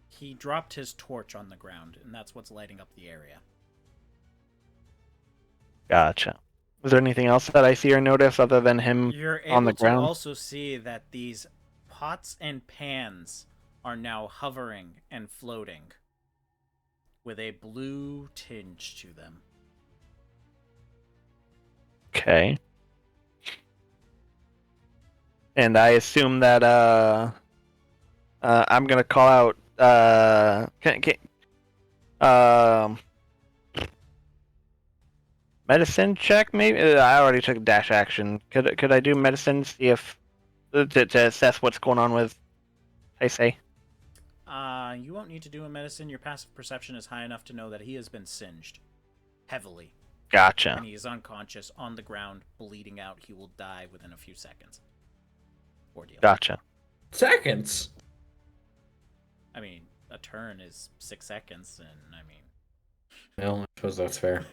He dropped his torch on the ground, and that's what's lighting up the area. Gotcha. Is there anything else that I see or notice other than him You're on the able to ground? also see that these pots and pans are now hovering and floating with a blue tinge to them. Okay. And I assume that I'm gonna call out medicine check maybe. I already took dash action. Could I do medicine? See if to assess what's going on with Taisei? You won't need to do a medicine. Your passive perception is high enough to know that he has been singed heavily. Gotcha. And he is unconscious on the ground, bleeding out. He will die within a few seconds. Ordeal. Gotcha. Seconds. I mean, a turn is 6 seconds, and I mean... Well, I suppose that's fair.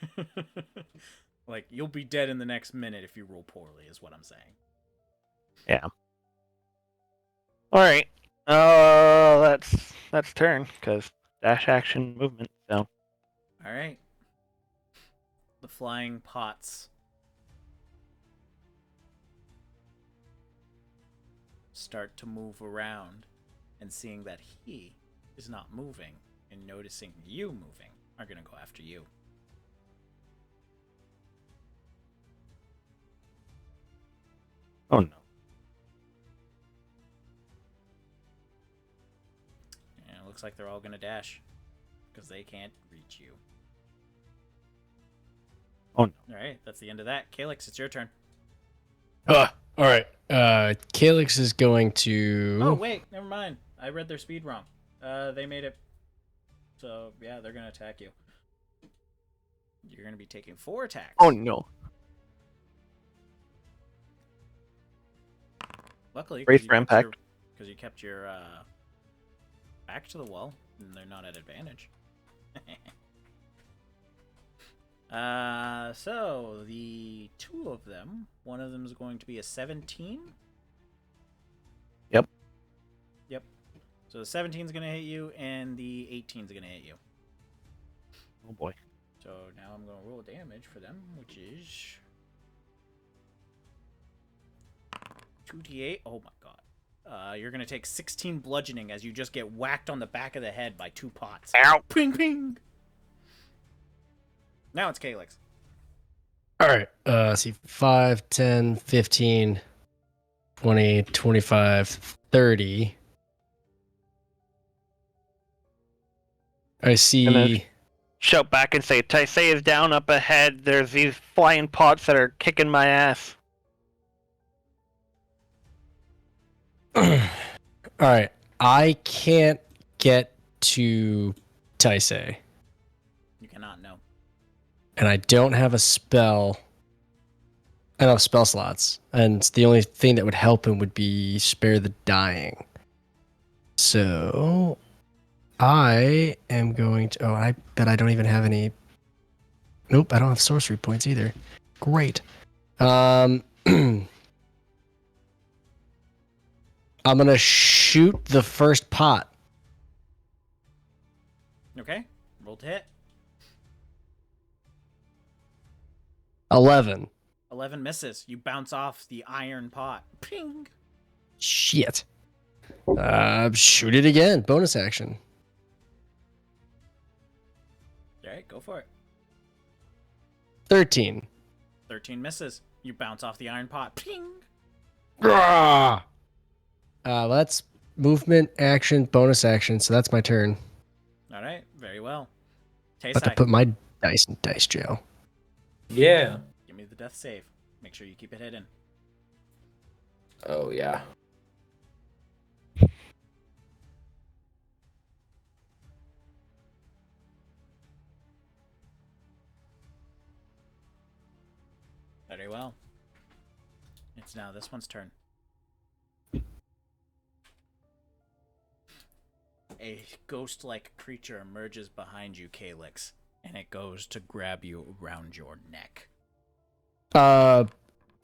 Like, you'll be dead in the next minute if you roll poorly, is what I'm saying. Yeah. All right. That's turn because dash action movement. So. All right. The flying pots start to move around, and seeing that he is not moving and noticing you moving, are going to go after you. Oh no. And it looks like they're all going to dash because they can't reach you. Oh no. All right, that's the end of that. Calyx, it's your turn. All right. Calyx is going to. Oh, wait, never mind. I read their speed wrong. They made it. So, yeah, they're going to attack you. You're going to be taking 4 attacks. Oh no. Luckily, Brace for impact. because you kept your back to the wall, and they're not at advantage. So the 2 of them, one of them is going to be a 17. Yep. Yep. So the 17 is going to hit you, and the 18 is going to hit you. Oh boy. So now I'm going to roll damage for them, which is 2d8. Oh my god. You're going to take 16 bludgeoning as you just get whacked on the back of the head by 2 pots. Ow. Ping, ping. Now it's Calyx. All right. Let's see. 5, 10, 15, 20, 25, 30. I see. Shout back and say, Taisei is down up ahead. There's these flying pots that are kicking my ass. All right. I can't get to Taisei, You cannot know. and I don't have a spell. I don't have spell slots, and the only thing that would help him would be Spare the Dying. So I am going to. Oh, I bet I don't even have any. Nope, I don't have sorcery points either. Great. I'm gonna shoot the first pot. Okay. Roll to hit. 11. 11 misses. You bounce off the iron pot. Ping. Shit. Shoot it again. Bonus action. All right, go for it. 13. 13 misses. You bounce off the iron pot. Ping! That's movement, action, bonus action. So that's my turn. All right, very well. About to Taisei, put my dice in dice jail. Yeah. give me the death save. Make sure you keep it hidden. Oh yeah. Very well. It's now this one's turn. A ghost-like creature emerges behind you, Calyx, and it goes to grab you around your neck.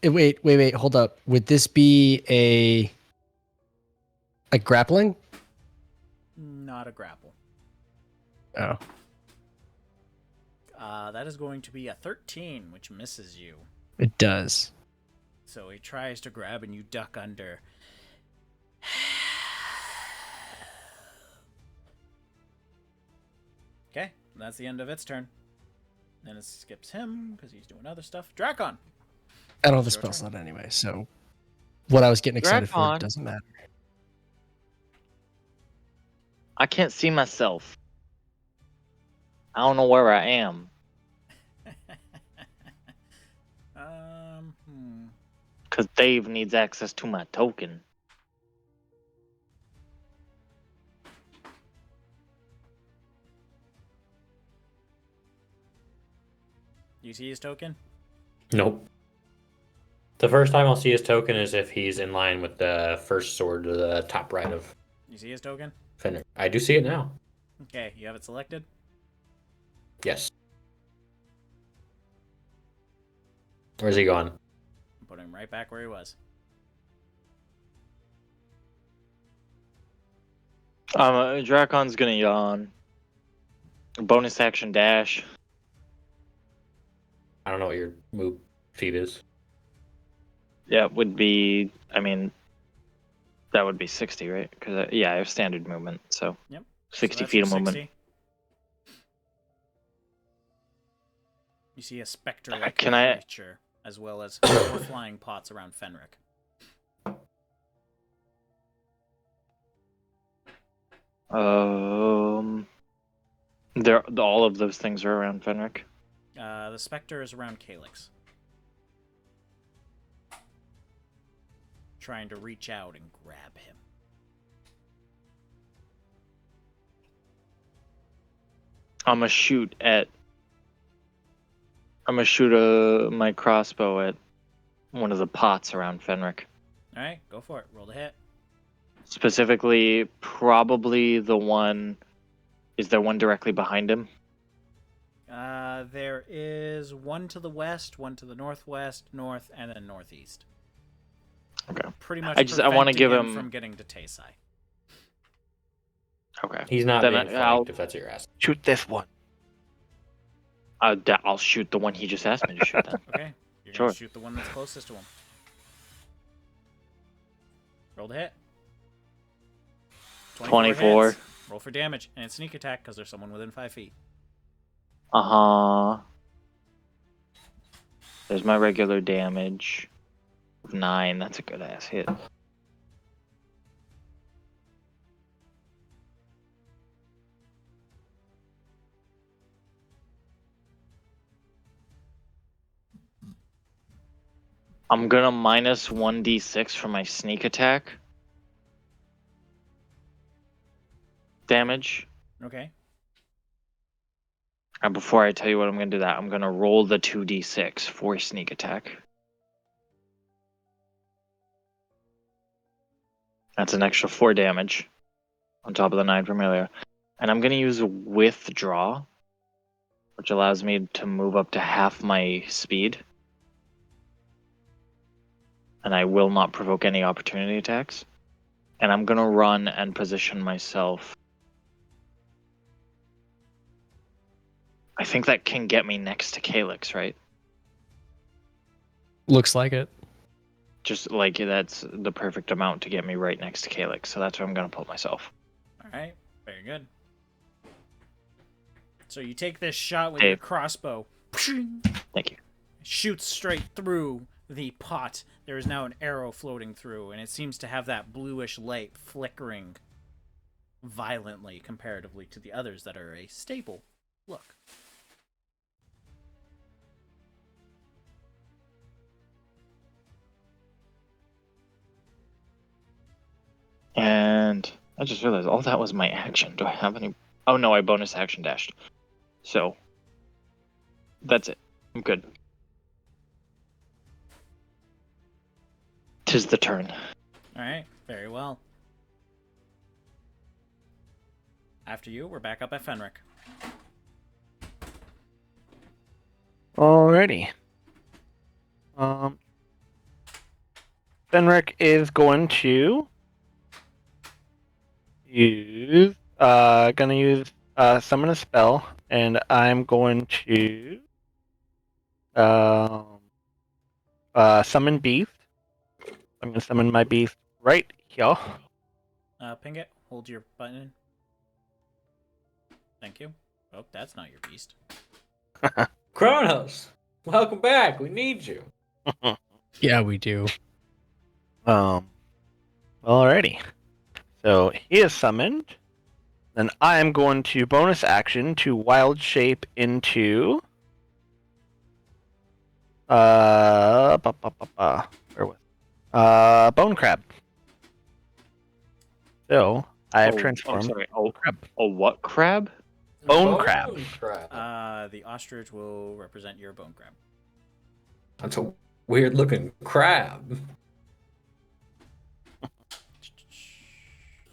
Wait, hold up. Would this be a grappling? Not a grapple. Oh. That is going to be a 13, which misses you. It does. So he tries to grab and you duck under. Okay, that's the end of its turn. Then it skips him because he's doing other stuff. Drakon! I don't have a It's spell your turn. slot anyway, so what I was getting excited for Drakon. doesn't matter. I can't see myself. I don't know where I am. Hmm. Because Dave needs access to my token. You see his token? Nope. The first time I'll see his token is if he's in line with the first sword to the top right of You see his token? Fenrir. I do see it now. Okay, you have it selected? Yes. Where's he going? Put him right back where he was. Dracon's gonna yawn. Bonus action dash. I don't know what your move feat is. Yeah, would be. I mean, that would be 60, right? Because yeah, I have standard movement, so Yep. 60 So that's feet your of movement. 60. You see a specter-like Can I- creature, as well as 4 flying pots around Fenric. All of those things are around Fenric. The specter is around Calyx. Trying to reach out and grab him. I'm gonna shoot my crossbow at one of the pots around Fenric. Alright, go for it. Roll the hit. Specifically, probably the one. Is there one directly behind him? There is one to the west, one to the northwest, north, and then northeast. Okay. Pretty much I want to preventing give him him. from getting to Taisei. Okay. He's not Then being I'll- flanked, if that's what you're asking. Shoot this one. I'll shoot the one he just asked me to shoot. Then. Okay, you're Sure. gonna shoot the one that's closest to him. Roll the hit. 24. hits. Roll for damage and it's sneak attack because there's someone within 5 feet. There's my regular damage of 9. That's a good ass hit. I'm gonna minus 1d6 for my sneak attack damage. Okay. And before I tell you what I'm gonna do that, I'm gonna roll the 2d6 for sneak attack. That's an extra 4 damage on top of the 9 from earlier. And I'm gonna use withdraw, which allows me to move up to half my speed. And I will not provoke any opportunity attacks. And I'm gonna run and position myself. I think that can get me next to Calyx, right? Looks like it. Just like that's the perfect amount to get me right next to Calyx, so that's where I'm gonna put myself. All right, very good. So you take this shot with Dave. your crossbow. Thank you. Shoots straight through the pot. There is now an arrow floating through, and it seems to have that bluish light flickering violently comparatively to the others that are a stable look. And I just realized all that was my action. Do I have any? Oh no, I bonus action dashed. So that's it. I'm good. 'Tis the turn. All right, very well. After you, we're back up at Fenric. Alrighty. Fenric is going to use summon a spell, and I'm going to summon beast. I'm gonna summon my beast right here. Ping it. Hold your button. Thank you. Oh, that's not your beast. Kronos, welcome back. We need you. Yeah, we do. Alrighty. So he is summoned. Then I am going to bonus action to wild shape into where was bone crab. So I have transformed. sorry. Crab. Oh, what crab? Bone crab. The ostrich will represent your bone crab. That's a weird looking crab.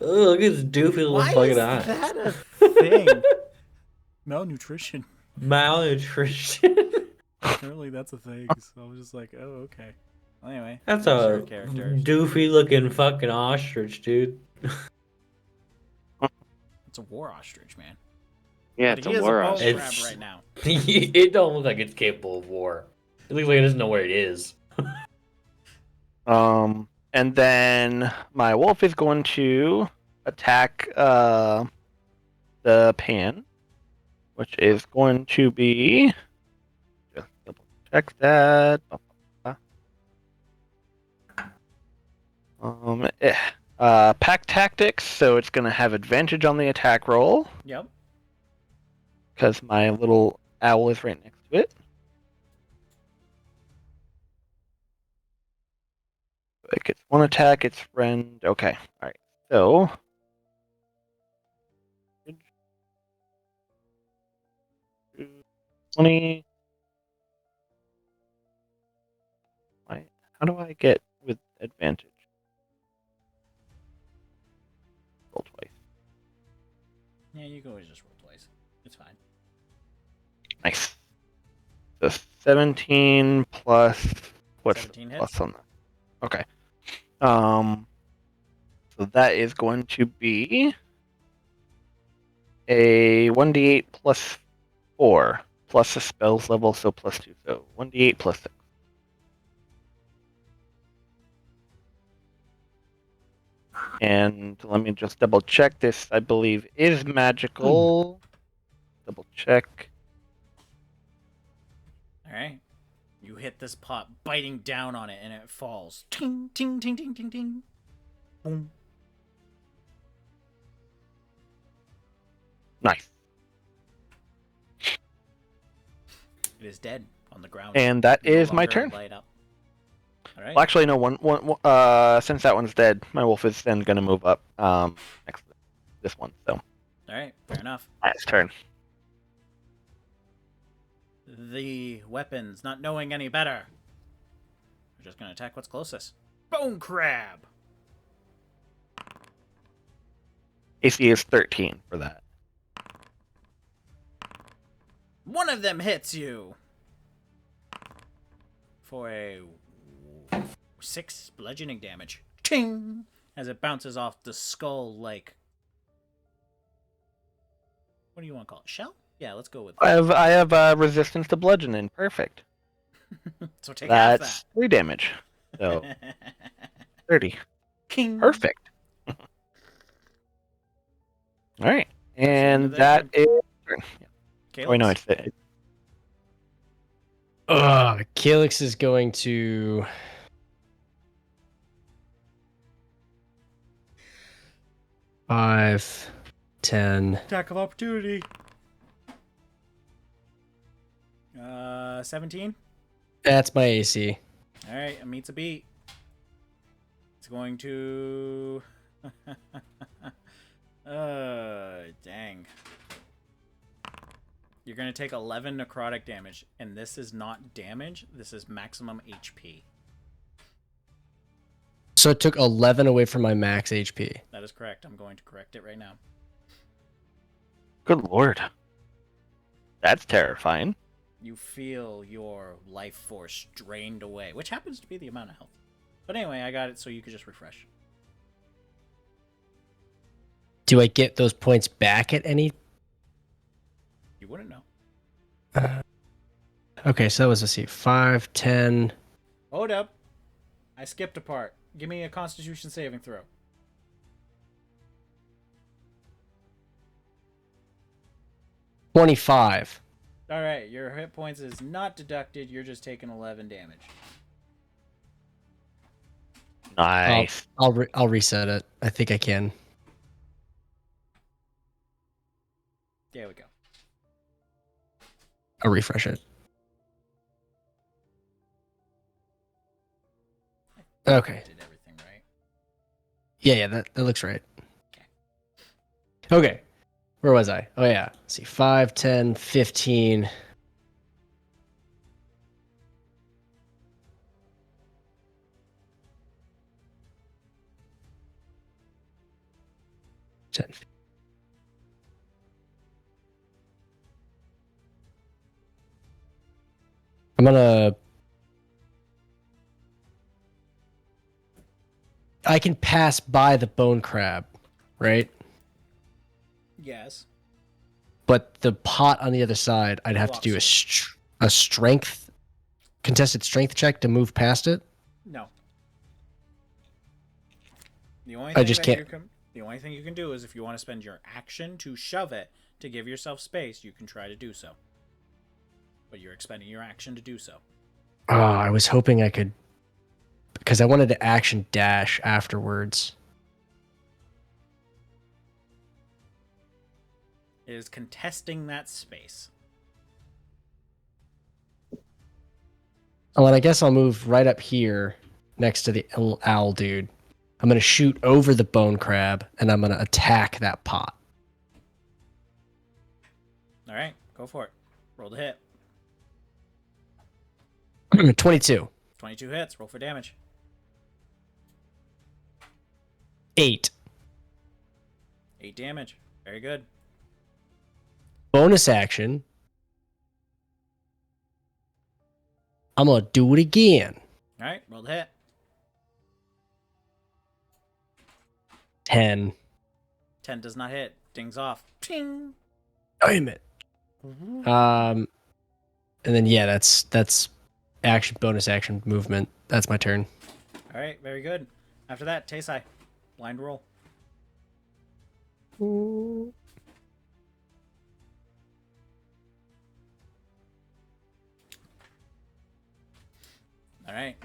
Oh, look at this doofy little fucking eyes. that a thing? Malnutrition. Malnutrition. Apparently that's a thing. So I was just like, oh, okay. Well, anyway, That's those are a your characters. doofy looking fucking ostrich, dude. It's a war ostrich, man. Yeah, But it's he a is war a bone ostrich. crab It's- right now. It don't look like it's capable of war. It looks like it doesn't know where it is. And then my wolf is going to attack the pan, which is going to be just double check that. Pack tactics, so it's going to have advantage on the attack roll Yep. because my little owl is right next to it. It gets one attack, its friend. Okay, alright. So. 20. How do I get with advantage? Roll twice. Yeah, you can always just roll twice. It's fine. Nice. So 17 plus. What's 17 the hits. plus on that? Okay. So that is going to be a 1d8 plus 4 plus the spell's level, so plus 2. So 1d8 plus 6. And let me just double check this. I believe is magical. Double check. All right. You hit this pot, biting down on it, and it falls. Ting, ting, ting, ting, ting, ting. Boom. Nice. It is dead on the ground. And that No is my longer turn. light up. All right. Well, actually, no. Since that one's dead, my wolf is then gonna move up. Next to this one. So All right. Fair enough. last turn. The weapons, not knowing any better, are just gonna attack what's closest. Bone crab. AC is 13 for that. One of them hits you for a 6 bludgeoning damage. Ting! As it bounces off the skull like. What do you want to call it? Shell? Yeah, let's go with that. I have resistance to bludgeoning. Perfect. So take half That's that. 3 damage. So 30. King. Perfect. All right. end of And their that is. Oh, no, Calyx. it's Calyx is going to. Five, 10. Attack of opportunity. 17. That's my AC. All right, it meets a beat. It's going to. Dang. You're going to take 11 necrotic damage, and this is not damage. This is maximum HP. So it took 11 away from my max HP. That is correct. I'm going to correct it right now. Good lord. That's terrifying. You feel your life force drained away, which happens to be the amount of health. But anyway, I got it so you could just refresh. Do I get those points back at any? You wouldn't know. Okay, so that was, let's see, 5, 10. Hold up. I skipped a part. Give me a Constitution saving throw. 25. All right, your hit points is not deducted. You're just taking 11 damage. Nice. I'll reset it. I think I can. There we go. I'll refresh it. Okay. I did everything right. Yeah, that looks right. Okay. Where was I? Oh, yeah. Let's see. 5, 10, 15. I'm gonna. I can pass by the bone crab, right? Yes. But the pot on the other side, I'd have to do a strength, contested strength check to move past it. No. The only I thing just that can't- you can, the only thing you can do is if you want to spend your action to shove it to give yourself space, you can try to do so. But you're expending your action to do so. Oh, I was hoping I could, because I wanted to action dash afterwards. It is contesting that space. Oh, and I guess I'll move right up here next to the owl dude. I'm going to shoot over the bone crab, and I'm going to attack that pot. All right, go for it. Roll the hit. 22. 22 hits. Roll for damage. 8. 8 damage. Very good. Bonus action. I'm going to do it again. All right, roll the hit. 10. 10 does not hit. Dings off. Ting. Damn it. And then, yeah, that's action, bonus action, movement. That's my turn. All right, very good. After that, Taisei. Blind roll. All right.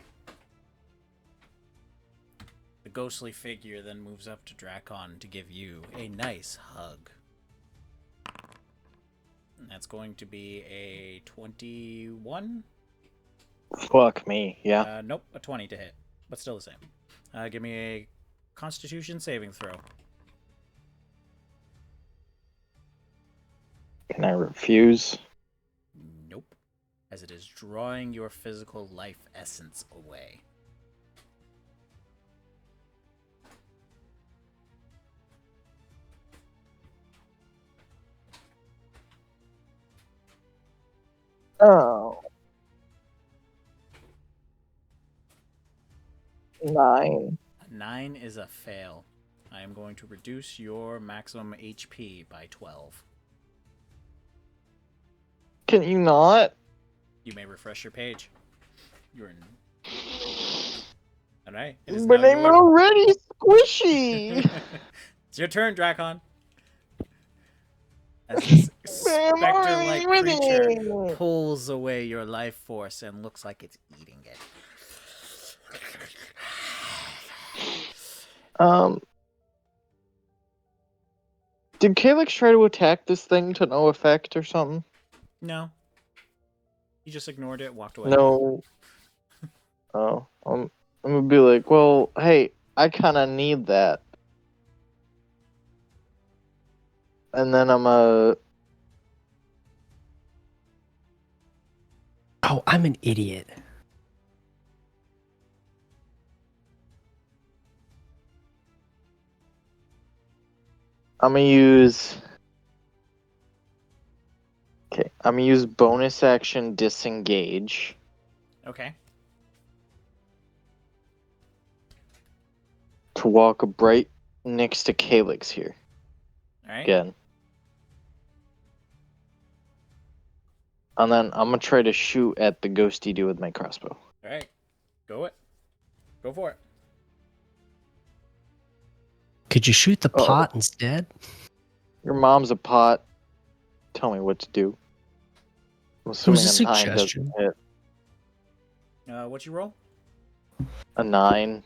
The ghostly figure then moves up to Drakon to give you a nice hug. And that's going to be a 21. Fuck me, yeah. Nope, a 20 to hit, but still the same. Give me a Constitution saving throw. Can I refuse? Nope, as it is drawing your physical life essence away. Oh. 9. 9 is a fail. I am going to reduce your maximum HP by 12. Can you not? You may refresh your page. You're in. All right. It is But now I'm your... already squishy. It's your turn, Drakon. As this I'm specter-like already creature winning. pulls away your life force and looks like it's eating it. Did Calyx try to attack this thing to no effect or something? No. He just ignored it, walked away. No. Oh, I'm gonna be like, well, hey, I kind of need that, and then Oh, I'm an idiot. gonna use. Okay, I'm gonna use bonus action disengage Okay. to walk right next to Calyx here All right. again, and then I'm gonna try to shoot at the ghosty dude with my crossbow. All right. Go for it. Could you shoot the Uh-oh. pot instead? Your mom's a pot. Tell me what to do. I'm It was assuming a a 9 doesn't suggestion. hit. What'd you roll? A 9.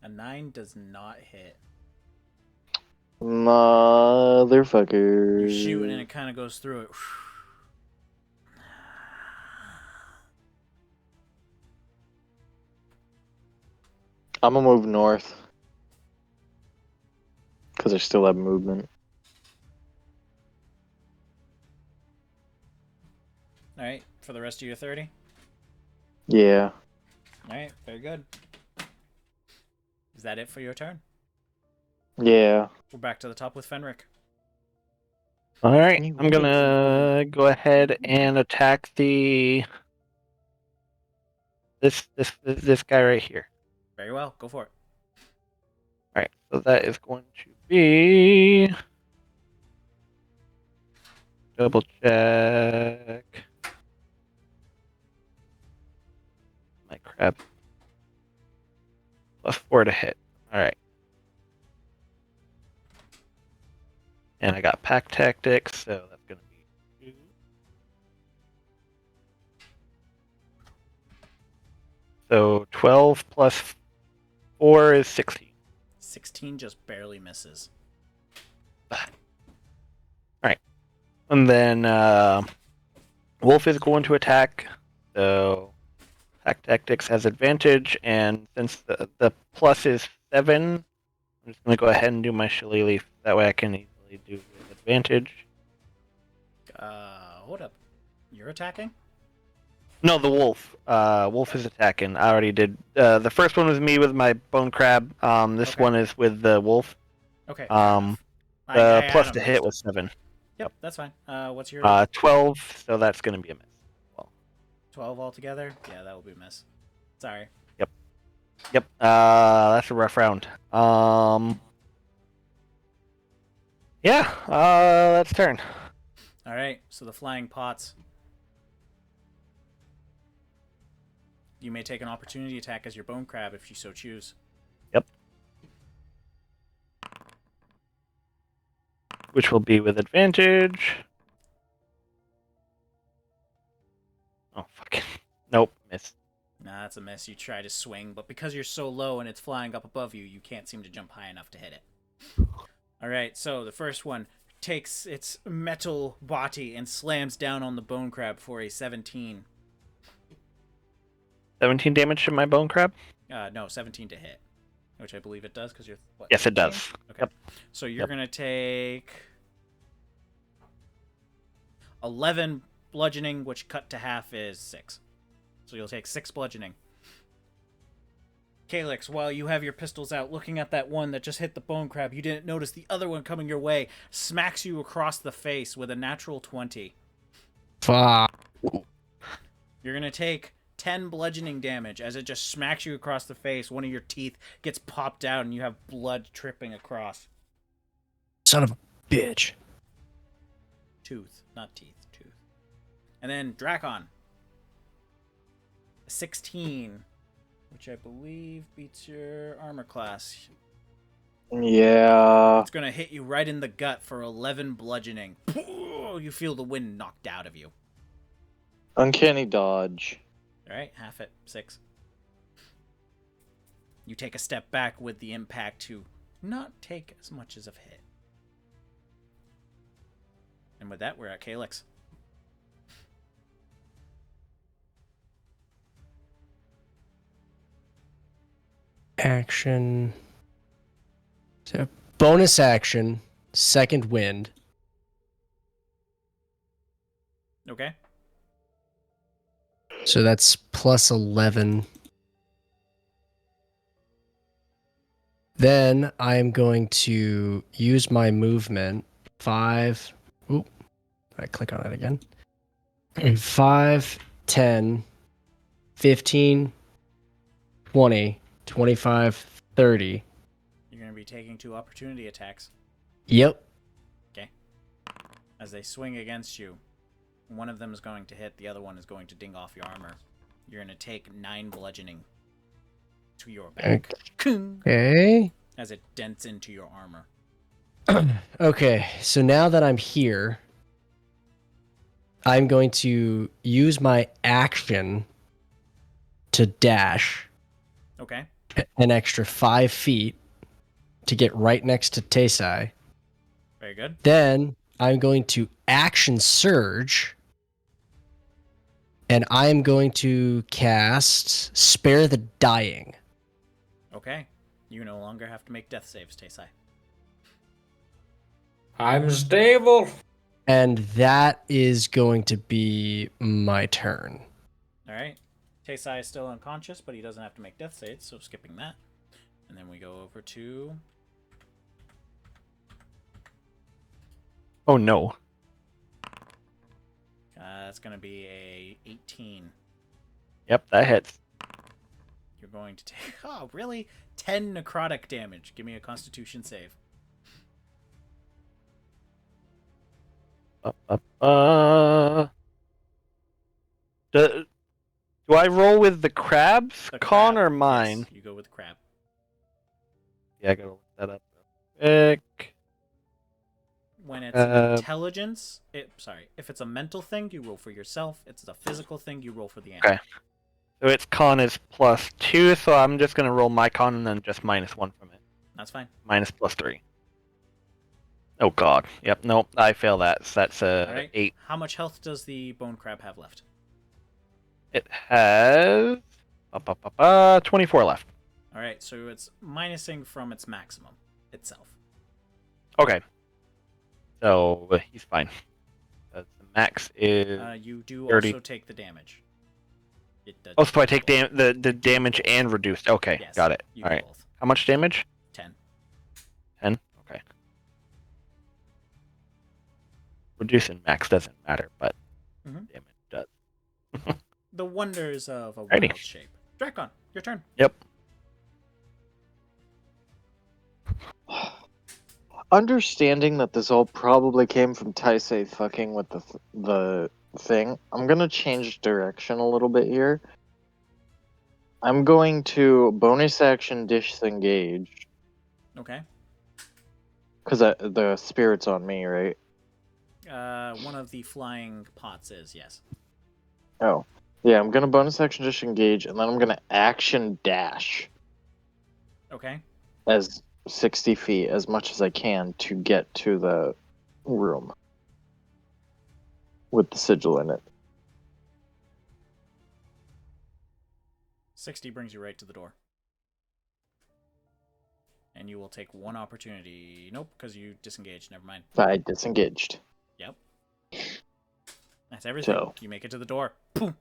A 9 does not hit. Motherfucker. You shoot and it kind of goes through it. I'm gonna move north. Because I still have movement. All right. For the rest of your 30. Yeah. All right. Very good. Is that it for your turn? Yeah. We're back to the top with Fenric. All right, I'm gonna go ahead and attack this guy right here. Very well. Go for it. All right, so that is going to be double check my crap. +4 to hit. All right. And I got pack tactics, so that's going to be 2. So 12 plus 4 is 16. 16 just barely misses. Alright. And then Wolf is going to attack. So pack tactics has advantage, and since the plus is 7, I'm just going to go ahead and do my shillelagh. That way I can easily do with advantage. Hold up. You're attacking? No, the wolf. Wolf is attacking. I already did. The first one was me with my bone crab. This Okay. one is with the wolf. Okay. fair enough. I The had plus him to hit mixed was 7. Yep, that's fine. What's your 12, so that's going to be a miss. 12 altogether? Yeah, that will be a miss. Sorry. Yep. That's a rough round. Yeah. That's turn. All right. So the flying pots. You may take an opportunity attack as your bone crab if you so choose. Yep. Which will be with advantage. Oh fucking. Nope. Miss. Nah, that's a miss. You try to swing, but because you're so low and it's flying up above you, you can't seem to jump high enough to hit it. All right, so the first one takes its metal body and slams down on the bone crab for a 17. 17 damage to my bone crab. No, 17 to hit, which I believe it does because you're what? Yes, it 13? does. Okay. Yep. So you're Yep. gonna take 11 bludgeoning, which cut to half is 6. So you'll take 6 bludgeoning. Calyx, while you have your pistols out looking at that one that just hit the bone crab, you didn't notice the other one coming your way smacks you across the face with a natural 20. Fuck. You're going to take 10 bludgeoning damage as it just smacks you across the face. One of your teeth gets popped out and you have blood tripping across. Son of a bitch. Tooth, not teeth, tooth. And then Drakon. 16 which I believe beats your armor class. Yeah. It's gonna hit you right in the gut for 11 bludgeoning. You feel the wind knocked out of you. Uncanny dodge. All right, half it, 6. You take a step back with the impact to not take as much as a hit. And with that, we're at Calyx. Action. So bonus action, second wind. Okay. So that's plus 11. Then I am going to use my movement. 5. Oop. I click on it again. 5, 10, 15, 20, 25, 30. You're going to be taking 2 opportunity attacks. Yep. As they swing against you, one of them is going to hit, the other one is going to ding off your armor. You're going to take 9 bludgeoning to your back. Okay. As it dents into your armor. Okay, so now that I'm here, I'm going to use my action to dash Okay. an extra 5 feet to get right next to Taisei. Very good. Then I'm going to action surge, and I'm going to cast Spare the Dying. Okay. You no longer have to make death saves, Taisei. I'm stable. And that is going to be my turn. Alright. Taisei is still unconscious, but he doesn't have to make death saves, so skipping that. And then we go over to... Oh no. That's going to be a 18. Yep, that hits. You're going to take... Oh, really? 10 necrotic damage. Give me a constitution save. Do I roll with the crabs, The con, crab. or mine? Yes, you go with crab. Yeah, I gotta look that up real quick. When it's Uh, intelligence, if it's a mental thing, you roll for yourself. If it's a physical thing, you roll for the animal. Okay. So its con is +2, so I'm just gonna roll my con and then just -1 from it. That's fine. Minus +3. Oh god. Yep, nope, I fail that. So that's Alright. 8. How much health does the bone crab have left? It has 24 left. Alright, so it's minusing from its maximum itself. Okay. So he's fine. The max is You do 30. also take the damage. It does. Oh, so I take the damage and reduced. Okay, Yes, got it. You All do right. both. How much damage? 10. 10? Okay. Reducing max doesn't matter, but Mhm. damage does. The wonders of a Righty. wild shape. Drakon, your turn. Yep. Understanding that this all probably came from Taisei fucking with the thing, I'm gonna change direction a little bit here. I'm going to bonus action disengage Okay. because the spirit's on me, right? One of the flying pots is, yes. Oh, yeah. I'm gonna bonus action disengage, and then I'm gonna action dash Okay. as 60 feet as much as I can to get to the room with the sigil in it. 60 brings you right to the door. And you will take 1 opportunity. Nope, because you disengaged. Never mind. I disengaged. Yep. That's everything. So- You make it to the door. Boom.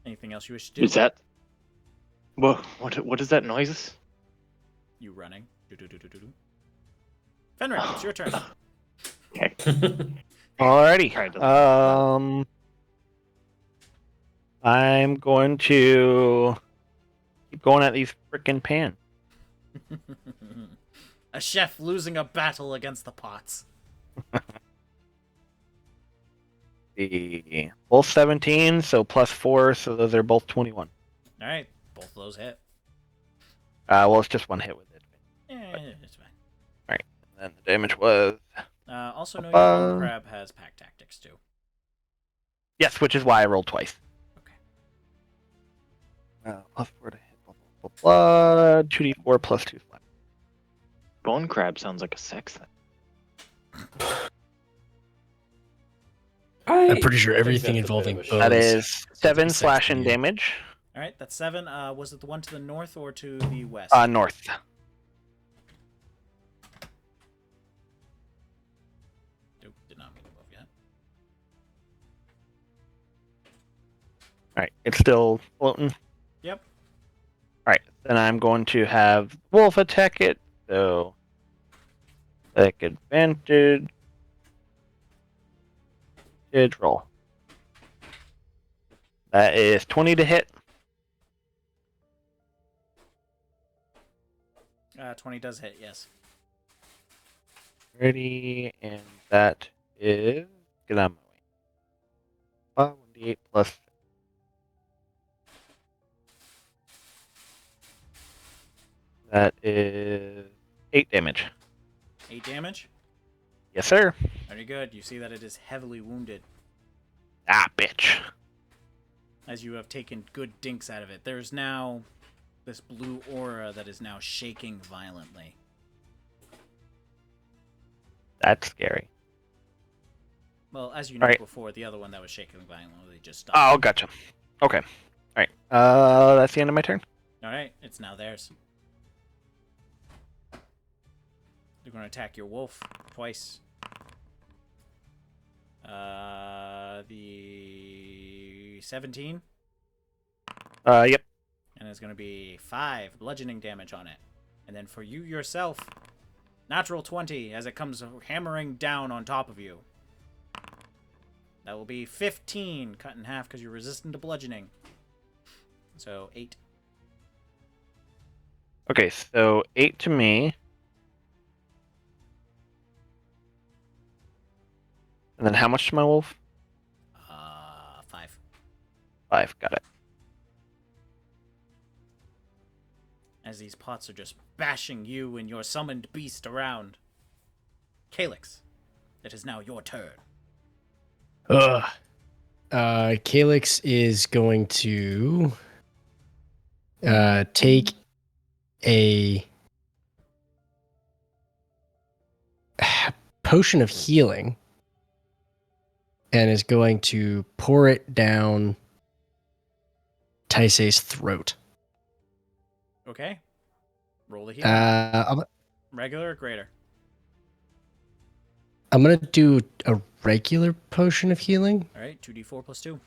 Anything else you wish to do? Is that? What is that noise? You running. Fenrir, it's your turn. Okay. Alrighty. Alright, I'm going to keep going at these frickin' pans. A chef losing a battle against the pots. see. Both 17, so +4, so those are both 21. All right, both of those hit. Well, it's just one hit with it. It's fine. And then the damage was Also, know your bone crab has pack tactics too. yes, which is why I rolled twice. Okay. +4 to hit. Blah, blah, blah, blah. 2d4 +2 flat. Bone crab sounds like a sex thing. I'm pretty sure everything involving bones. That is 7 sex slashing to me. damage. All right, that's 7. Was it the one to the north or to the west? North. Nope, did not mean to move yet. All right, it's still floating. Yep. All right, then I'm going to have Wolf attack it. So, attack advantage. Roll. That is 20 to hit. 20 does hit, yes. Ready, and that is get out of my way. 1d8 plus. That is 8 damage. 8 damage. Yes, sir. Very good. You see that it is heavily wounded, Ah, bitch. as you have taken good dinks out of it. There's now this blue aura that is now shaking violently. That's scary. Well, as you know Alright. before, the other one that was shaking violently just stopped. Oh, gotcha. Okay. All right. That's the end of my turn. All right, it's now theirs. They're going to attack your wolf twice. The 17, Yep. and it's going to be 5 bludgeoning damage on it. And then for you yourself, natural 20 as it comes hammering down on top of you. That will be 15 cut in half because you're resistant to bludgeoning. So 8. Okay, so 8 to me. And then how much to my wolf? 5. 5. Got it. As these pots are just bashing you and your summoned beast around. Calyx, it is now your turn. Calyx is going to take a potion of healing and is going to pour it down Taisei's throat. Okay. Roll the healing. I'm Regular or greater? gonna do a regular potion of healing. All right, 2d4 plus 2.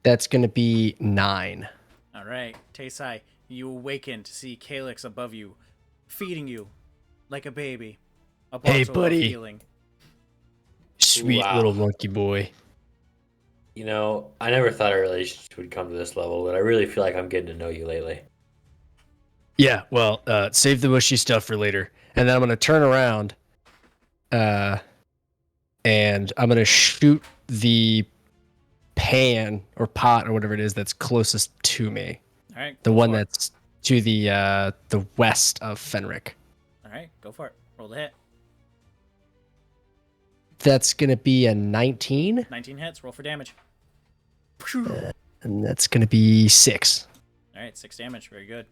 That's gonna be 9. All right, Taisei, you awaken to see Calyx above you, feeding you like a baby. A bottle Hey, buddy. of healing. Sweet Wow. little monkey boy. You know, I never thought our relationship would come to this level, but I really feel like I'm getting to know you lately. Yeah, well, save the mushy stuff for later. And then I'm going to turn around and I'm going to shoot the pan or pot or whatever it is that's closest to me. All right, The go one for it. that's to the west of Fenric. All right, go for it. Roll the hit. That's going to be a 19, 19 hits. Roll for damage. and that's going to be 6. All right, 6 damage. Very good.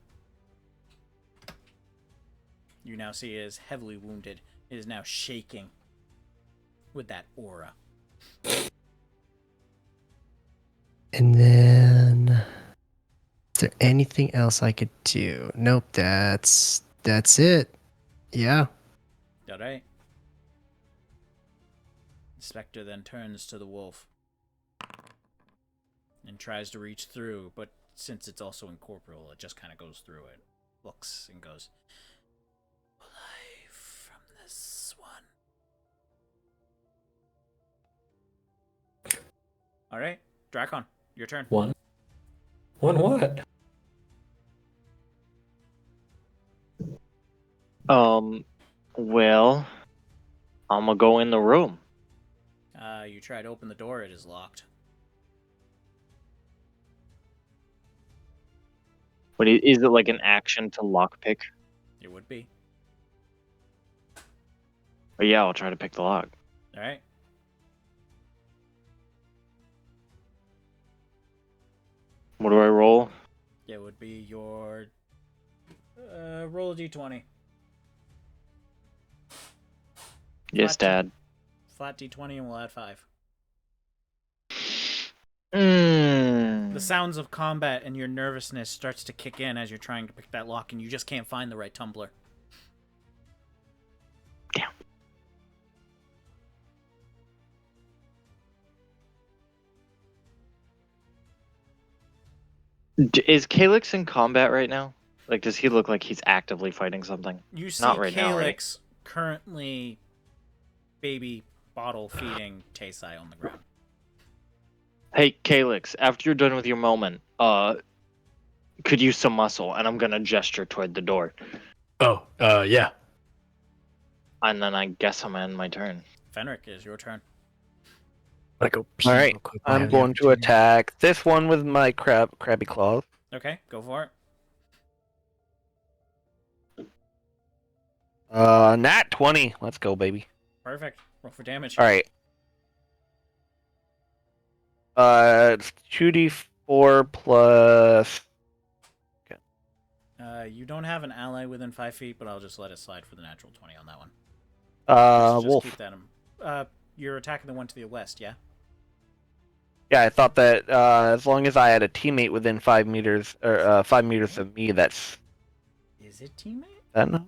You now see it is heavily wounded. It is now shaking with that aura. And then, is there anything else I could do? Nope, that's it. Yeah. All right. Spectre then turns to the wolf and tries to reach through, but since it's also incorporeal, it just kind of goes through it, looks and goes, "Alive from this one." All right, Drakon, your turn. One what? Well, I'm gonna go in the room. You try to open the door, it is locked. But is it like an action to lockpick? It would be. But yeah, I'll try to pick the lock. Alright. What do I roll? It would be your... roll a d20. Yes, Dad. Flat d20 and we'll add 5. Mm. The sounds of combat and your nervousness starts to kick in as you're trying to pick that lock and you just can't find the right tumbler. Damn. Is Calyx in combat right now? Like, does he look like he's actively fighting something? You see Not right now, right? Calyx currently baby bottle feeding Taisei on the ground. Hey, Calyx, after you're done with your moment, could use some muscle, and I'm gonna gesture toward the door. Oh, yeah. And then I guess I'm gonna end my turn. Fenric, is your turn. I go pee All right, real quick while I I'm have the going to opportunity. attack this one with my crabby claws. Okay, go for it. Nat 20. Let's go, baby. Perfect. Roll for damage. All right. It's 2d4 plus. You don't have an ally within 5 feet, but I'll just let it slide for the natural 20 on that one. Just Wolf. keep that in. You're attacking the one to the west, yeah? Yeah, I thought that as long as I had a teammate within 5 meters or 5 meters of me, that's Is it teammate? that. No?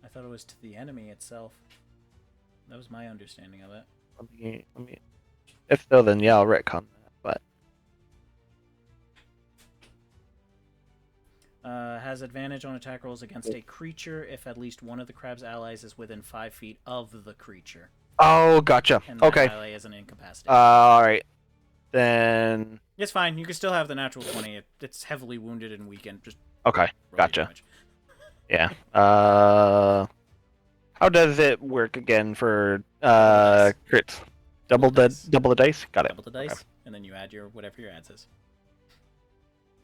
I thought it was to the enemy itself. That was my understanding of it. Let me. If so, then yeah, I'll retcon that. But Has advantage on attack rolls against a creature if at least one of the crab's allies is within 5 feet of the creature. oh, gotcha. And that Okay. ally is an incapacitated. All right. Then It's fine. You can still have the natural 20. It's heavily wounded and weakened. Just okay, roll your gotcha. damage. Yeah. How does it work again for dice. crits? Double Double dice. the dice. Got it. Double the dice, Okay. and then you add your whatever your adds is.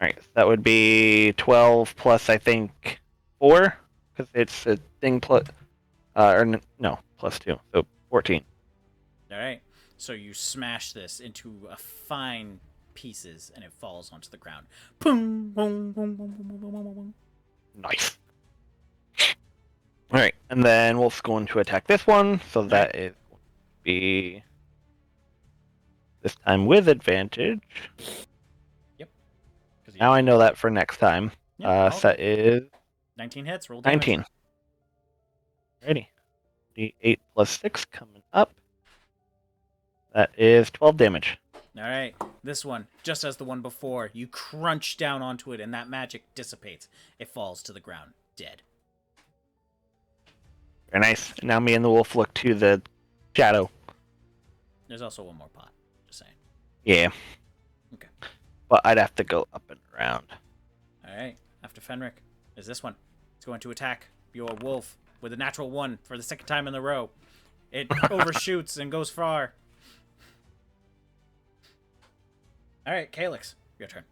All right. That would be 12 plus I think 4 because it's a thing plus no plus 2, so 14. All right. So you smash this into a fine pieces, and it falls onto the ground. Boom, boom, boom, boom, boom, boom, boom, boom, boom. Nice. All right, and then Wolf's going to attack this one, so that is going to be this time with advantage. Yep. 'Cause Now I know that for next time. Yep, all Set is 19 hits. Roll damage. 19. Ready. D8 plus 6 coming up. That is 12 damage. All right. This one, just as the one before, you crunch down onto it, and that magic dissipates. It falls to the ground, dead. Very nice. Now me and the wolf look to the shadow. There's also one more pot. Just saying. Yeah. Okay. But I'd have to go up and around. All right. After Fenric is this one. It's going to attack your wolf with a natural 1 for the second time in a row. It overshoots and goes far. All right, Calyx, your turn.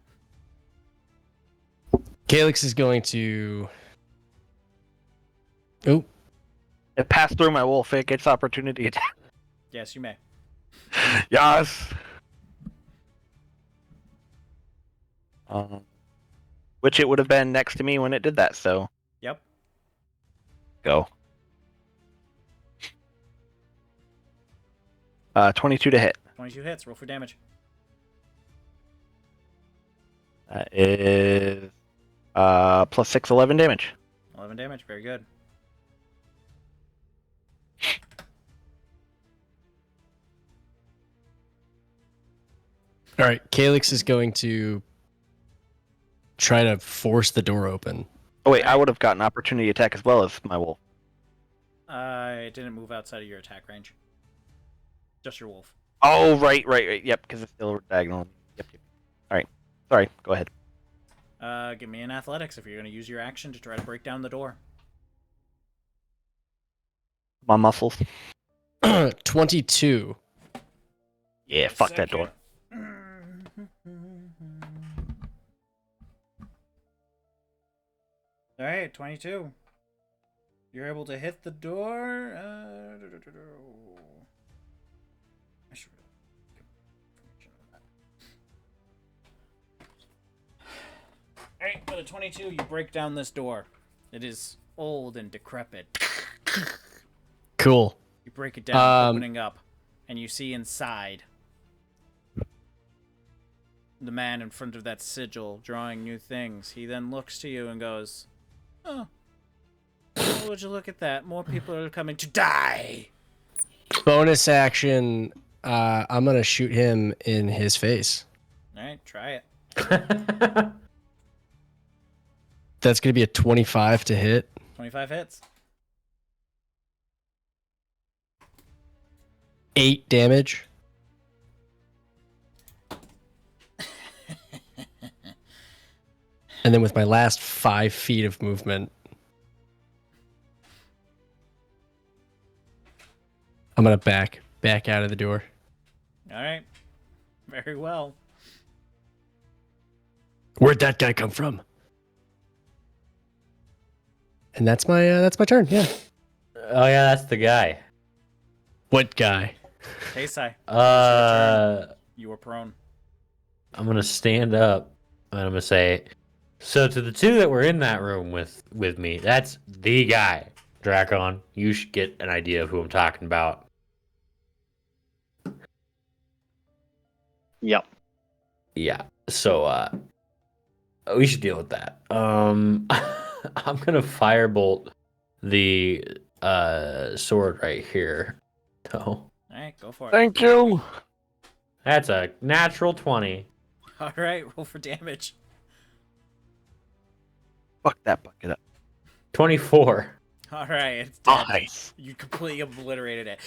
Calyx is going to. Oh, It passed through my wolf. It gets opportunity attack. Yes, you may. Yes. Which it would have been next to me when it did that. So Yep. go. 22 to hit. 22 hits. Roll for damage. That is plus 6, 11 damage. 11 damage. Very good. all right. Calyx is going to try to force the door open. Oh wait, I would have gotten opportunity attack as well as my wolf. It didn't move outside of your attack range. Just your wolf. Oh right. Yep, because it's still diagonal. Yep. All right. Sorry. Go ahead. Give me an athletics if you're going to use your action to try to break down the door. My muscles. 22. Yeah, fuck that door. All right, 22. You're able to hit the door. I should. All right, with a 22, you break down this door. It is old and decrepit. Cool. You break it down, opening up, and you see inside the man in front of that sigil drawing new things. He then looks to you and goes, "Oh, would you look at that? More people are coming to die." Bonus action. I'm gonna shoot him in his face. All right, try it. That's gonna be a 25 to hit. 25 hits. 8 damage. And then with my last 5 feet of movement, I'm gonna back out of the door. All right, very well. Where'd that guy come from? And that's my turn. Yeah. Oh yeah, that's the guy. What guy? Taisei, you were prone. I'm gonna stand up and I'm gonna say, so to the two that were in that room with me, that's the guy, Drakon. You should get an idea of who I'm talking about. Yep. Yeah. So we should deal with that. I'm gonna firebolt the sword right here. So All right, go for it. Thank you. that's a natural 20. All right, roll for damage. Oh, Fuck that bucket up. 24. All right, it's dead. Nice. You completely obliterated it.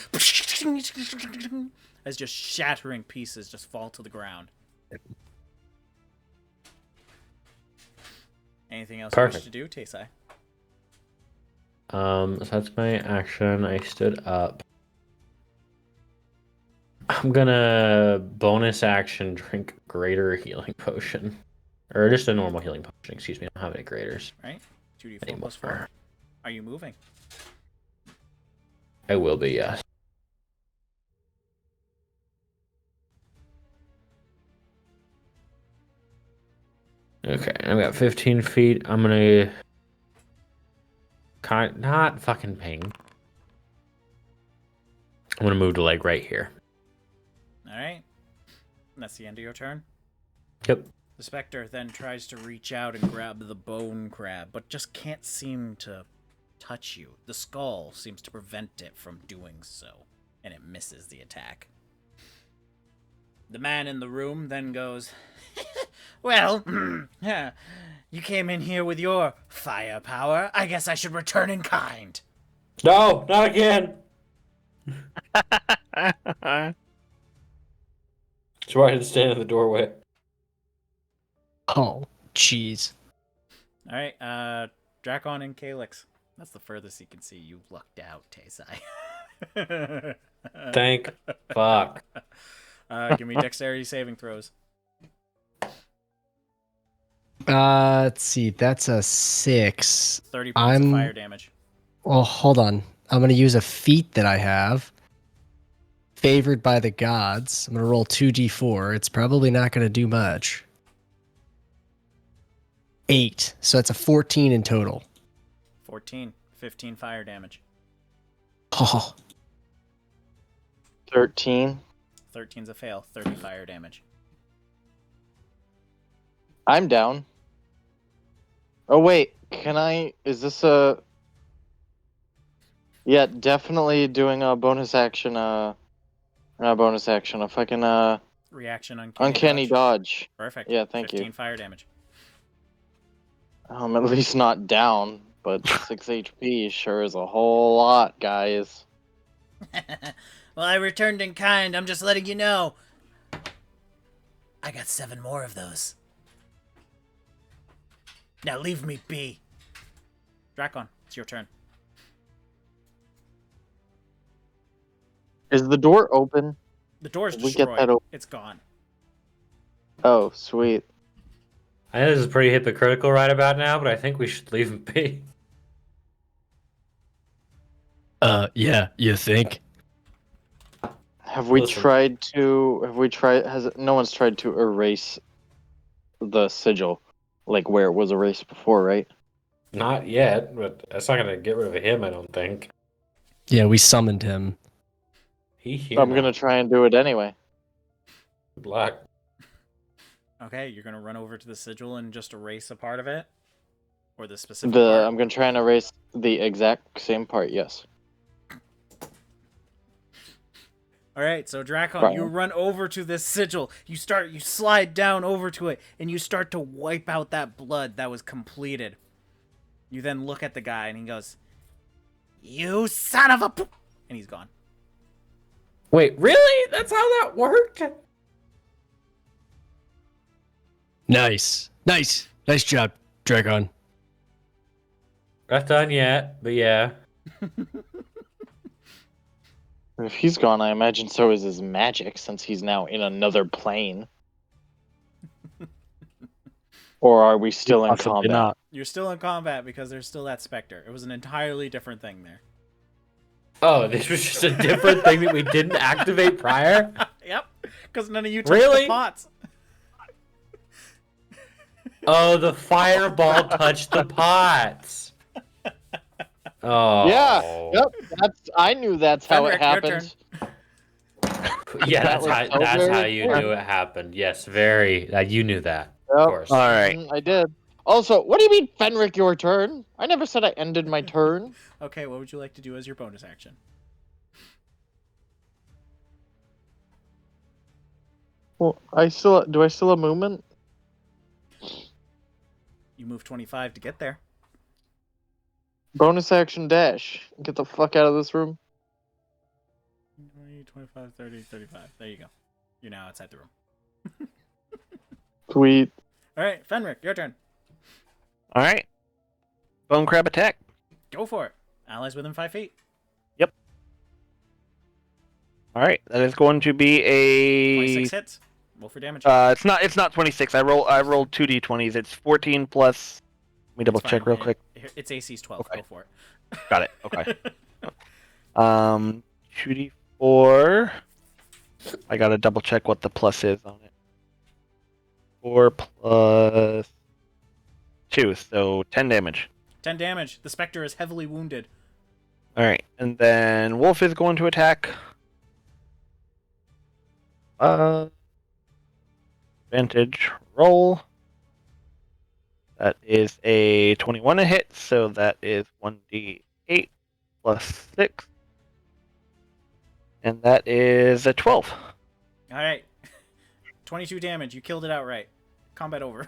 As just shattering pieces just fall to the ground. Anything else you wish Perfect. to do, Taisei? So that's my action. I stood up. I'm gonna bonus action drink greater healing potion. Or just a normal healing potion, excuse me. I don't have any graders. Right? 2d4 Anymore. plus 4. Are you moving? I will be, yes. Okay, I've got 15 feet. I'm gonna not fucking ping. I'm gonna move to like right here. All right. That's the end of your turn. Yep. The Spectre then tries to reach out and grab the bone crab, but just can't seem to touch you. The skull seems to prevent it from doing so, and it misses the attack. The man in the room then goes, "Well, you came in here with your firepower. I guess I should return in kind." No, not again. That's why I had to stand in the doorway. Oh, jeez. All right, Drakon and Calyx. That's the furthest you can see. You lucked out, Taisei. Thank fuck. Give me dexterity saving throws. Let's see. That's a 6. 30 points of fire damage. Oh, hold on. I'm gonna use a feat that I have. Favored by the gods. I'm gonna roll 2d4. It's probably not gonna do much. 8. So that's a 14 in total. 14. 15 fire damage. Oh, 13. 13's a fail. 30 fire damage. I'm down. Oh, wait. Can I... Is this a... Yeah, definitely doing a bonus action, not a bonus action, a fucking, Reaction uncanny dodge. Perfect. Yeah, thank 15 you. fire damage. At least not down, but 6 HP sure is a whole lot, guys. Well, I returned in kind. I'm just letting you know. I got 7 more of those. Now leave me be. Drakon, it's your turn. Is the door open? The door's Did we get destroyed. that open? It's gone. Oh, sweet. I know this is pretty hypocritical right about now, but I think we should leave him be. Yeah, you think? Have we Listen. tried to? Have we tried? No one's tried to erase the sigil, like where it was erased before, right? Not yet, but that's not gonna get rid of him, I don't think. Yeah, we summoned him. He here I'm now. gonna try and do it anyway. Good luck. Okay, you're gonna run over to the sigil and just erase a part of it, or the specific part. I'm gonna try and erase the exact same part. Yes. All right, so Drakon, Right. you run over to this sigil. You slide down over to it, and you start to wipe out that blood that was completed. You then look at the guy, and he goes, "You son of a," and he's gone. Wait, really? That's how that worked? Nice job, Drakon. Not done yet, but yeah. If he's gone, I imagine so is his magic, since he's now in another plane. Or are we still in Possibly combat? not. You're still in combat because there's still that specter. It was an entirely different thing there. Oh, this was just a different thing that we didn't activate prior? Yep, because none of you touched Really? the pots. Oh, the fireball touched the pots. Oh. Yeah. Yep. I knew that's how it Fenric, your happened. Yeah, That was so that's how very you clear. knew it happened. Yes, very. You knew that, Yep. of course. All right. I did. Also, what do you mean, Fenric, your turn? I never said I ended my turn. Okay, what would you like to do as your bonus action? Well, do I still have movement? You move 25 to get there. Bonus action dash. Get the fuck out of this room. 20, 25, 30, 35. There you go. You're now outside the room. Sweet. All right, Fenric, your turn. All right. Bone crab attack. Go for it. Allies within 5 feet. All right. That is going to be a 26 hits. Roll for damage. It's not 26. I rolled 2d20s. It's 14 plus. Let me double It's check fine. real quick. It's AC's 12. Okay. Go for it. Got it. Okay. 2d4. I gotta double check what the plus is on it. 4 plus 2, so 10 damage. 10 damage. The specter is heavily wounded. All right, and then Wolf is going to attack. Advantage roll. That is a 21 a hit, so that is 1d8 plus 6. And that is a 12. All right. 22 damage. You killed it outright. Combat over.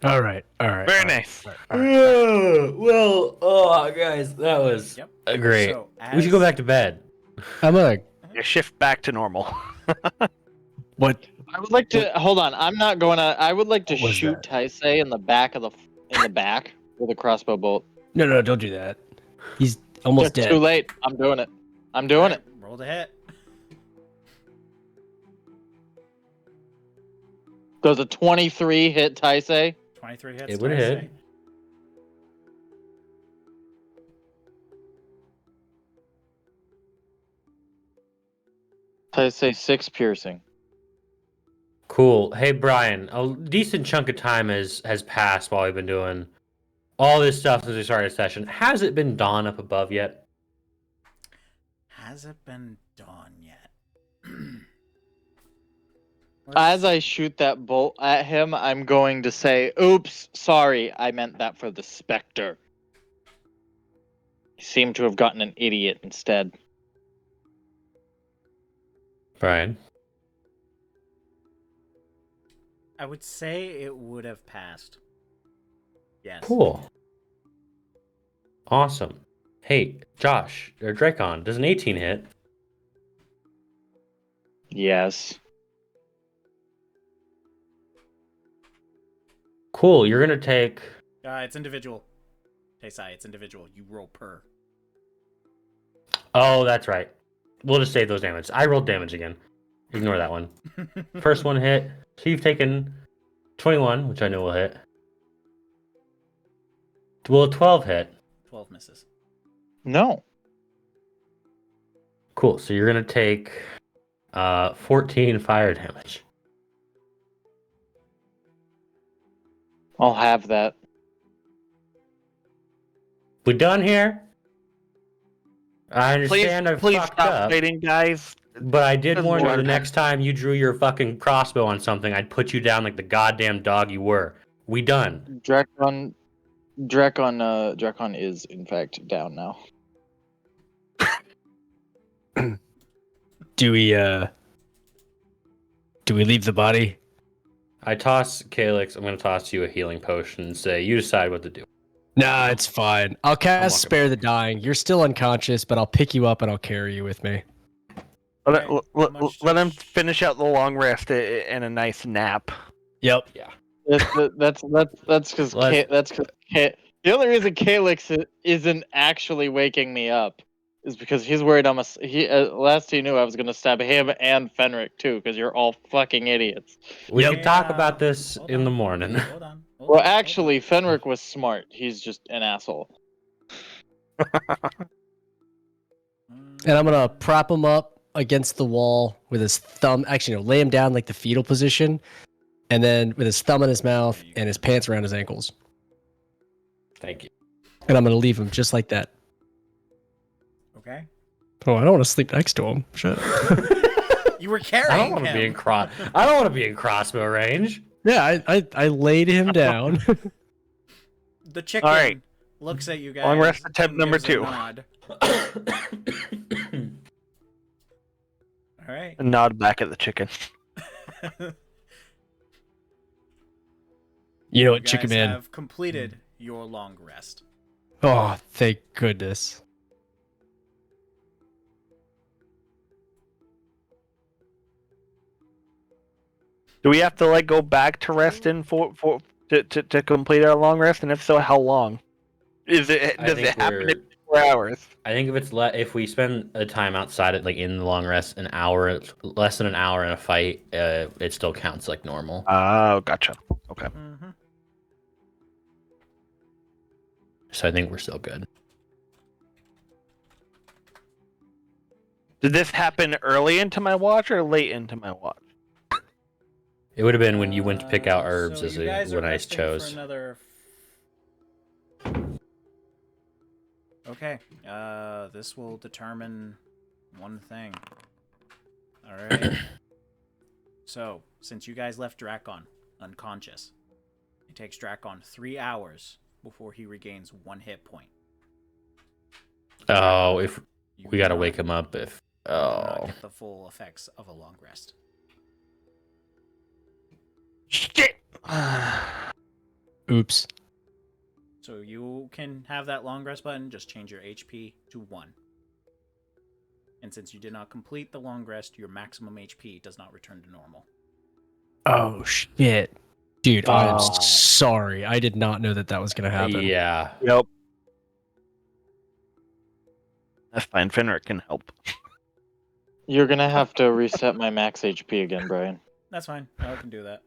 All right. Very nice. Well, oh, guys, that was Yep. great. So, We should go as- back to bed. I'm gonna. You shift back to normal. What? I would like to hold on. I'm not going to. I would like to What was shoot that? Taisei in the back with a crossbow bolt. No, don't do that. He's almost It's dead. too late. I'm doing it. I'm doing it. Roll to hit. Does a 23 hit Taisei? 23 hits. It would Taisei. hit. Taisei 6 piercing. Cool. Hey, Brian, a decent chunk of time has passed while we've been doing all this stuff since we started the session. Has it been dawn up above yet? Has it been dawn yet? As I shoot that bolt at him, I'm going to say, "Oops, sorry, I meant that for the Spectre." I seem to have gotten an idiot instead. Brian. I would say it would have passed. Yes. Cool. Awesome. Hey, Josh, or Drakon, does an 18 hit? Yes. Cool. You're gonna take. It's individual. Taisei, it's individual. You roll per. Oh, that's right. We'll just save those damage. I rolled damage again. Ignore that one. First one hit. So you've taken 21, which I know will hit. Will a 12 hit? 12 misses. No. Cool. So you're gonna take 14 fire damage. I'll have that. We done here? I understand I Please fucked stop up, fighting, guys. but I did Doesn't warn you matter. the next time you drew your fucking crossbow on something, I'd put you down like the goddamn dog you were. We done. Drakon is in fact down now. Do we leave the body? I toss Calyx. I'm gonna toss you a healing potion and say you decide what to do. Nah, it's fine. I'll cast walking Spare the Dying. You're still unconscious, but I'll pick you up and I'll carry you with me. Let him finish out the long rest and a nice nap. Yep. That's because the only reason Calyx isn't actually waking me up is because he's worried last he knew I was gonna stab him and Fenric too, because you're all fucking idiots. We Yep. can talk about this Hold in on, the morning. Hold on. Well, actually, Fenric was smart. He's just an asshole. And I'm gonna prop him up against the wall with his thumb. Actually, no, lay him down like the fetal position, and then with his thumb in his mouth and his pants around his ankles. Thank you. And I'm gonna leave him just like that. Okay. Oh, I don't want to sleep next to him. Shit. You were carrying I don't want to him. be in I don't want to be in crossbow range. Yeah, I laid him down. The chicken All right. looks at you guys. Long rest attempt and number gives a 2. nod. All right. A nod back at the chicken. You know You what, Chicken guys Man? have completed your long rest. Oh, thank goodness. Do we have to go back to rest in to complete our long rest? And if so, how long? Does it happen in 4 hours? I think if it's if we spend a time outside it, like in the long rest, an hour, less than an hour in a fight, it still counts like normal. Oh, gotcha. Okay. Mm-hmm. So I think we're still good. Did this happen early into my watch or late into my watch? It would have been when you went to pick out herbs So as you guys are when I resting chose. For another... Okay. This will determine one thing. All right. So, since you guys left Drakon unconscious, it takes Drakon 3 hours before he regains 1 hit point. Oh, if You we gotta do wake not- him up if. do not Oh. get the full effects of a long rest. Shit! Oops. So you can have that long rest button, just change your HP to 1. And since you did not complete the long rest, your maximum HP does not return to normal. Oh shit, dude. I'm Oh. sorry. I did not know that was gonna happen. Yeah. Yep. That's fine. Fenric can help. You're gonna have to reset my max HP again, Brian. That's fine. I can do that.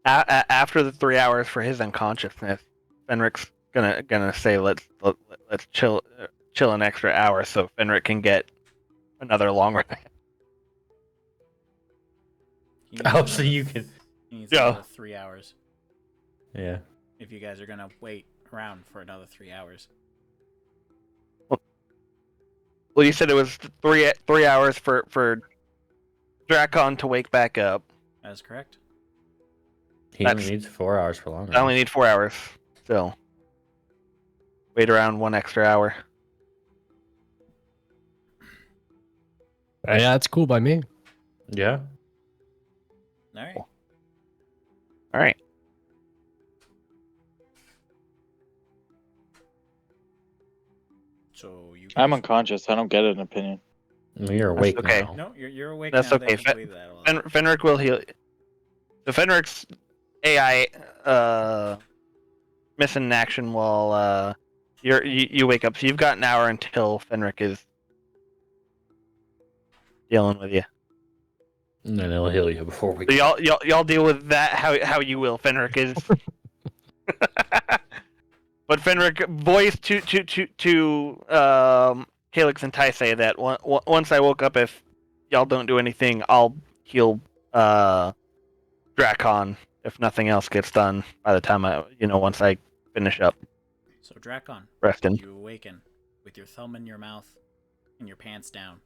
After the 3 hours for his unconsciousness, Fenric's gonna say let's chill an extra hour so Fenric can get another long rest. He needs Oh, another so you can. He needs Yeah. another 3 hours. Yeah. If you guys are gonna wait around for another 3 hours. Well, you said it was 3 hours for Drakon to wake back up. That is correct. He only That's- needs 4 hours for long. I only need 4 hours. Still. Wait around 1 extra hour. Yeah, that's cool by me. Yeah. All right. All right. So you. I'm guys- unconscious. I don't get an opinion. Well, you're awake okay. now. No, you're awake That's now. They okay. completed that all. Fenric will heal. So Fenric's AI missing in action will you wake up. So you've got an hour until Fenric is dealing with you. And then he'll heal you before we. So y'all deal with that how you will. Fenric is. But Fenric voiced to Calyx and Taisei that once I woke up, if y'all don't do anything, I'll heal Drakon if nothing else gets done by the time once I finish up So Drakon, resting. you awaken with your thumb in your mouth and your pants down.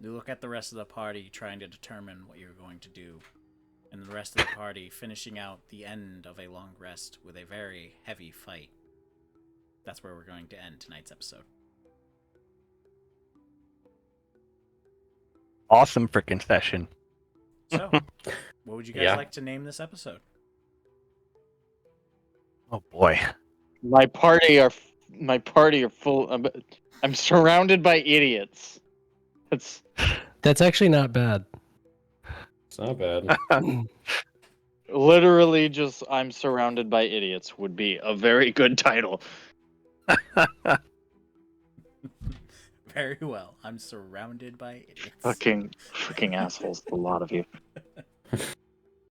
You look at the rest of the party trying to determine what you're going to do, and the rest of the party finishing out the end of a long rest with a very heavy fight. That's where we're going to end tonight's episode. Awesome freaking session. So, what would you guys Yeah. like to name this episode? Oh boy. My party are full. I'm surrounded by idiots. That's actually not bad. It's not bad. Literally just I'm surrounded by idiots would be a very good title. Very well. I'm surrounded by idiots. Fucking assholes, a lot of you.